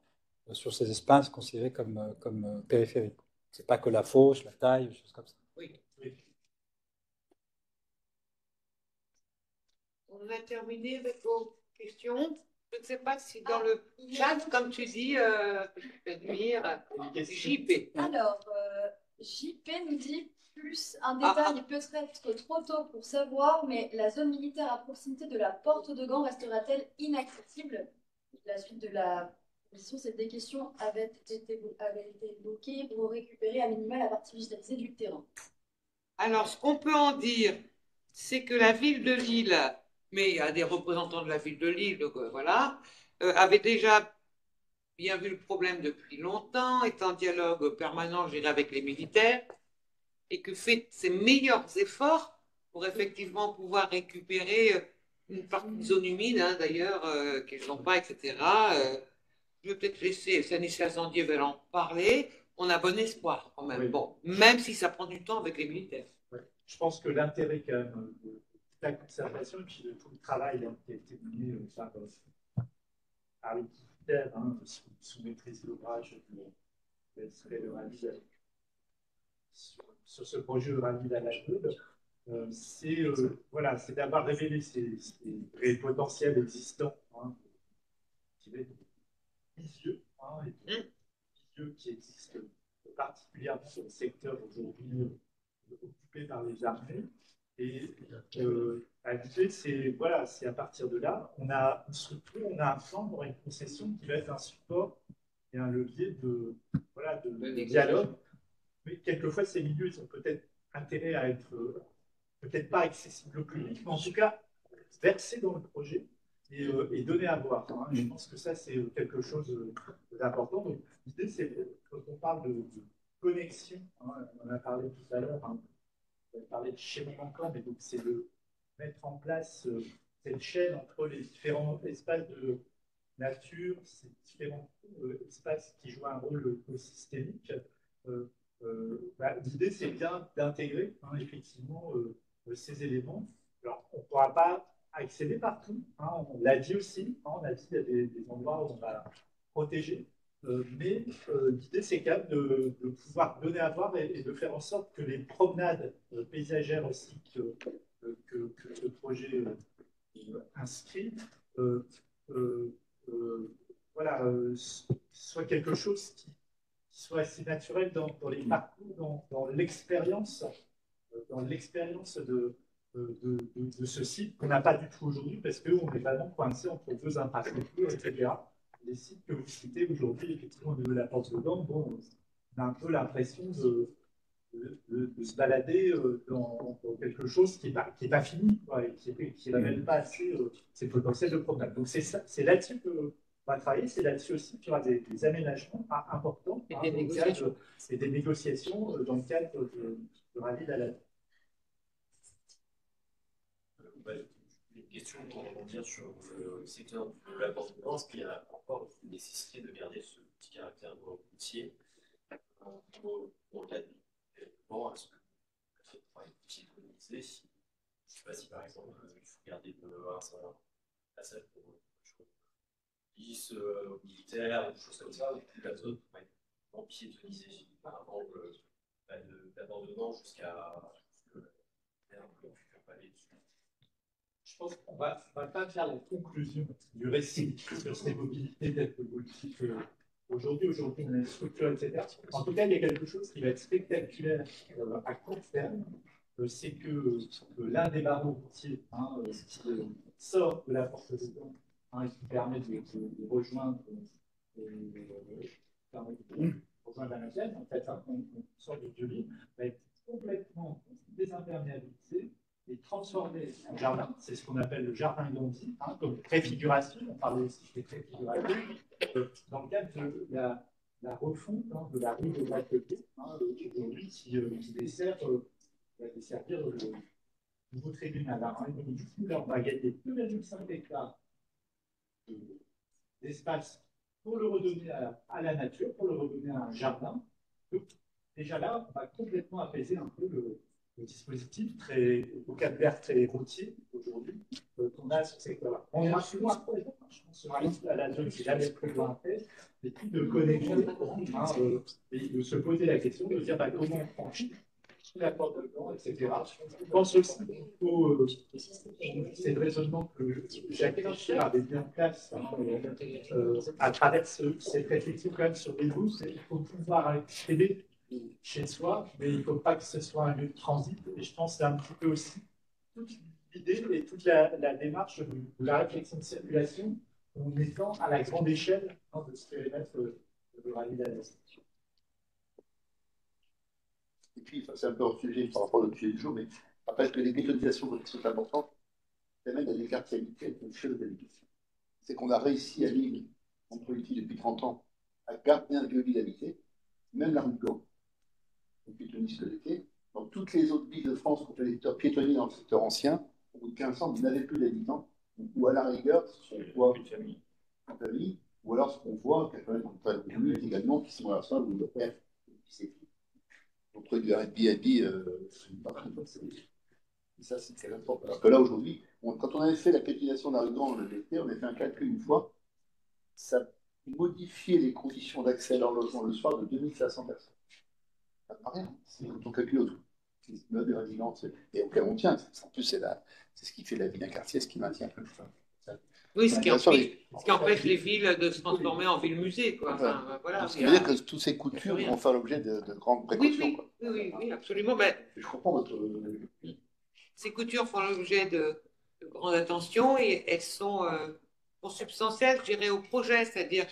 sur ces espaces considérés comme périphériques. C'est pas que la fosse, la taille, des choses comme ça. Oui. On a terminé avec vos questions. Je ne sais pas si dans le chat, comme tu dis, JP. Alors, JP nous dit plus un détail peut-être trop tôt pour savoir, mais la zone militaire à proximité de la porte de Gand restera-t-elle inaccessible? La suite de la position, c'est des questions avaient été évoquées pour récupérer à minima la partie digitalisée du terrain. Alors, ce qu'on peut en dire, c'est que la ville de Lille, mais il y a des représentants de la ville de Lille, donc voilà, avait déjà bien vu le problème depuis longtemps, est en dialogue permanent, je dirais, avec les militaires, et que fait ses meilleurs efforts pour effectivement pouvoir récupérer une partie de zone humide, hein, d'ailleurs, qu'ils n'ont pas, etc. Je vais peut-être laisser Stanislas Zandier en parler. On a bon espoir quand même. Oui. Bon, même si ça prend du temps avec les militaires. Ouais. Je pense que l'intérêt quand même de la conservation et puis de tout le travail qui a été mené par les militaires sous maîtrise d'ouvrage serait le ravi sur ce projet de ravi à l'âge c'est d'avoir révélé les potentiels existants, vicieux, vicieux qui existent particulièrement dans le secteur aujourd'hui occupé par les armées. Et l'idée, c'est à partir de là, on a un plan pour une concession qui va être un support et un levier de dialogue. Mais quelquefois, ces milieux, ils ont peut-être intérêt à être peut-être pas accessibles au public, mais en tout cas versés dans le projet et donner à voir. Hein. Je pense que ça, c'est quelque chose d'important. Donc, l'idée, c'est, quand on parle de connexion, hein, on en a parlé tout à l'heure, hein, on a parlé de schéma manquant, mais donc c'est de mettre en place cette chaîne entre les différents espaces de nature, ces différents espaces qui jouent un rôle écosystémique. L'idée, c'est bien d'intégrer effectivement ces éléments. Alors, on ne pourra pas accéder partout, hein, on l'a dit aussi, hein, on a dit qu'il y a des endroits où on va protéger, mais l'idée, c'est quand même de pouvoir donner à voir et de faire en sorte que les promenades paysagères aussi que ce projet inscrit soit quelque chose qui soit assez naturel dans les parcours, dans l'expérience dans l'expérience de ce site qu'on n'a pas du tout aujourd'hui parce qu'on est vraiment coincé entre deux infrastructures, etc. Les sites que vous citez aujourd'hui, effectivement, au niveau de la porte de Gand, bon, on a un peu l'impression de se balader dans quelque chose qui n'est pas fini, quoi, et qui n'amène pas assez ses potentiels de progrès. Donc c'est là-dessus qu'on va travailler, c'est là-dessus aussi qu'il y aura des aménagements importants et des négociations, et des négociations dans le cadre de Rallye d'Alad. Une question pour rebondir sur le secteur de la porte de Gand, est-ce qu'il y a encore une nécessité de garder ce petit caractère routier au-delà de bon, est-ce que le travail est autorisé? Je ne sais pas si par exemple il faut garder un passage pour police, militaire, des choses comme ça, ou toute la zone pourrait être piétonnisée par exemple d'abandonnement jusqu'à le futur palais dessus. Je pense qu'on ne va pas faire la conclusion du récit sur ces mobilités telles que vous le dites aujourd'hui. Aujourd'hui, on a une structure, etc. En tout cas, il y a quelque chose qui va être spectaculaire à court terme. C'est que l'un des barreaux routiers qui sort de la porte de Gand et qui permet de rejoindre la Madeleine, en fait, on sort du vieux va être complètement désimperméabilisé et transformé en jardin. C'est ce qu'on appelle le jardin Gandhi, comme préfiguration. On parlait aussi de préfiguration dans le cadre de la refonte de la rue de Vaqueté, aujourd'hui qui va desservir le nouveau tribunal. Et du coup, là, on va gagner 2,5 hectares d'espace pour le redonner à la nature, pour le redonner à un jardin. Donc, déjà là, on va complètement apaiser un peu le dispositif au cap vert très routier aujourd'hui qu'on a sur ce secteur-là. On ira plus loin, je pense à la zone qui jamais plus loin fait, mais puis de connecter, et de se poser la question, de dire comment on franchit la porte de Gand, etc. Je pense aussi qu'il faut, c'est le raisonnement que Jacques Richard avait mis en place à travers cette réflexion quand même sur les routes, il faut pouvoir accéder chez soi, mais il ne faut pas que ce soit un lieu de transit. Et je pense que c'est un petit peu aussi toute l'idée et toute la démarche de la réflexion de circulation en étant à la grande échelle de ce périmètre de Rallye d'Alad. Et puis, c'est un peu un sujet par rapport au sujet du jour, mais je rappelle que les méthodisations sont importantes, permettent à des quartiers habités avec une chose d'habitation. C'est qu'on a réussi à Lille, en politique depuis 30 ans, à garder un lieu de vie habité, même la rue de Gand, piétonnistes de l'été. Dans toutes les autres villes de France, quand les piétonniers dans le secteur ancien, au bout de 15 ans, vous n'avez plus d'habitants, ou à la rigueur, ce qu'on voit en famille, ou alors ce qu'on voit, qu'il y a quand même des communes également qui sont à la fin, où le père, c'est tout. Entre du Airbnb, ça, c'est très important. Alors que là, aujourd'hui, quand on avait fait la piétonisation de la rue de Gand, on avait fait un calcul une fois, ça modifiait les conditions d'accès à leur logement le soir de 2500 personnes. Ça paraît, hein, c'est quand on calcule autour. C'est immeubles et résidences, et auquel on tient. En plus, c'est ce qui fait la vie d'un quartier, ce qui maintient un peu ça. Oui, ce qui empêche les villes de se transformer en ville-musée. Enfin, voilà, ce qui veut dire que toutes ces coutures vont faire l'objet de grandes précautions. Oui, absolument. Mais je comprends votre... Ces coutures font l'objet de grande attention et elles sont consubstantielles, je dirais, au projet. C'est-à-dire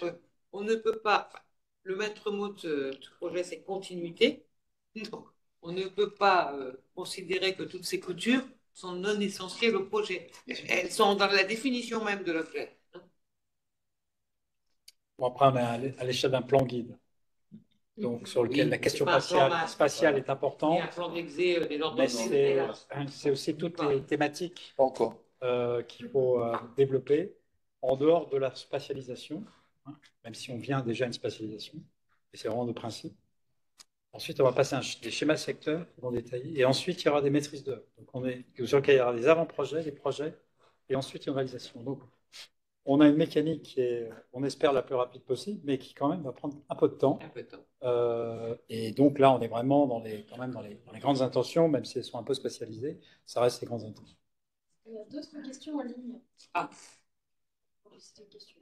qu'on ne peut pas... Le maître mot de ce projet, c'est continuité. Donc, on ne peut pas considérer que toutes ces coutures sont non essentielles au projet. Elles sont dans la définition même de l'objet. Bon, après, on est à l'échelle d'un plan guide, donc sur lequel la question spatiale est importante. Mais c'est aussi toutes les thématiques qu'il faut développer en dehors de la spatialisation, même si on vient déjà à une spatialisation, et c'est vraiment le principe. Ensuite, on va passer à des schémas secteurs qui vont détailler, et ensuite, il y aura des maîtrises d'œuvre. Donc, sur lequel il y aura des avant-projets, des projets, et ensuite une réalisation. Donc, on a une mécanique qui est, on espère, la plus rapide possible, mais qui quand même va prendre un peu de temps. Et donc là, on est vraiment quand même dans les grandes intentions, même si elles sont un peu spatialisées, ça reste les grandes intentions. Il y a d'autres questions en ligne. C'était une question.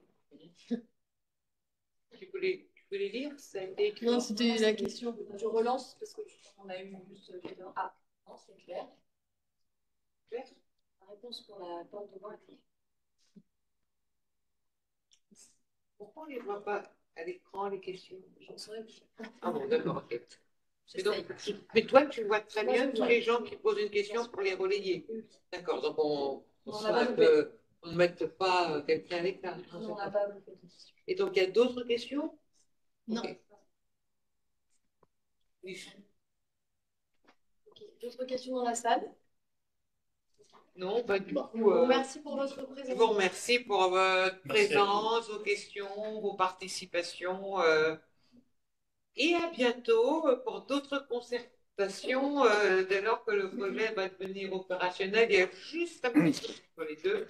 Tu voulais lire? Non, c'était la question. Je relance parce qu'on a eu juste quelqu'un. Non, c'est clair. Claire? La réponse pour la porte de voix est claire. Pourquoi on ne les voit pas à l'écran, les questions? J'en saurais plus. Ah bon, d'accord, ok. Mais toi, tu vois très Moi, bien je tous vois. les gens qui posent une question pour les relayer. D'accord, donc on On soit n'a pas un loupé. peu, on ne mette pas quelqu'un à l'écart. Non, on n'a pas loupé de questions. Et donc, il y a d'autres questions? Non. Ok. Oui. Ok. D'autres questions dans la salle? Non, pas du coup. Merci pour votre Je présence. vous remercie pour votre Merci à vous. présence, vos questions, vos participations. Et à bientôt pour d'autres concertations dès lors que le projet va devenir opérationnel. Il y a juste un petit truc entre les deux.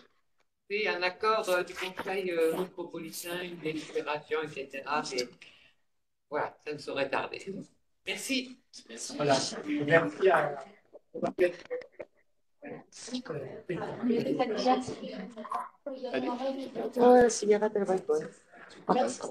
C'est un accord du Conseil métropolitain, une délibération, etc. Mais voilà, ça ne saurait tarder. Merci. Voilà. Merci à. La cigarette, elle va être bonne. Merci.